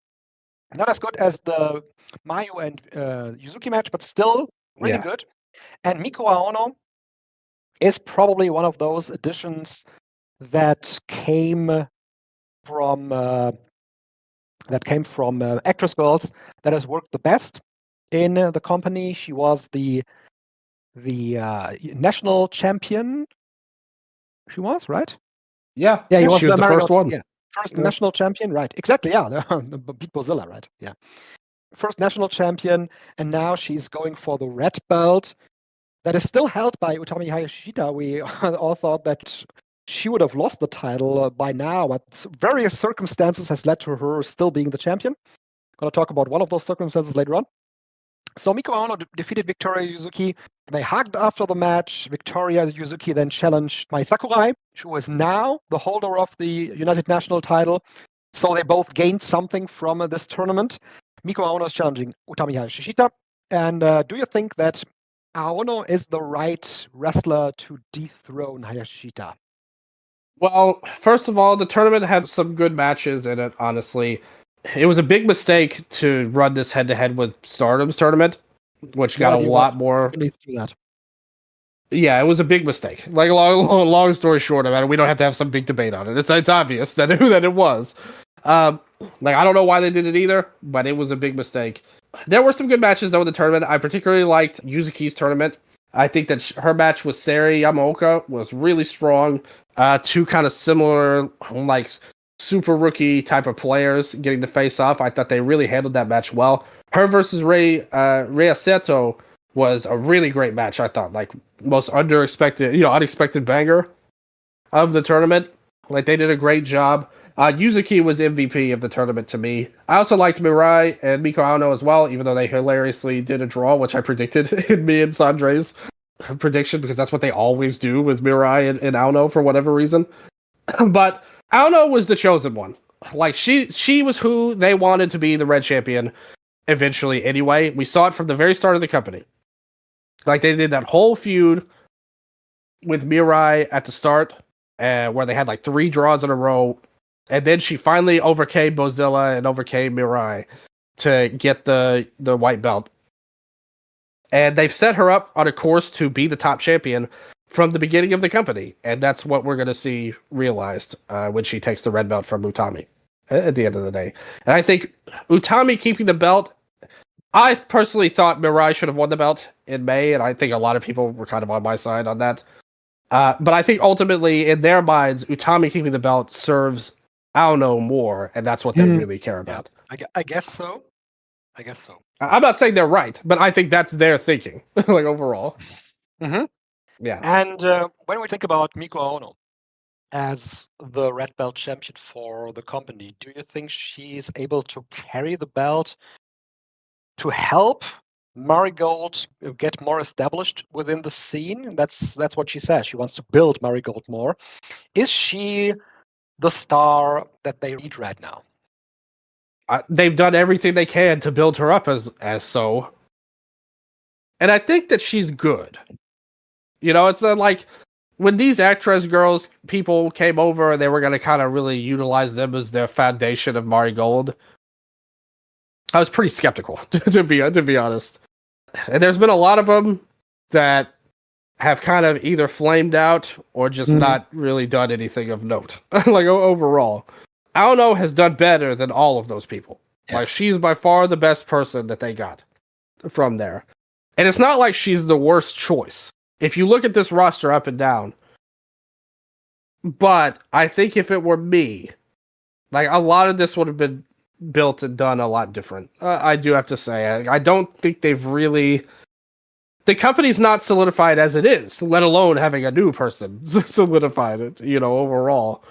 Not as good as the Mayu and Yuzuki match, but still really good. And Miku Aono is probably one of those additions that came from Actress Girls that has worked the best in the company. She was the national champion. She was, right?
Yeah,
she was
the first one.
Yeah, first national champion, right? Exactly. Yeah, beat Bozilla, right? Yeah, first national champion, and now she's going for the red belt that is still held by Utami Hayashishita. We all thought that she would have lost the title by now, but various circumstances has led to her still being the champion. I'm going to talk about one of those circumstances later on. So Miku Aono defeated Victoria Yuzuki. They hugged after the match. Victoria Yuzuki then challenged Mai Sakurai, who is now the holder of the United National title. So they both gained something from this tournament. Miku Aono is challenging Utami Hayashishita. And do you think that Aono is the right wrestler to dethrone Hayashishita?
Well, first of all, the tournament had some good matches in it, honestly. It was a big mistake to run this head-to-head with Stardom's tournament, which got a lot more.
At least do that.
Yeah, it was a big mistake. Like, long story short about it, we don't have to have some big debate on it. It's obvious that it was. Like, I don't know why they did it either, but it was a big mistake. There were some good matches, though, in the tournament. I particularly liked Yuzuki's tournament. I think that her match with Sari Yamaoka was really strong. 2 kind of similar, like, super rookie type of players getting to face off. I thought they really handled that match well. Her versus Rei Seto was a really great match, I thought. Like, most unexpected banger of the tournament. Like, they did a great job. Yuzuki was MVP of the tournament to me. I also liked Mirai and Miku Aono as well, even though they hilariously did a draw, which I predicted in me and Sandre's prediction, because that's what they always do with Mirai and Aono for whatever reason. But Aono was the chosen one. Like, she was who they wanted to be the red champion eventually anyway. We saw it from the very start of the company. Like they did that whole feud with Mirai at the start, where they had like 3 draws in a row, and then she finally overcame Mozilla and overcame Mirai to get the white belt. And they've set her up on a course to be the top champion from the beginning of the company, and that's what we're going to see realized when she takes the red belt from Utami at the end of the day. And I think Utami keeping the belt, I personally thought Mirai should have won the belt in May, and I think a lot of people were kind of on my side on that. But I think ultimately, in their minds, Utami keeping the belt serves Aono more, and that's what they really care about.
I guess so. I guess so.
I'm not saying they're right, but I think that's their thinking, like overall.
Mm-hmm.
Yeah.
And when we think about Miko Aono as the red belt champion for the company, do you think she's able to carry the belt to help Marigold get more established within the scene? That's what she says. She wants to build Marigold more. Is she the star that they need right now?
They've done everything they can to build her up as so. And I think that she's good. You know, it's not like when these actress girls, people came over and they were going to kind of really utilize them as their foundation of Marigold. I was pretty skeptical, to be honest. And there's been a lot of them that have kind of either flamed out or just not really done anything of note. Like overall, Aono has done better than all of those people. Yes. Like she's by far the best person that they got from there. And it's not like she's the worst choice. If you look at this roster up and down, but I think if it were me, like a lot of this would have been built and done a lot different. I do have to say, I don't think they've really. The company's not solidified as it is, let alone having a new person solidified it. You know, overall,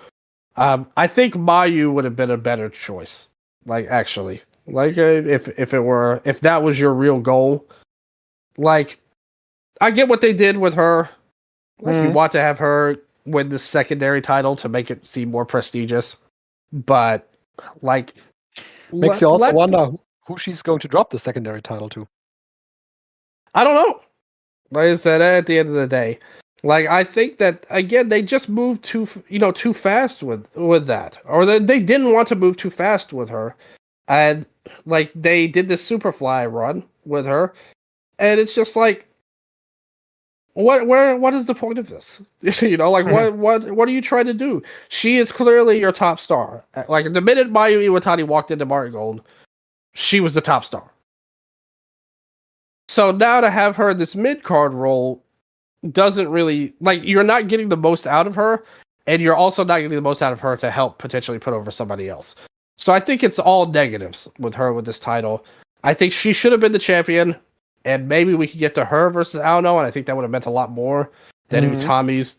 I think Mayu would have been a better choice. Like actually, like if that was your real goal, like I get what they did with her. Like you want to have her win the secondary title to make it seem more prestigious, but like
makes you also wonder who she's going to drop the secondary title to.
I don't know. Like I said, at the end of the day, like I think that again they just moved too fast with that, or they didn't want to move too fast with her, and like they did this Superfly run with her, and it's just like. What is the point of this? You know, like what are you trying to do? She is clearly your top star. Like the minute Mayu Iwatani walked into Marigold, she was the top star. So now to have her in this mid-card role doesn't really like you're not getting the most out of her, and you're also not getting the most out of her to help potentially put over somebody else. So I think it's all negatives with her with this title. I think she should have been the champion. And maybe we could get to her versus Aono, and I think that would have meant a lot more than Utami's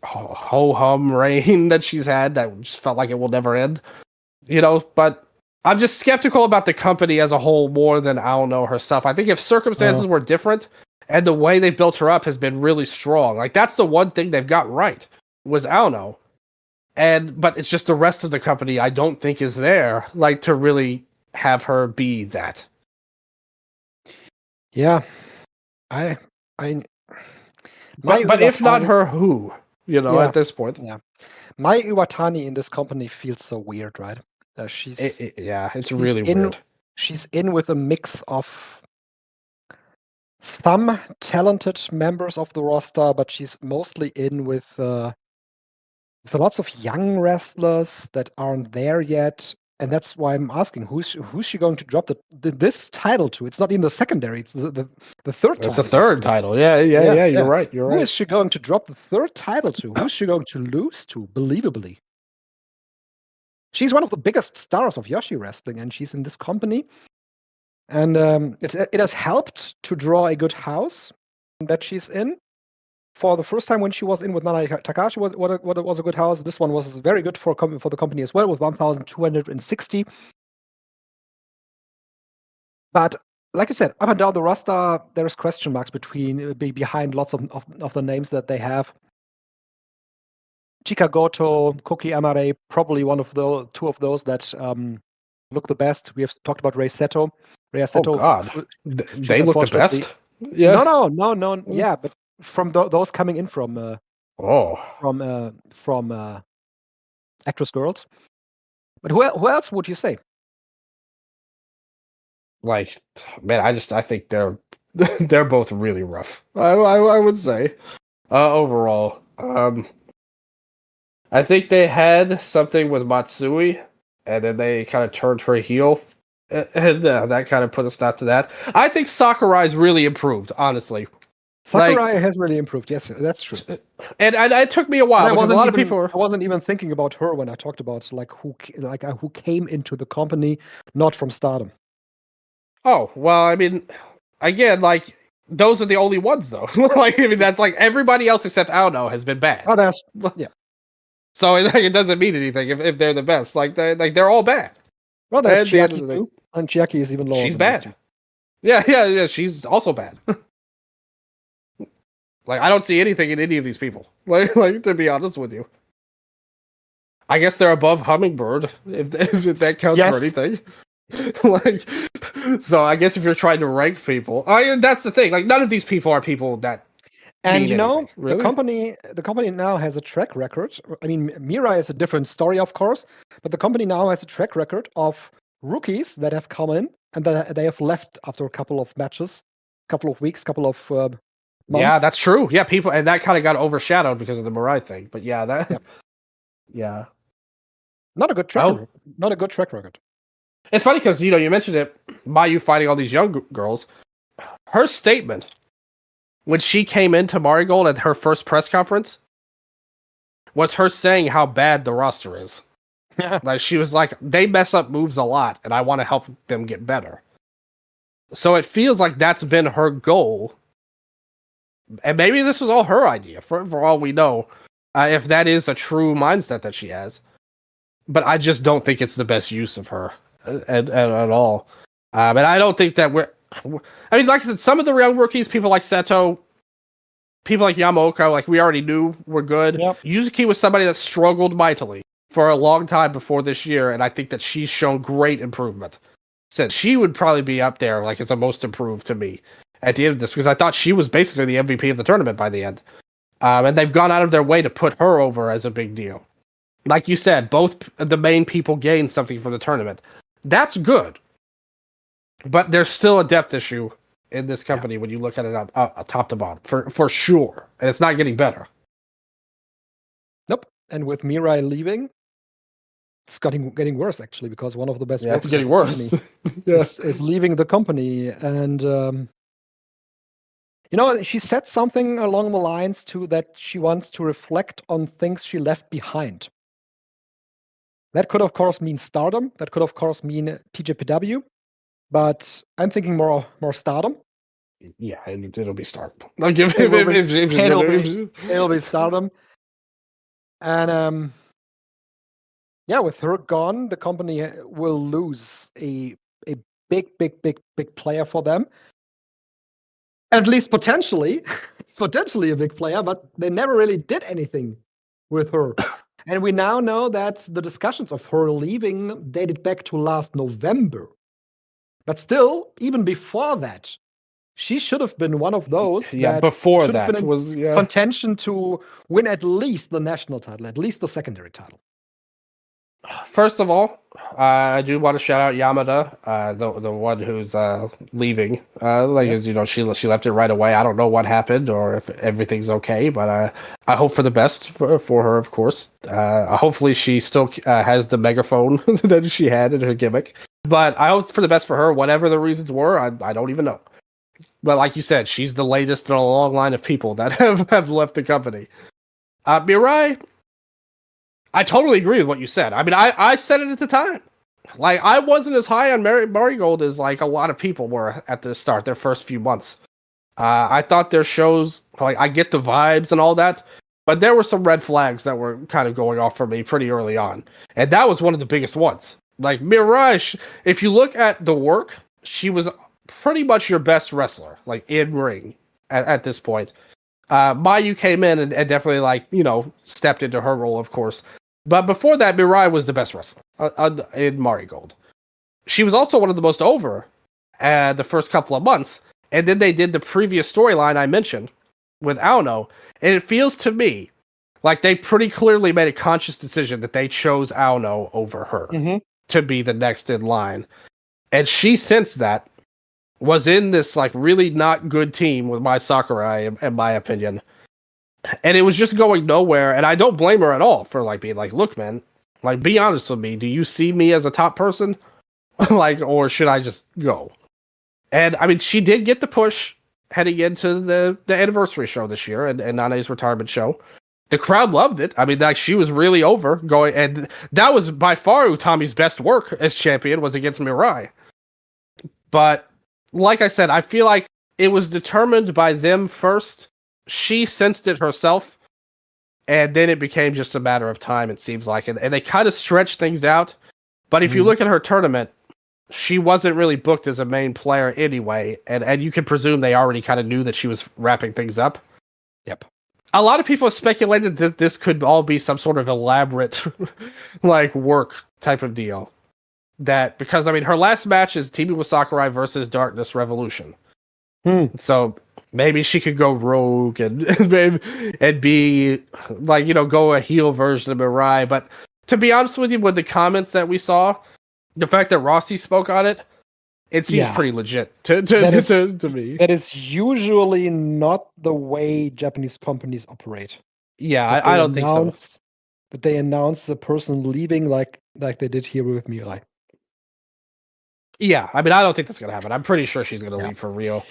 ho-hum reign that she's had that just felt like it will never end. You know, but I'm just skeptical about the company as a whole more than Aono herself. I think if circumstances were different and the way they built her up has been really strong, like that's the one thing they've got right was Aono. But it's just the rest of the company I don't think is there, like to really have her be that.
Yeah, but
if not her, who? You know, at this point.
Yeah, Mai Iwatani in this company feels so weird, right?
It's really weird.
She's in with a mix of some talented members of the roster, but she's mostly in with lots of young wrestlers that aren't there yet. And that's why I'm asking, who's she going to drop this title to? It's not even the secondary; it's the third title.
It's the third title. Yeah. You're right. Who
is she going to drop the third title to? Who's she going to lose to? Believably, she's one of the biggest stars of Joshi wrestling, and she's in this company. And it has helped to draw a good house that she's in. For the first time when she was in with Nana Takahashi, what was a good house. This one was very good for the company as well, with 1,260. But like you said, up and down the roster, there's question marks behind lots of the names that they have. Chika Goto, Koki Amare, probably two of those that look the best. We have talked about Rei Seto.
Oh God, they look the best. Yeah.
No. Yeah, but from those coming in from Actress Girls. But who else would you say?
Like, man, I think they're they're both really rough. I would say overall. I think they had something with Matsui, and then they kind of turned her heel, and that kind of put a stop to that. I think Sakurai's really improved, honestly.
Sakurai has really improved. Yes, that's true.
And it took me a while because a lot of people were...
I wasn't even thinking about her when I talked about who came into the company not from Stardom.
Oh, well, I mean, again, like, those are the only ones, though. Like, I mean, that's like everybody else except Oudou has been bad.
Oh, that's yeah.
So it doesn't mean anything if they're the best. Like they're all bad.
Well, there's Chiaki too, and Chiaki is even lower.
She's bad. Yeah. She's also bad. Like, I don't see anything in any of these people. Like to be honest with you. I guess they're above Hummingbird if that counts for anything. Like, so I guess if you're trying to rank people, that's the thing. Like, none of these people are people that.
And
really?
the company now has a track record. I mean, MIRAI is a different story, of course, but the company now has a track record of rookies that have come in and that they have left after a couple of matches, couple of weeks, couple of months.
Yeah, that's true. Yeah, people, and that kind of got overshadowed because of the MIRAI thing. But yeah, yeah,
not a good track record. Not a good track record.
It's funny because you mentioned it, Mayu fighting all these young girls. Her statement when she came into Marigold at her first press conference was her saying how bad the roster is. Like, she was like, they mess up moves a lot, and I want to help them get better. So it feels like that's been her goal. And maybe this was all her idea, for all we know, if that is a true mindset that she has. But I just don't think it's the best use of her at all. And I don't think that I mean, like I said, some of the young rookies, people like Seto, people like Yamaoka, like we already knew were good.
Yep.
Yuzuki was somebody that struggled mightily for a long time before this year, and I think that she's shown great improvement. Since she would probably be up there, like, as the most improved to me at the end of this, because I thought she was basically the MVP of the tournament by the end. And they've gone out of their way to put her over as a big deal. Like you said, both the main people gained something from the tournament. That's good. But there's still a depth issue in this company when you look at it top to bottom, for sure. And it's not getting better.
Nope. And with Mirai leaving, it's getting worse, actually, because one of the best
it's getting worse.
is leaving the company. And, she said something along the lines that she wants to reflect on things she left behind. That could, of course, mean Stardom. That could, of course, mean TJPW. But I'm thinking more Stardom.
Yeah, it'll be Stardom. I'll give it'll
be Stardom. And with her gone, the company will lose a big player for them. At least potentially a big player, but they never really did anything with her. And we now know that the discussions of her leaving dated back to last November. But still, even before that, she should have been one of those.
Yeah, before that was
contention to win at least the national title, at least the secondary title.
First of all, I do want to shout out Yamada, the one who's leaving. She left it right away. I don't know what happened or if everything's okay, but I hope for the best for her, of course. Hopefully she still has the megaphone that she had in her gimmick. But I hope for the best for her, whatever the reasons were. I don't even know. But like you said, she's the latest in a long line of people that have left the company. Mirai, I totally agree with what you said. I mean, I said it at the time. Like, I wasn't as high on Marigold as, like, a lot of people were at the start, their first few months. I thought their shows, like, I get the vibes and all that, but there were some red flags that were kind of going off for me pretty early on. And that was one of the biggest ones. Like, Mirai, if you look at the work, she was pretty much your best wrestler, like, in ring at this point. Mayu came in and definitely, like, stepped into her role, of course. But before that, Mirai was the best wrestler in Marigold. She was also one of the most over the first couple of months. and then they did the previous storyline I mentioned with Aono, and it feels to me like they pretty clearly made a conscious decision that they chose Aono over her to be the next in line. And she, since that, was in this like really not good team with Mai Sakurai, in my opinion. And it was just going nowhere. And I don't blame her at all for like being like, look, man, like be honest with me. Do you see me as a top person? Like, or should I just go? And I mean, she did get the push heading into the anniversary show this year and Nane's retirement show. The crowd loved it. I mean, like she was really over going, and that was by far Utami's best work as champion was against Mirai. But like I said, I feel like it was determined by them first. She sensed it herself, and then it became just a matter of time, it seems like. And they kind of stretched things out. But if you look at her tournament, she wasn't really booked as a main player anyway. And you can presume they already kind of knew that she was wrapping things up.
Yep.
A lot of people have speculated that this could all be some sort of elaborate, like, work type of deal. That, because, I mean, her last match is teaming with Sakurai versus Darkness Revolution. So maybe she could go rogue and be, like, you know, go a heel version of Mirai. But to be honest with you, with the comments that we saw, the fact that Rossi spoke on it, it seems pretty legit to me.
That is usually not the way Japanese companies operate.
Yeah, I don't think so.
That they announce the person leaving like they did here with Mirai.
Yeah, I mean, I don't think that's going to happen. I'm pretty sure she's going to leave for real.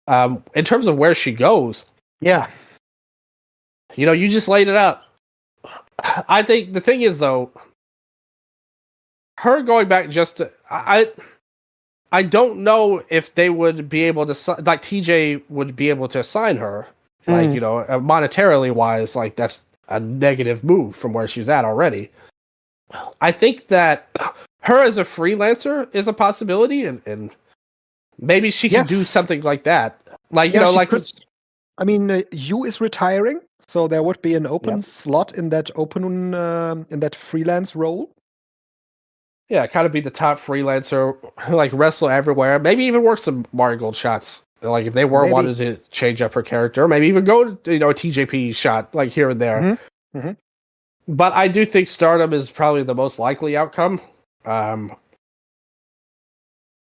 In terms of where she goes, you know, you just laid it out. I think the thing is, though, her going back just to... I don't know if they would be able to, like TJ would be able to sign her, like, you know, monetarily wise, like that's a negative move from where she's at already. I think that her as a freelancer is a possibility, and maybe she can do something like that. Like, you know, like...
I mean, Yu is retiring, so there would be an open slot in that in that freelance role.
Yeah, kind of be the top freelancer, like wrestle everywhere. Maybe even work some Marigold shots. Like if they wanted to change up her character, maybe even go to, you know, a TJP shot like here and there. But I do think Stardom is probably the most likely outcome.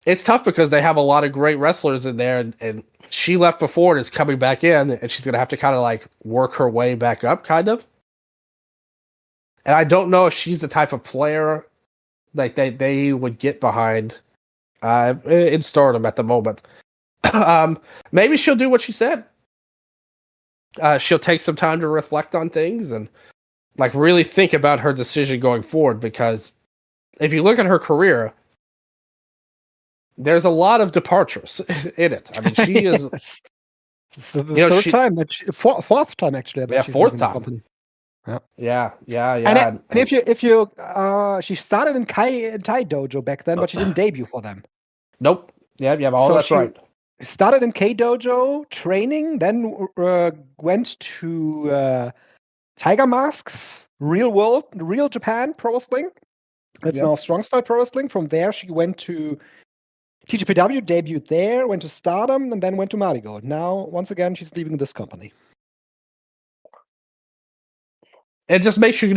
It's tough because they have a lot of great wrestlers in there, and she left before and is coming back in, and she's gonna have to kind of like work her way back up, kind of. And I don't know if she's the type of player like they would get behind in Stardom at the moment. Maybe she'll do what she said. She'll take some time to reflect on things and like really think about her decision going forward, because if you look at her career, there's a lot of departures in it. I mean, she is...
It's the fourth time actually.
Fourth time. Yeah.
And if you she started in Thai Dojo back then, but she didn't debut for them.
Nope. Yeah. That's right.
Started in K Dojo training, then went to Tiger Masks, Real Japan Pro Wrestling. It's now Strong Style Pro Wrestling. From there, she went to TJPW, debuted there, went to Stardom, and then went to Marigold. Now, once again, she's leaving this company.
It just makes you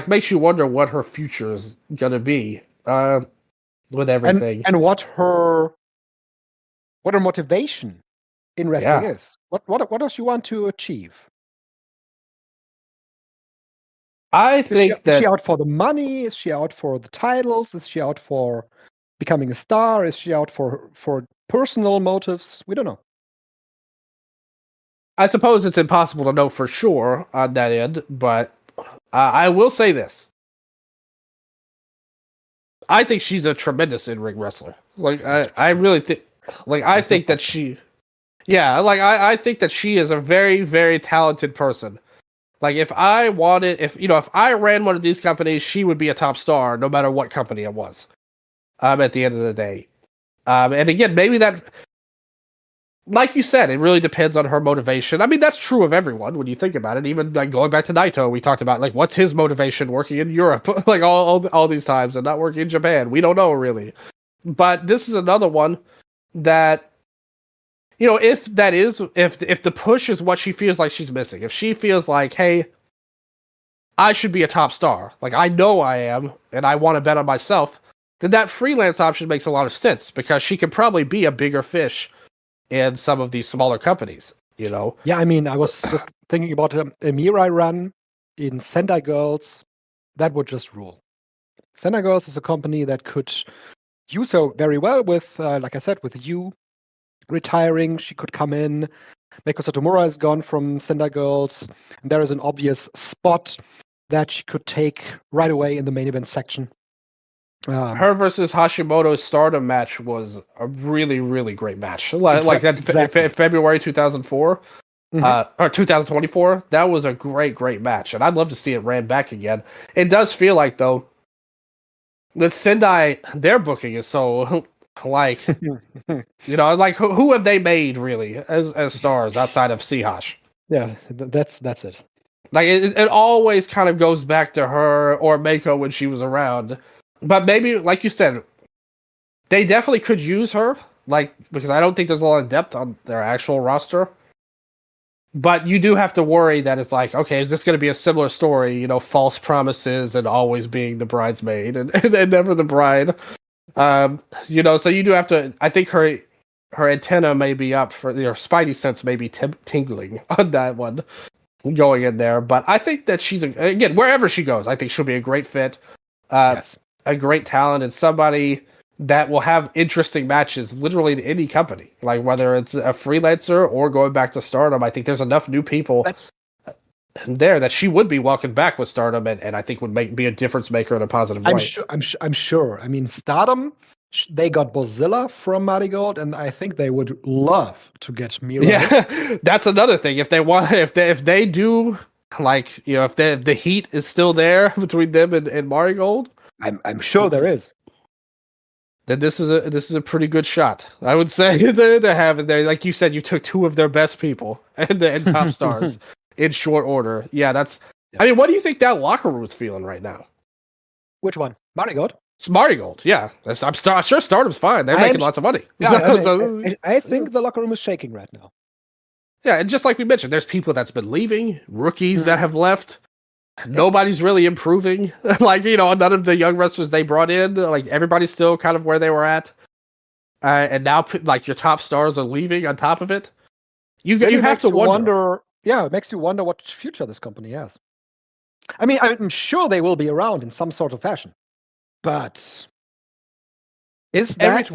makes you wonder what her future is gonna be with everything,
and what her motivation in wrestling is. What does she want to achieve?
I think
is she out for the money? Is she out for the titles? Is she out for becoming a star? Is she out for personal motives? We don't know.
I suppose it's impossible to know for sure on that end, but I will say this. I think she's a tremendous in-ring wrestler. Like, I really think... Like, I think that she... Yeah, like, I think that she is a very, very talented person. Like, if I ran one of these companies, she would be a top star, no matter what company it was. At the end of the day. And again, maybe that... Like you said, it really depends on her motivation. I mean, that's true of everyone when you think about it. Even like going back to Naito, we talked about like what's his motivation working in Europe, like all these times, and not working in Japan. We don't know really. But this is another one that if that is if the push is what she feels like she's missing, if she feels like, hey, I should be a top star, like I know I am, and I want to bet on myself, then that freelance option makes a lot of sense because she could probably be a bigger fish in some of these smaller companies.
Yeah, I mean, I was just thinking about a MIRAI run in Sendai Girls. That would just rule. Sendai Girls is a company that could use her very well with, like I said, with you retiring. She could come in. Meiko Satomura is gone from Sendai Girls. And there is an obvious spot that she could take right away in the main event section.
Her versus Hashimoto's Stardom match was a really, really great match. Like that
exactly.
February 2004 or 2024. That was a great, great match, and I'd love to see it ran back again. It does feel like though that Sendai, their booking is so like like who have they made really as stars outside of Sihash?
Yeah, that's it.
Like it always kind of goes back to her or Meiko when she was around. But maybe, like you said, they definitely could use her, because I don't think there's a lot of depth on their actual roster. But you do have to worry that it's like, okay, is this going to be a similar story? False promises and always being the bridesmaid and never the bride. So you do have to. I think her antenna may be up for your spidey sense may be tingling on that one going in there. But I think that she's again wherever she goes, I think she'll be a great fit.
Yes.
A great talent and somebody that will have interesting matches literally in any company, like whether it's a freelancer or going back to Stardom. I think there's enough new people there that she would be welcomed back with Stardom, and I think would be a difference maker in a positive way.
I'm sure. I mean, Stardom, they got Bozilla from Marigold, and I think they would love to get MIRAI.
Yeah, that's another thing. If they do, if the heat is still there between them and Marigold,
I'm sure there is.
Then this is a pretty good shot, I would say, to have it there. Like you said, you took two of their best people and top stars in short order. Yeah, that's. Yeah. I mean, what do you think that locker room is feeling right now?
Which one? Marigold?
It's Marigold. Yeah, I'm sure Stardom's fine. They're making lots of money.
Yeah, I think the locker room is shaking right now.
Yeah, and just like we mentioned, there's people that's been leaving, rookies that have left. Nobody's really improving. None of the young wrestlers they brought in, everybody's still kind of where they were at. And now, your top stars are leaving on top of it. You have to wonder.
Yeah, it makes you wonder what future this company has. I mean, I'm sure they will be around in some sort of fashion. But is that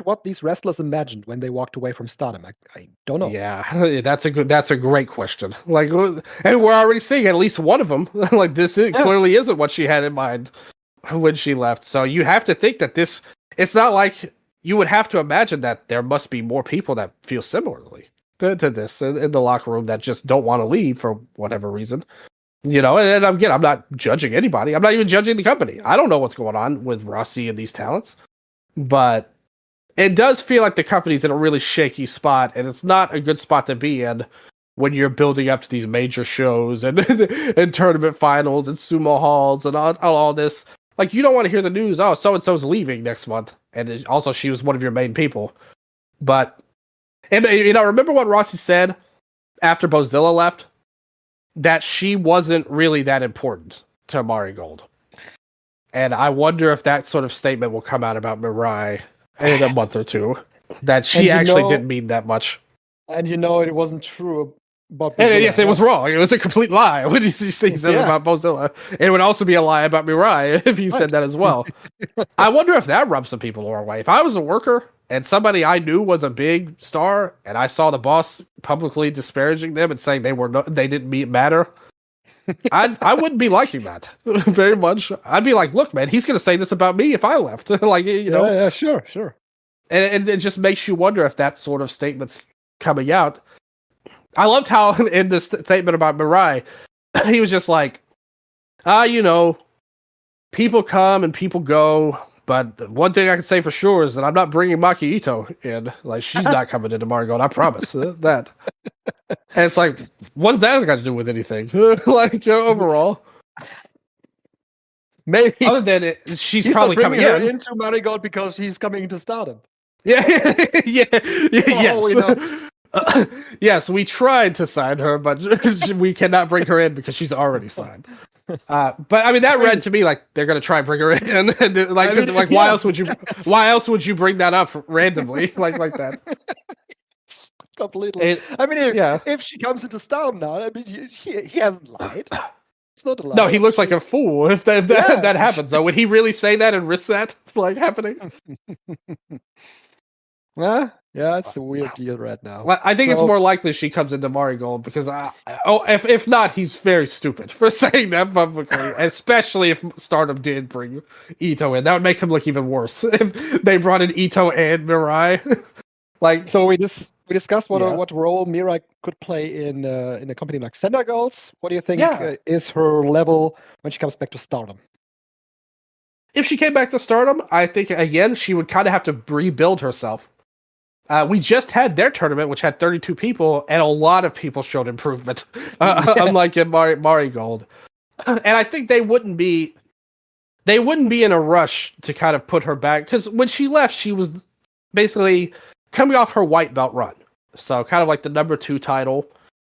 what these wrestlers imagined when they walked away from Stardom? I don't know.
Yeah, that's a great question. And we're already seeing at least one of them. Clearly isn't what she had in mind when she left. So you have to think that it's not like you would have to imagine that there must be more people that feel similarly to this in the locker room that just don't want to leave for whatever reason. And again, I'm not judging anybody. I'm not even judging the company. I don't know what's going on with Rossi and these talents, but it does feel like the company's in a really shaky spot, and it's not a good spot to be in when you're building up to these major shows and and tournament finals and sumo halls and all this. You don't want to hear the news, oh, so-and-so's leaving next month, and also she was one of your main people. But, and remember what Rossi said after Bozilla left? That she wasn't really that important to Marigold. And I wonder if that sort of statement will come out about Mirai in a month or two. That she actually didn't mean that much.
And it wasn't true about
Bozilla. And yes, it was wrong. It was a complete lie when he said about Bozilla. It would also be a lie about Mirai if he said that as well. I wonder if that rubs some people the wrong way. If I was a worker and somebody I knew was a big star, and I saw the boss publicly disparaging them and saying they didn't matter, I wouldn't be liking that very much. I'd be like, look, man, he's going to say this about me if I left.
Yeah, sure.
And it just makes you wonder if that sort of statement's coming out. I loved how in this statement about Mirai, he was just like, people come and people go. But one thing I can say for sure is that I'm not bringing Maki Ito in. She's not coming into Marigold. I promise that. And it's like, what's that got to do with anything? Overall.
Maybe.
Other than she's probably coming
into Marigold because he's coming into Stardom.
Yeah, yeah,
Oh, we know.
yes. Yes, we tried to sign her, but we cannot bring her in because she's already signed. But I mean, that read to me like they're gonna try and bring her in, and like, cause, like, why else would you?
Yes.
Why else would you bring that up randomly, like that?
Completely. I mean,
Yeah.
if she comes into Stardom now, I mean, he hasn't lied. It's not a lie.
No, he looks like a fool if that happens. Though, would he really say that and risk that like happening?
Yeah, it's a weird deal right now.
Well, I think it's more likely she comes into Marigold because if not, he's very stupid for saying that publicly, especially if Stardom did bring Ito in. That would make him look even worse if they brought in Ito and Mirai. Like,
so we discussed what role Mirai could play in a company like Sender Girls. What do you think is her level when she comes back to Stardom?
If she came back to Stardom, I think again she would kind of have to rebuild herself. We just had their tournament, which had 32 people, and a lot of people showed improvement, unlike in Marigold. And I think they wouldn't be in a rush to kind of put her back, because when she left, she was basically coming off her white belt run, so kind of like the number 2 title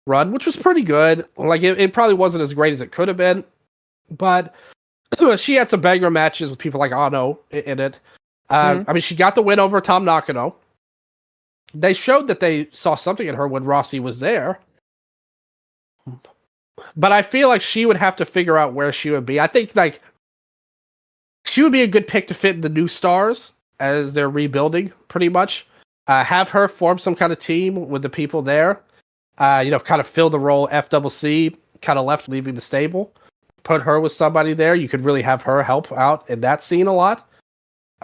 run, which was pretty good. Like it probably wasn't as great as it could have been, but she had some banger matches with people like Ano in it. I mean, she got the win over Tom Nakano. They showed that they saw something in her when Rossi was there. But I feel like she would have to figure out where she would be. I think like she would be a good pick to fit in the new stars as they're rebuilding pretty much. Have her form some kind of team with the people there. Kind of fill the role FCC kind of left leaving the stable. Put her with somebody there. You could really have her help out in that scene a lot.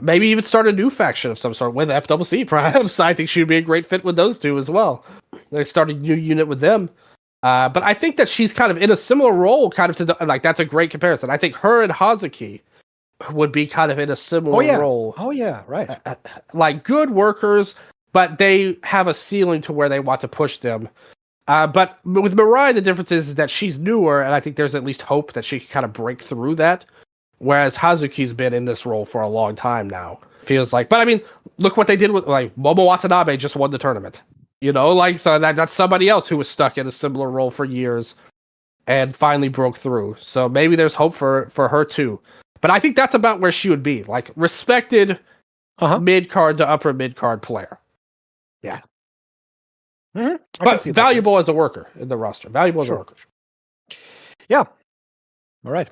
Maybe even start a new faction of some sort with FCC, perhaps. I think she would be a great fit with those two as well. They start a new unit with them. But I think that she's kind of in a similar role, kind of to the, like, that's a great comparison. I think her and Hazuki would be kind of in a similar role.
Oh, yeah, right.
Like good workers, but they have a ceiling to where they want to push them. But with Mirai, the difference is that she's newer, and I think there's at least hope that she can kind of break through that. Whereas Hazuki's been in this role for a long time now. Feels like, but I mean, look what they did with like Momo Watanabe just won the tournament. So that's somebody else who was stuck in a similar role for years and finally broke through. So maybe there's hope for her too. But I think that's about where she would be, like respected mid card to upper mid card player.
Yeah,
but valuable as a worker in the roster. Valuable as a worker.
Yeah. All right.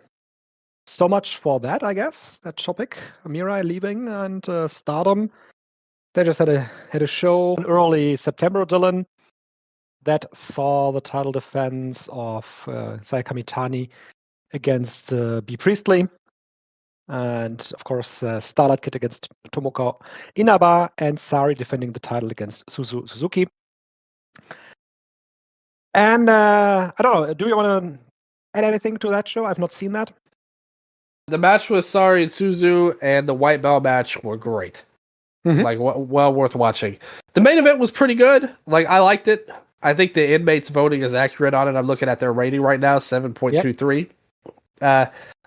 So much for that, I guess. That topic, Mirai leaving and Stardom. They just had a show in early September, Dylan, that saw the title defense of Saya Kamitani against B. Priestley. And, of course, Starlight Kid against Tomoko Inaba and Sari defending the title against Suzuki. And I don't know, do you want to add anything to that show? I've not seen that.
The match with Sari and Suzu and the white belt match were great. Like, well worth watching. The main event was pretty good. Like, I liked it. I think the inmates voting is accurate on it. I'm looking at their rating right now, 7.23.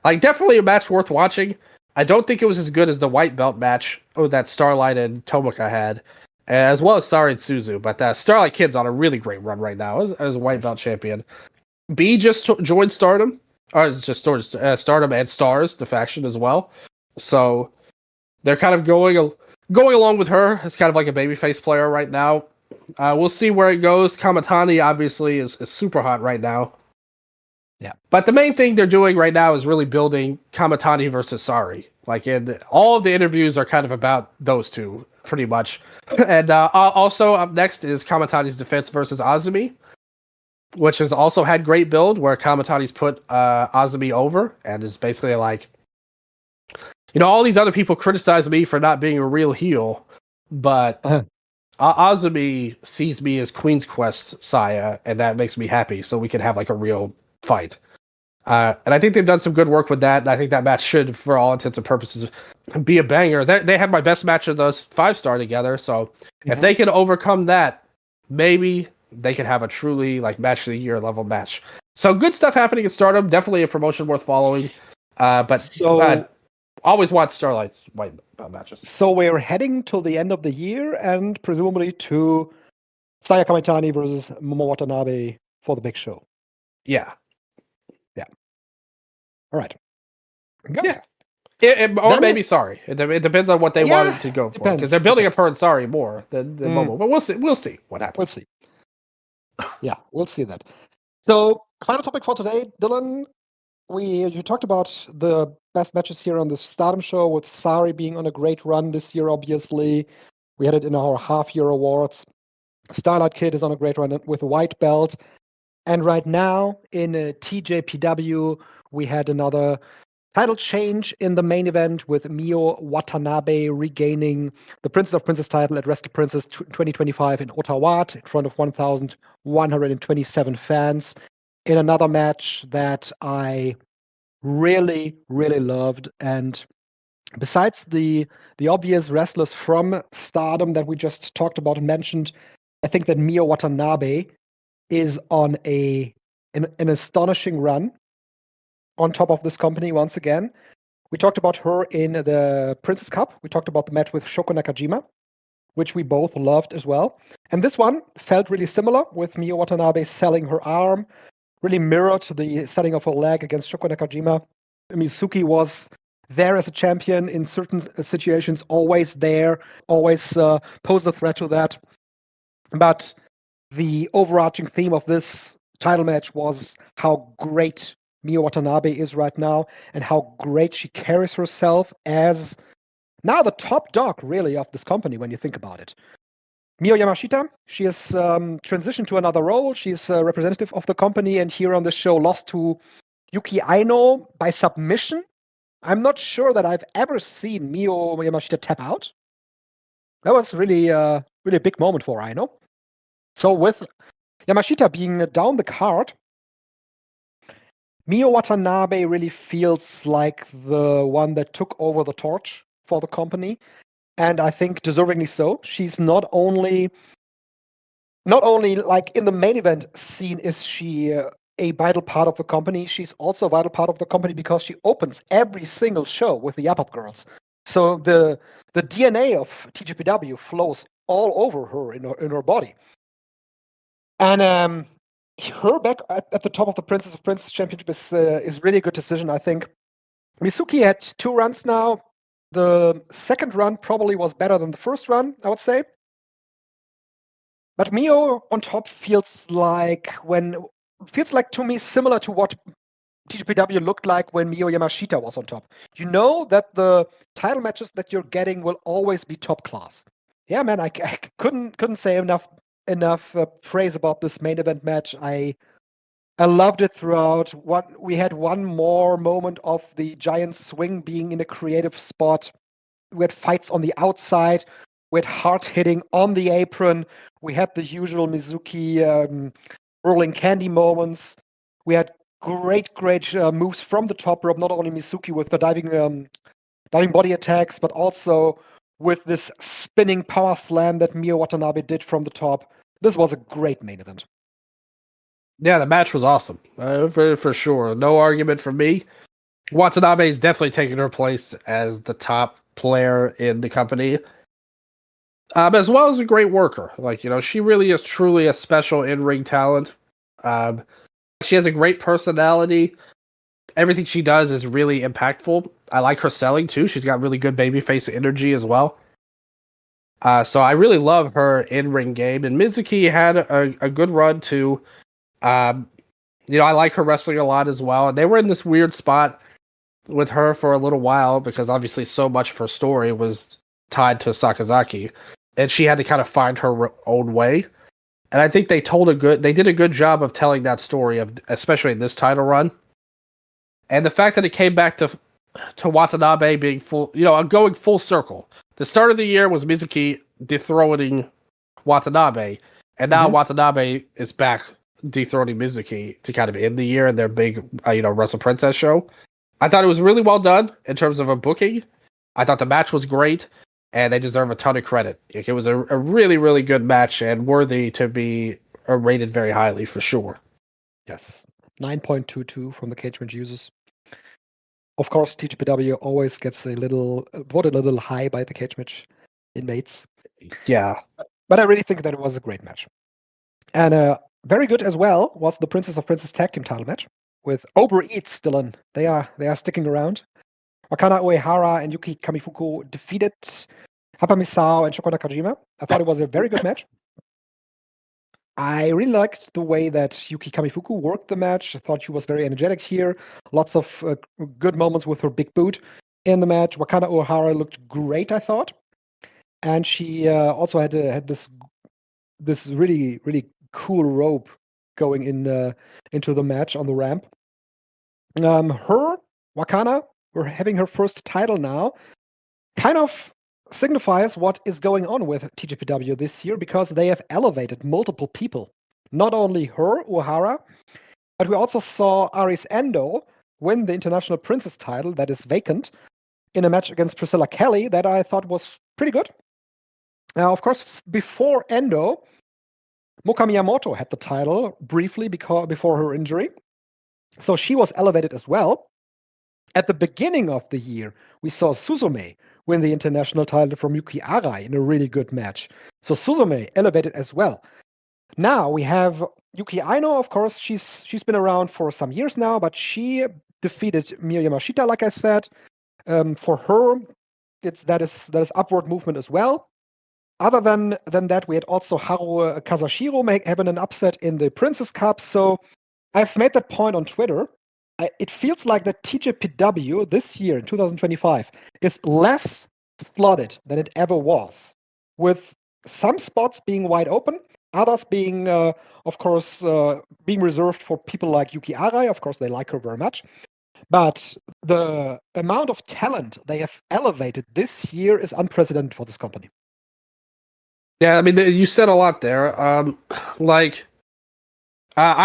Like, definitely a match worth watching. I don't think it was as good as the white belt match that Starlight and Tomoka had, as well as Sari and Suzu. But Starlight Kid's on a really great run right now as a white belt champion. B just joined Stardom. It's just Stardom and Stars, the faction as well. So they're kind of going along with her as kind of like a babyface player right now. We'll see where it goes. Kamitani obviously is super hot right now. Yeah. But the main thing they're doing right now is really building Kamitani versus Sari. Like, all of the interviews are kind of about those two, pretty much. And also up next is Kamitani's defense versus Azumi, which has also had great build, where Kamitani's put Azumi over and is basically like, all these other people criticize me for not being a real heel, but Azumi sees me as Queen's Quest Saya, and that makes me happy, so we can have like a real fight. And I think they've done some good work with that, and I think that match should, for all intents and purposes, be a banger. They had my best match of those 5-star together, so if they can overcome that, maybe they could have a truly like match of the year level match. So good stuff happening at Stardom. Definitely a promotion worth following. always watch Starlight's white belt matches.
So we're heading to the end of the year and presumably to Saya Kamitani versus Momo Watanabe for the big show.
Yeah.
All right. Good.
Yeah. Or
Then-
maybe Sorry. It depends on what they wanted to go for. Because they're building up her and Sorry more than Momo. But we'll see what happens.
We'll see. Yeah, we'll see that. So, final topic for today, Dylan. You talked about the best matches here on the Stardom show, with Sari being on a great run this year, obviously. We had it in our half-year awards. Starlight Kid is on a great run with a white belt. And right now, in TJPW, we had another title change in the main event with Mio Watanabe regaining the Princess of Princess title at Wrestle Princess 2025 in Ottawa in front of 1,127 fans in another match that I really, really loved. And besides the obvious wrestlers from Stardom that we just talked about and mentioned, I think that Mio Watanabe is on an astonishing run on top of this company once again. We talked about her in the Princess Cup. We talked about the match with Shoko Nakajima, which we both loved as well. And this one felt really similar, with Mio Watanabe selling her arm, really mirrored the setting of her leg against Shoko Nakajima. Mizuki was there as a champion in certain situations, always there, always posed a threat to that. But the overarching theme of this title match was how great Mio Watanabe is right now and how great she carries herself as now the top dog, really, of this company when you think about it. Mio Yamashita, she has transitioned to another role. She's a representative of the company, and here on the show lost to Yuki Aino by submission. I'm not sure that I've ever seen Mio Yamashita tap out. That was really a big moment for Aino. So with Yamashita being down the card, Mio Watanabe really feels like the one that took over the torch for the company, and I think deservingly so. She's not only like in the main event scene is she a vital part of the company, she's also a vital part of the company because she opens every single show with the Up Girls. So the DNA of TJPW flows all over her in her body. And her back at the top of the Princess of Princess Championship is really a good decision, I think. Mizuki had 2 runs now. The second run probably was better than the first run, I would say. But Mio on top feels like to me similar to what TJPW looked like when Mio Yamashita was on top. You know that the title matches that you're getting will always be top class. Yeah, man, I couldn't say enough praise about this main event match. I loved it throughout. We had one more moment of the giant swing being in a creative spot. We had fights on the outside. We had hard hitting on the apron. We had the usual Mizuki rolling candy moments. We had great moves from the top rope. Not only Mizuki with the diving body attacks, but also with this spinning power slam that Mio Watanabe did from the top. This was a great main event.
Yeah, the match was awesome, for sure. No argument from me. Watanabe is definitely taking her place as the top player in the company, as well as a great worker. Like, she really is truly a special in-ring talent. She has a great personality. Everything she does is really impactful. I like her selling too. She's got really good babyface energy as well. So I really love her in-ring game. And Mizuki had a good run too. I like her wrestling a lot as well. And they were in this weird spot with her for a little while because obviously so much of her story was tied to Sakazaki, and she had to kind of find her own way. And I think they did a good job of telling that story, especially in this title run. And the fact that it came back to Watanabe being going full circle. The start of the year was Mizuki dethroning Watanabe, and now Watanabe is back dethroning Mizuki to kind of end the year in their big, Wrestle Princess show. I thought it was really well done in terms of a booking. I thought the match was great, and they deserve a ton of credit. It was a really, really good match and worthy to be rated very highly for sure.
Yes, 9.22 from the Cage Match users. Of course, TJPW always gets voted a little high by the cage match inmates.
Yeah.
But I really think that it was a great match. And very good as well was the Princess of Princess Tag Team title match with Uber Eats, Dylan. They are sticking around. Wakana Uehara and Yuki Kamifuku defeated Hapa Misao and Shoko Nakajima. I thought it was a very good match. I really liked the way that Yuki Kamifuku worked the match. I thought she was very energetic here. Lots of good moments with her big boot in the match. Wakana Uehara looked great, I thought. And she also had this really, really cool rope going into the match on the ramp. Wakana, we're having her first title now, kind of signifies what is going on with TJPW this year because they have elevated multiple people. Not only her, Uehara, but we also saw Aris Endo win the International Princess title that is vacant in a match against Priscilla Kelly that I thought was pretty good. Now, of course, before Endo, Moka Miyamoto had the title briefly before her injury. So she was elevated as well. At the beginning of the year, we saw Suzume win the international title from Yuki Arai in a really good match. So Suzume elevated as well. Now we have Yuki Aino, of course, she's been around for some years now, but she defeated Miyu Yamashita, like I said. For her, that is upward movement as well. Other than that, we had also Haru Kazashiro having an upset in the Princess Cup. So I've made that point on Twitter. It feels like the TJPW this year in 2025 is less slotted than it ever was, with some spots being wide open, others being, of course, being reserved for people like Yuki Arai. Of course, they like her very much. But the amount of talent they have elevated this year is unprecedented for this company.
Yeah, I mean, you said a lot there. I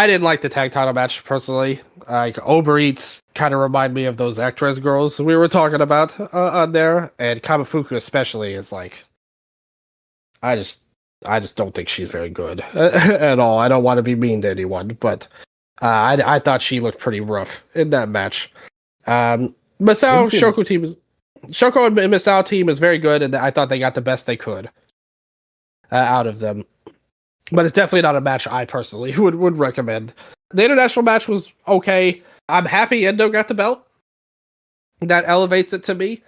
didn't like the tag title match personally. Like Uber Eats kind of remind me of those actress girls we were talking about on there, and Kamifuku especially is like, I just don't think she's very good at all. I don't want to be mean to anyone, but I thought she looked pretty rough in that match. Shoko and Misao team is very good, and I thought they got the best they could out of them. But it's definitely not a match I personally would recommend. The international match was okay. I'm happy Endo got the belt. That elevates it to me.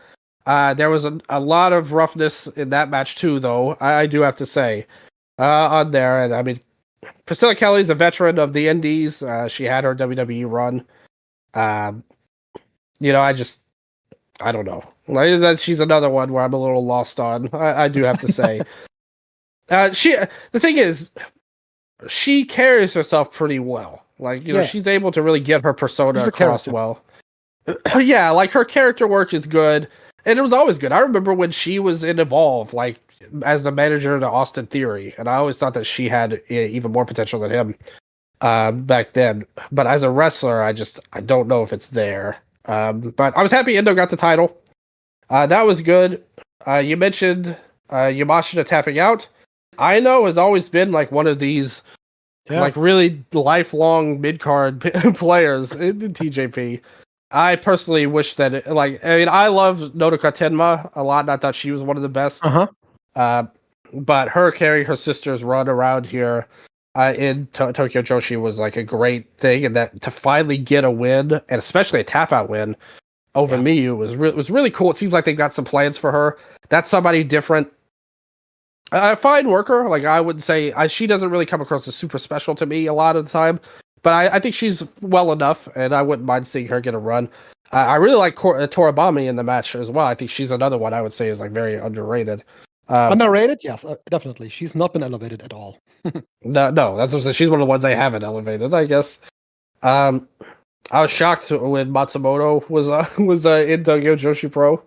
There was a lot of roughness in that match too, though, I do have to say, on there. And I mean, Priscilla Kelly's a veteran of the Indies. She had her WWE run. I don't know. She's another one where I'm a little lost on. I do have to say. The thing is, she carries herself pretty well. Like, she's able to really get her persona across well. Yeah, like her character work is good, and it was always good. I remember when she was in Evolve, like as the manager to Austin Theory, and I always thought that she had even more potential than him back then. But as a wrestler, I don't know if it's there. But I was happy Endo got the title. That was good. You mentioned Yamashita tapping out. Aino has always been like one of these like really lifelong mid-card players in TJP. I personally wish that I love Nodoka Tenma a lot, and I thought she was one of the best. But her carrying her sister's run around here in Tokyo Joshi was like a great thing, and that to finally get a win, and especially a tap-out win over Miyu was really cool. It seems like they've got some plans for her. That's somebody different. A fine worker. Like, I would say she doesn't really come across as super special to me a lot of the time, but I think she's well enough, and I wouldn't mind seeing her get a run. I really like Toribami in the match as well. I think she's another one I would say is like very underrated.
Underrated? Yes, definitely. She's not been elevated at all.
No, that's what I'm saying. She's one of the ones I haven't elevated, I guess. I was shocked when Matsumoto was in Tokyo Joshi Pro.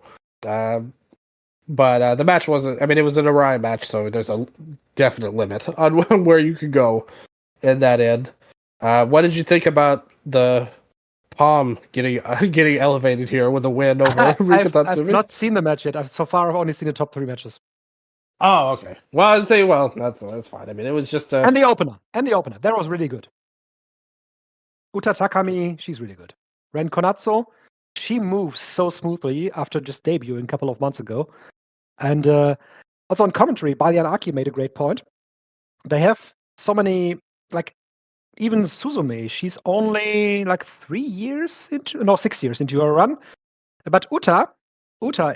But the match wasn't. I mean, it was an Orion match, so there's a definite limit on where you could go in that end. What did you think about the Palm getting elevated here with a win over Rika Tatsumi?
I've not seen the match yet. So far, I've only seen the top 3 matches.
Oh, okay. Well, I'd say, that's fine. I mean, it was just
and the opener. That was really good. Uta Takami, she's really good. Ren Konatsu, she moves so smoothly after just debuting a couple of months ago. And also on commentary, Balian Aki made a great point. They have so many, like, even Suzume, she's only like 6 years into her run. But Uta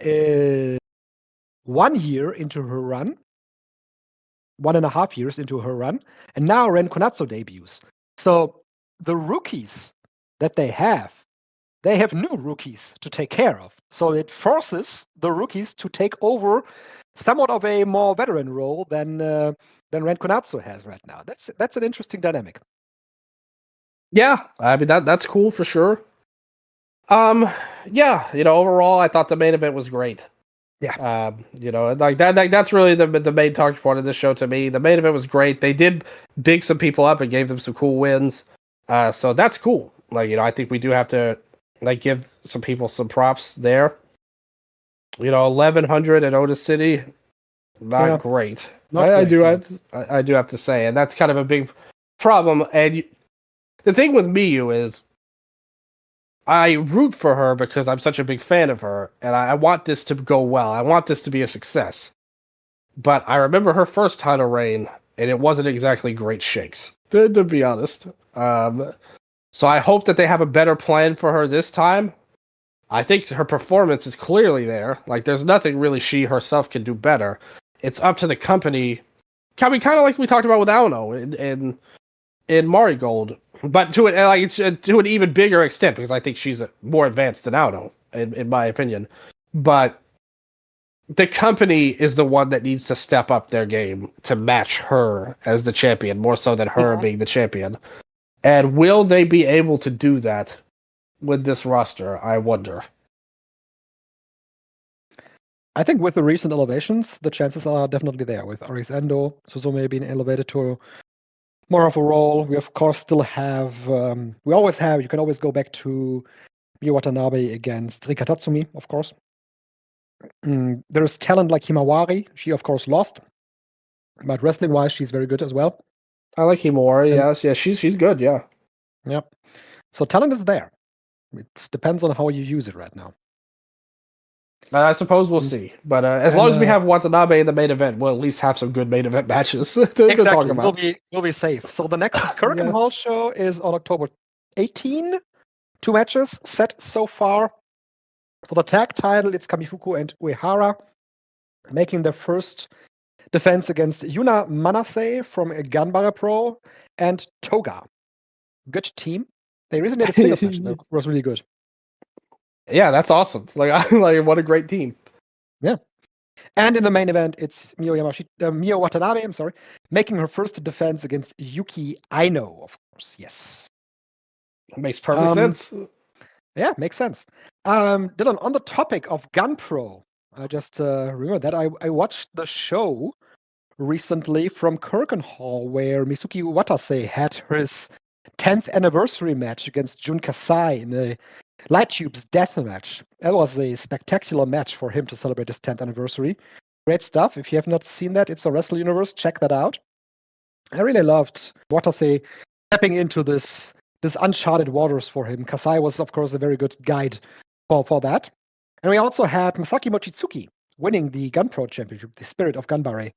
is 1 year into her run, 1.5 years into her run, and now Ren Konatsu debuts. So the rookies that they have new rookies to take care of. So it forces the rookies to take over somewhat of a more veteran role than Ren Konatsu has right now. That's an interesting dynamic.
Yeah, I mean that's cool for sure. Yeah, overall, I thought the main event was great.
Yeah.
Like that's really the main talking point of this show to me. The main event was great. They did big some people up and gave them some cool wins. So that's cool. Like, I think we do have to give some people some props there. 1100 at Otis City, not great. I do have to say, and that's kind of a big problem. And the thing with Miyu is, I root for her because I'm such a big fan of her, and I want this to go well. I want this to be a success. But I remember her first title reign, and it wasn't exactly great shakes, to be honest. So I hope that they have a better plan for her this time. I think her performance is clearly there. Like, there's nothing really she herself can do better. It's up to the company. Kind of like we talked about with Aono in Marigold, but to an even bigger extent, because I think she's more advanced than Aono, in my opinion. But the company is the one that needs to step up their game to match her as the champion, more so than her being the champion. And will they be able to do that with this roster? I wonder.
I think with the recent elevations, the chances are definitely there. With Aris Endo, Suzume being elevated to more of a role. We of course still have. We always have. You can always go back to Miyu Watanabe against Rika Tatsumi, of course. There is talent like Himawari. She of course lost, but wrestling-wise, she's very good as well.
I like Himawari. Yes, yeah, she's good. Yeah.
Yep. So talent is there. It depends on how you use it right now.
I suppose we'll see. But as long as we have Watanabe in the main event, we'll at least have some good main event matches to talk about.
We'll be safe. So the next Korakuen Hall show is on October 18. 2 matches set so far. For the tag title, it's Kamifuku and Uehara making their first defense against Yuna Manase from Ganbare Pro and Toga. Good team. They recently had a singles match that was really good.
Yeah, that's awesome. Like what a great team.
Yeah. And in the main event, it's Miyu Watanabe, making her first defense against Yuki Aino, of course. Yes.
That makes perfect sense.
Yeah, makes sense. Dylan, on the topic of Gun Pro, I just remember that I watched the show recently from Korakuen Hall where Misuki Watase had his 10th anniversary match against Jun Kasai in a Light Tubes death match. That was a spectacular match for him to celebrate his 10th anniversary. Great stuff. If you have not seen that, it's a Wrestle Universe. Check that out. I really loved Watase stepping into this uncharted waters for him. Kasai was, of course, a very good guide for that. And we also had Masaki Mochizuki winning the Gun Pro Championship, the Spirit of Ganbare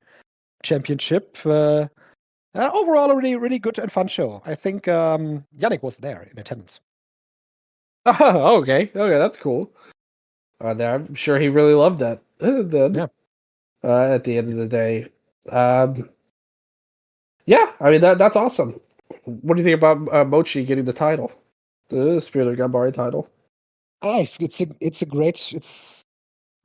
Championship. Overall, a really, really good and fun show. I think Yannick was there in attendance.
Oh, okay, that's cool. I'm sure he really loved that. Then, at the end of the day, yeah, I mean that's awesome. What do you think about Mochi getting the title, the Spirit of Ganbare title?
It's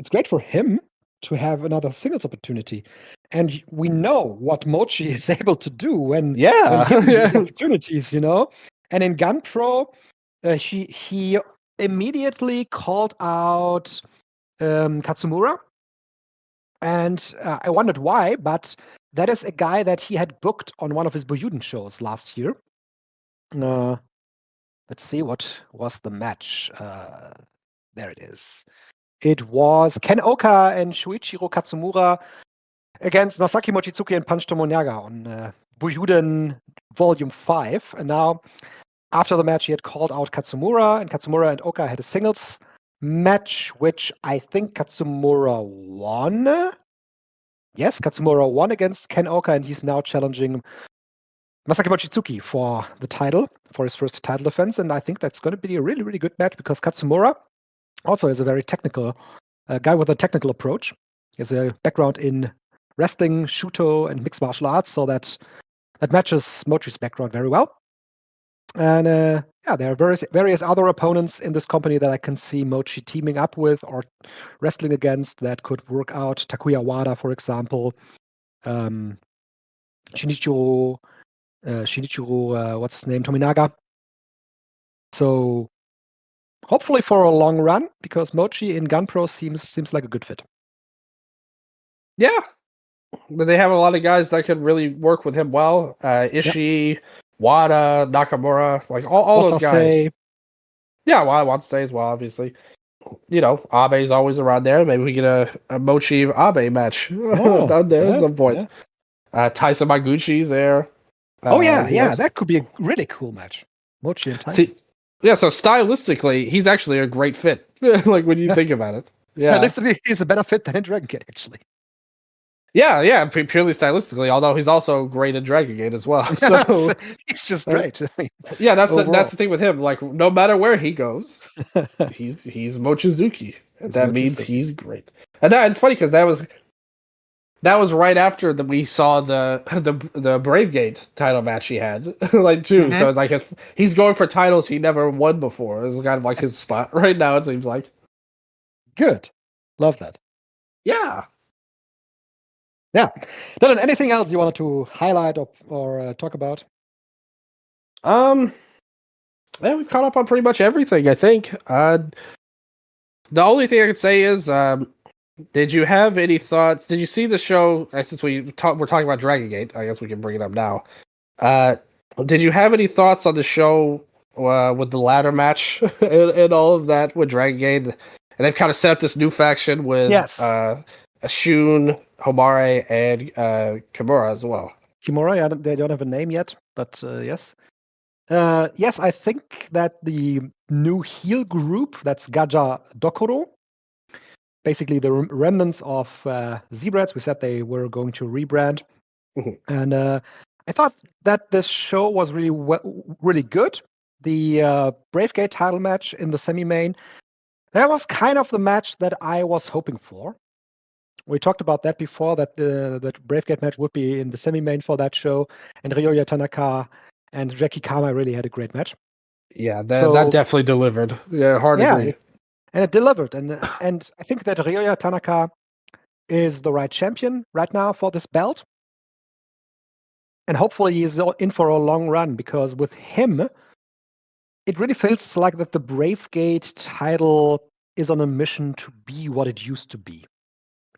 great for him to have another singles opportunity, and we know what Mochi is able to do when given these opportunities, And in Gun Pro, he immediately called out Katsumura, and I wondered why, but that is a guy that he had booked on one of his Boyuden shows last year. Let's see, what was the match? There it is. It was Ken Oka and Shuichiro Katsumura against Masaki Mochizuki and Punch Tomonaga on Boyuden Volume 5. And now, after the match, he had called out Katsumura, and Katsumura and Oka had a singles match, which I think Katsumura won. Yes, Katsumura won against Ken Oka, and he's now challenging Masaki Mochizuki for the title, for his first title defense. And I think that's going to be a really, really good match because Katsumura also is a very technical guy with a technical approach. He has a background in wrestling, Shuto, and mixed martial arts, so that matches Mochi's background very well. And yeah, there are various other opponents in this company that I can see Mochi teaming up with or wrestling against that could work out. Takuya Wada, for example. Shinichiro, what's his name? Tominaga. So hopefully for a long run, because Mochi in Gunpro seems like a good fit.
Yeah, but they have a lot of guys that could really work with him well. Ishii, Wada, Nakamura, like all those guys. Yeah, Wada wants to stay as well, obviously. You know, Abe's always around there. Maybe we get a Mochi Abe match down there at some point. Yeah. Tyson Maguchi's there.
That could be a really cool match. Mochi and Tyson.
Yeah, so stylistically, he's actually a great fit. Like when you think about it. Yeah.
Stylistically, he's a better fit than in Dragon Gate, actually.
Yeah, purely stylistically, although he's also great at Dragon Gate as well. So
he's just great.
Yeah, that's the thing with him. Like no matter where he goes, he's Mochizuki. That means he's great. And it's funny because that was right after we saw the Brave Gate title match he had, like too. Mm-hmm. So it's like he's going for titles he never won before. It's kind of like his spot right now. It seems like.
Good, love that.
Yeah.
Yeah. Dylan, anything else you wanted to highlight or talk about?
Yeah, we've caught up on pretty much everything, I think. The only thing I could say is, did you have any thoughts? Did you see the show? Since we're talking about Dragon Gate, I guess we can bring it up now. Did you have any thoughts on the show with the ladder match and all of that with Dragon Gate? And they've kind of set up this new faction with Shun, Homare, and Kimura as well.
Kimura, they don't have a name yet, but yes. Yes, I think that the new heel group, that's Gaja Dokoro, basically the remnants of Z-Brats, we said they were going to rebrand. Mm-hmm. And I thought that this show was really good. The Brave Gate title match in the semi-main, that was kind of the match that I was hoping for. We talked about that before, that the Brave Gate match would be in the semi-main for that show, and Ryoya Tanaka and Jackie Kama really had a great match.
Yeah, that definitely delivered. Yeah, hard to agree.
And it delivered, and I think that Ryoya Tanaka is the right champion right now for this belt, and hopefully he's in for a long run, because with him, it really feels like that the Brave Gate title is on a mission to be what it used to be.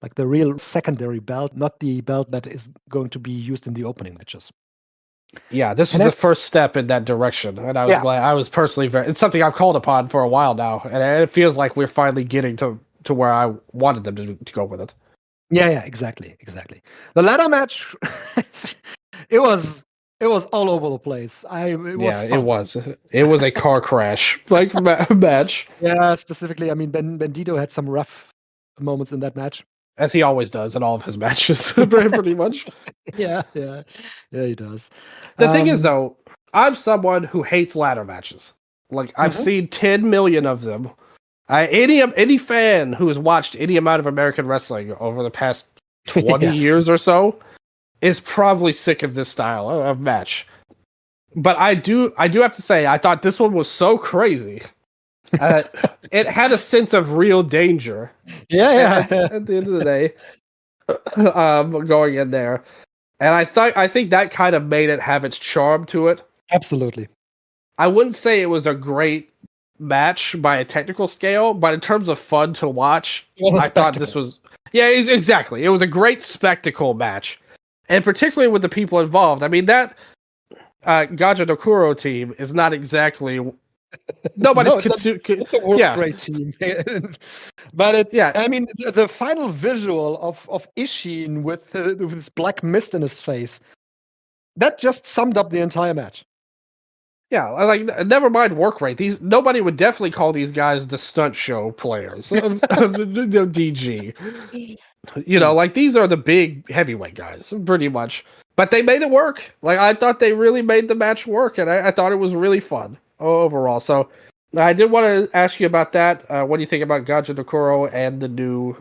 Like the real secondary belt, not the belt that is going to be used in the opening matches.
Yeah, this was the first step in that direction, and I was glad. I was personally it's something I've called upon for a while now, and it feels like we're finally getting to where I wanted them to go with it.
Yeah, exactly. The ladder match, it was all over the place. It was a car crash
like match.
Yeah, specifically, I mean, Bandito had some rough moments in that match.
As he always does in all of his matches, pretty much.
Yeah, he does.
The thing is, though, I'm someone who hates ladder matches. Like, I've seen 10 million of them. Any fan who has watched any amount of American wrestling over the past 20 years or so is probably sick of this style of match. But I do have to say, I thought this one was so crazy. It had a sense of real danger.
Yeah.
At the end of the day, going in there, and I think that kind of made it have its charm to it.
Absolutely.
I wouldn't say it was a great match by a technical scale, but in terms of fun to watch, I thought this was exactly. It was a great spectacle match, and particularly with the people involved. I mean, that Gaja Dokuro team is not exactly. Nobody's
it's a great team. But I mean, the final visual of Ishin with this black mist in his face, that just summed up the entire match.
Yeah, like never mind work rate. Nobody would definitely call these guys the stunt show players of DG. Like these are the big heavyweight guys, pretty much. But they made it work. Like I thought they really made the match work, and I thought it was really fun overall. So I did want to ask you about that. What do you think about Gaja Dokuro and the new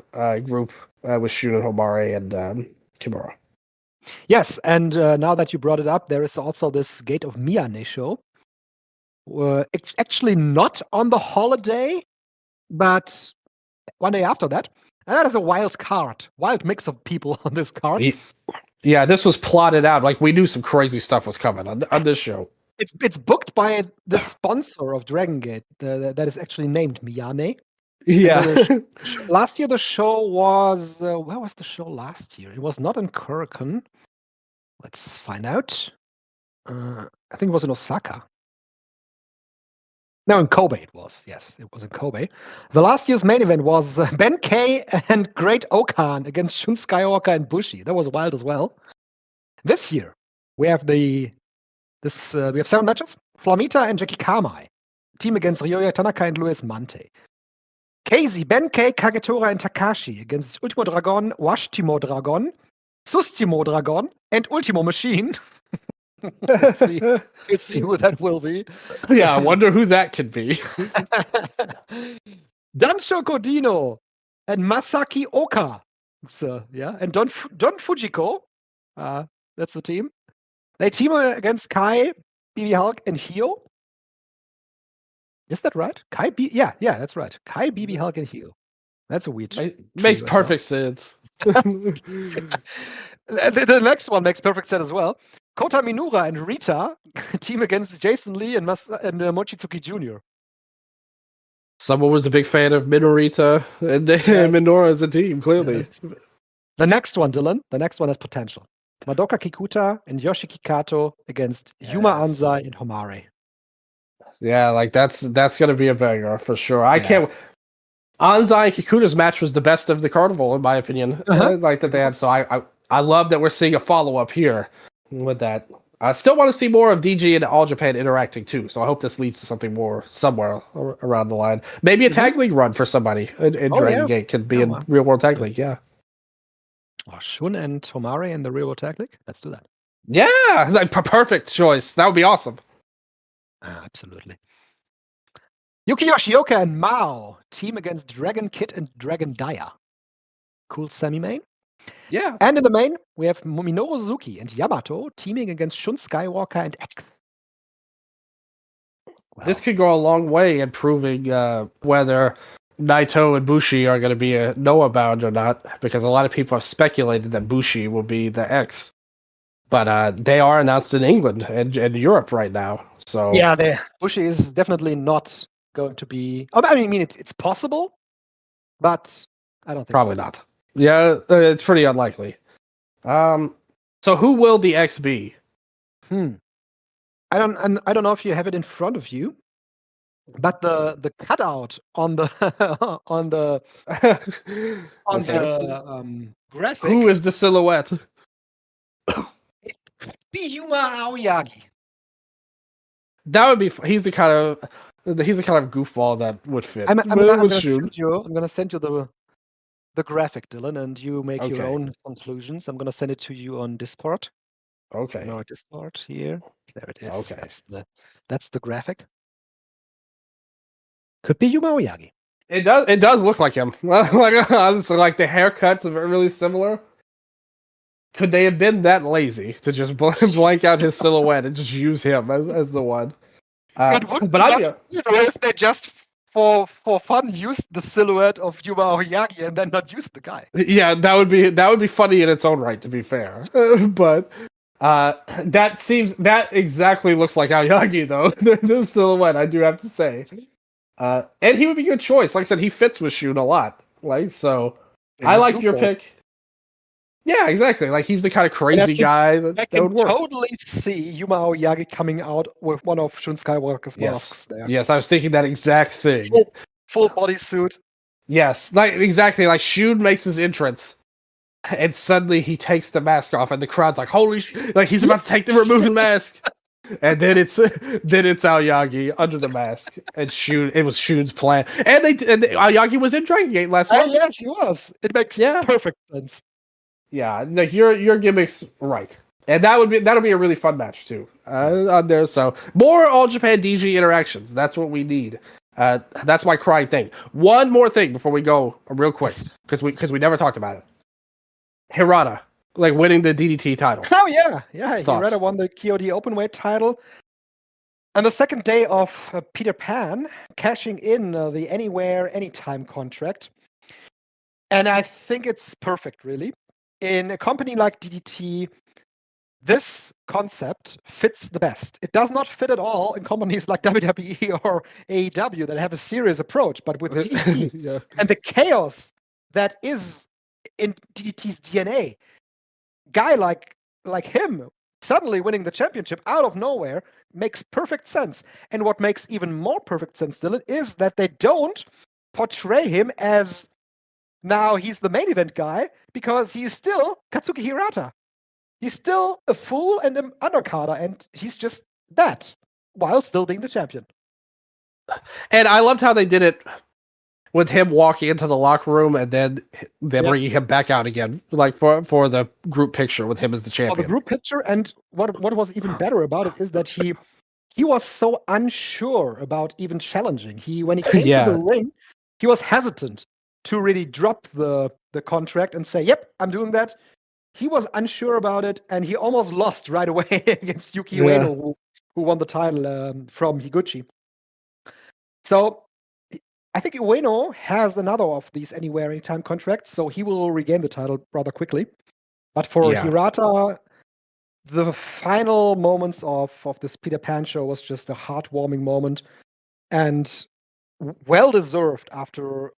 group with Shun and Homare and Kimura?
Yes, and now that you brought it up, there is also this Gate of Miyane show. Actually not on the holiday, but one day after that. And that is a wild mix of people on this card.
Yeah, this was plotted out. Like we knew some crazy stuff was coming on this show.
It's booked by the sponsor of Dragon Gate that is actually named Miyane.
Yeah.
Last year the show was where was the show last year? It was not in Kurikan. Let's find out. I think it was in Osaka. No, in Kobe it was. Yes, it was in Kobe. The last year's main event was Ben K and Great Okan against Shun Skywalker and Bushi. That was wild as well. This year we have we have 7 matches. Flamita and Jackie Kamai. Team against Ryoya Tanaka and Luis Mante. Casey, Ben K, Kagetora and Takashi against Ultimo Dragon, Washtimo Dragon, Sustimo Dragon, and Ultimo Machine. Let's see who that will be.
Yeah, I wonder who that could be.
Dansho Kodino and Masaki Oka. So, yeah, and Don Fujiko. That's the team. They team against Kai, BB Hulk, and Hio. Is that right? Yeah, that's right. Kai, BB Hulk, and Hio. That's a weird.
Makes perfect sense.
The next one makes perfect sense as well. Kota Minura and Rita team against Jason Lee and Mochizuki Jr.
Someone was a big fan of Minorita and Minora as a team, clearly.
Yes. The next one, Dylan. The next one has potential. Madoka Kikuta and Yoshi Kikato against Yuma Anzai and Homare.
Yeah, like that's gonna be a banger for sure. I can't. Anzai and Kikuta's match was the best of the carnival, in my opinion. Like that they had. So I love that we're seeing a follow up here with that. I still want to see more of DG and All Japan interacting too. So I hope this leads to something more somewhere around the line. Maybe a tag league run for somebody in Dragon Gate could be in Real World Tag League. Yeah.
Oh, Shun and Homare in the Real World Tag League. Let's do that.
Yeah, like perfect choice. That would be awesome.
Absolutely. Yuki Yoshioka and Mao team against Dragon Kid and Dragon Daya. Cool semi-main.
Yeah.
And in the main, we have Minoru Suzuki and Yamato teaming against Shun Skywalker and X.
Wow. This could go a long way in proving whether Naito and Bushi are going to be a Noah bound or not, because a lot of people have speculated that Bushi will be the X. But they are announced in England and Europe right now. So
yeah, Bushi is definitely not going to be. I mean, it's possible, but I don't think
probably not. Yeah, it's pretty unlikely. So who will the X be?
I don't know if you have it in front of you, but the cutout on the the graphic.
Who is the silhouette?
Be Yuma Aoyagi.
That would be. He's the kind of goofball that would fit.
I'm gonna send you the graphic, Dylan, and you make your own conclusions. I'm gonna send it to you on Discord.
Okay.
No, Discord here. There it is.
Okay.
That's the graphic. Could be Yuma Aoyagi.
It does look like him. Like honestly, like the haircuts are really similar. Could they have been that lazy to just blank out his silhouette and just use him as the one?
But if they just for fun used the silhouette of Yuma Aoyagi and then not used the guy?
Yeah, that would be funny in its own right, to be fair. But that exactly looks like Aoyagi though. The silhouette, I do have to say. And he would be a good choice. Like I said, he fits with Shun a lot. Like so, I like your pick. Yeah, exactly. Like he's the kind of crazy guy that would work.
I can totally see Yuma Aoyagi coming out with one of Shun Skywalker's masks there.
Yes, I was thinking that exact thing.
Full bodysuit.
Yes, like exactly. Like Shun makes his entrance, and suddenly he takes the mask off, and the crowd's like, "Holy!" Like he's about to remove the mask, And then it's Aoyagi under the mask, and it was Shun's plan, and Aoyagi was in Dragon Gate last month.
Yes, he was. It makes perfect sense.
Yeah, no, your gimmick's right, and that'll be a really fun match too on there. So more All Japan DG interactions. That's what we need. That's my crying thing. One more thing before we go, real quick, because we never talked about it. Hirata, like winning the DDT title.
Oh yeah. Hirata won the KOD Openweight title. On the second day of Peter Pan, cashing in the Anywhere, Anytime contract. And I think it's perfect, really. In a company like DDT, this concept fits the best. It does not fit at all in companies like WWE or AEW that have a serious approach. But with DDT and the chaos that is in DDT's DNA, guy like him suddenly winning the championship out of nowhere makes perfect sense. And what makes even more perfect sense, Dylan, is that they don't portray him as now he's the main event guy, because he's still Katsuki Hirata. He's still a fool and an undercarder, and he's just that, while still being the champion.
And I loved how they did it with him walking into the locker room and then bringing him back out again, like for the group picture with him as the champion.
The group picture, and what was even better about it is that he was so unsure about even challenging. When he came to the ring, he was hesitant to really drop the contract and say, "Yep, I'm doing that." He was unsure about it, and he almost lost right away against Yuki Ueno, who won the title from Higuchi. So I think Ueno has another of these Anywhere, Anytime contracts, so he will regain the title rather quickly. But for Hirata, the final moments of this Peter Pan show was just a heartwarming moment, and well-deserved after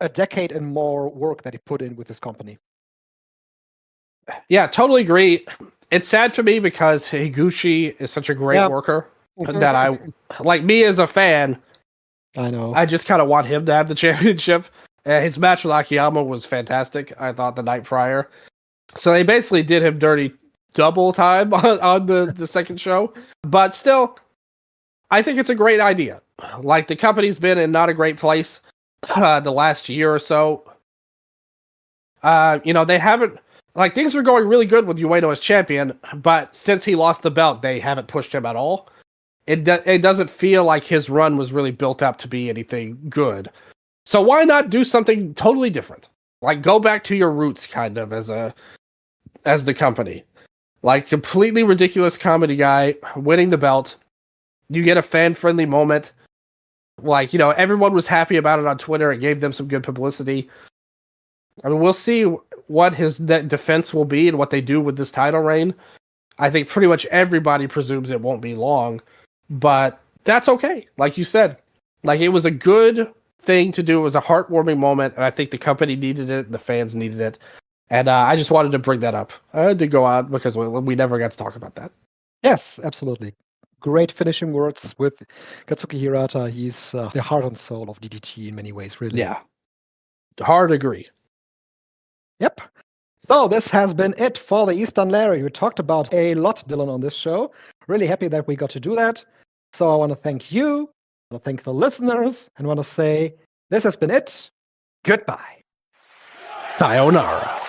a decade and more work that he put in with this company.
Yeah, totally agree. It's sad for me because Higuchi is such a great worker that I, like me as a fan,
I know.
I just kind of want him to have the championship. His match with Akiyama was fantastic, I thought, the night prior. So they basically did him dirty double time on the second show. But still, I think it's a great idea. Like, the company's been in not a great place the last year or so. They haven't, like, things were going really good with Ueno as champion, but since he lost the belt, they haven't pushed him at all. It doesn't feel like his run was really built up to be anything good. So why not do something totally different? Like, go back to your roots, kind of, as the company. Like, completely ridiculous comedy guy winning the belt. You get a fan-friendly moment. Like, everyone was happy about it on Twitter. It gave them some good publicity. I mean, we'll see what his defense will be and what they do with this title reign. I think pretty much everybody presumes it won't be long, but that's okay. Like you said, like, it was a good thing to do. It was a heartwarming moment, and I think the company needed it, and the fans needed it. And I just wanted to bring that up. I had to go out because we never got to talk about that.
Yes, absolutely. Great finishing words with Katsuki Hirata. He's the heart and soul of DDT in many ways, really.
Yeah. Hard agree.
Yep. So this has been it for the Eastern Larry. We talked about a lot, Dylan, on this show. Really happy that we got to do that. So I want to thank you. I want to thank the listeners. And want to say this has been it. Goodbye.
Sayonara.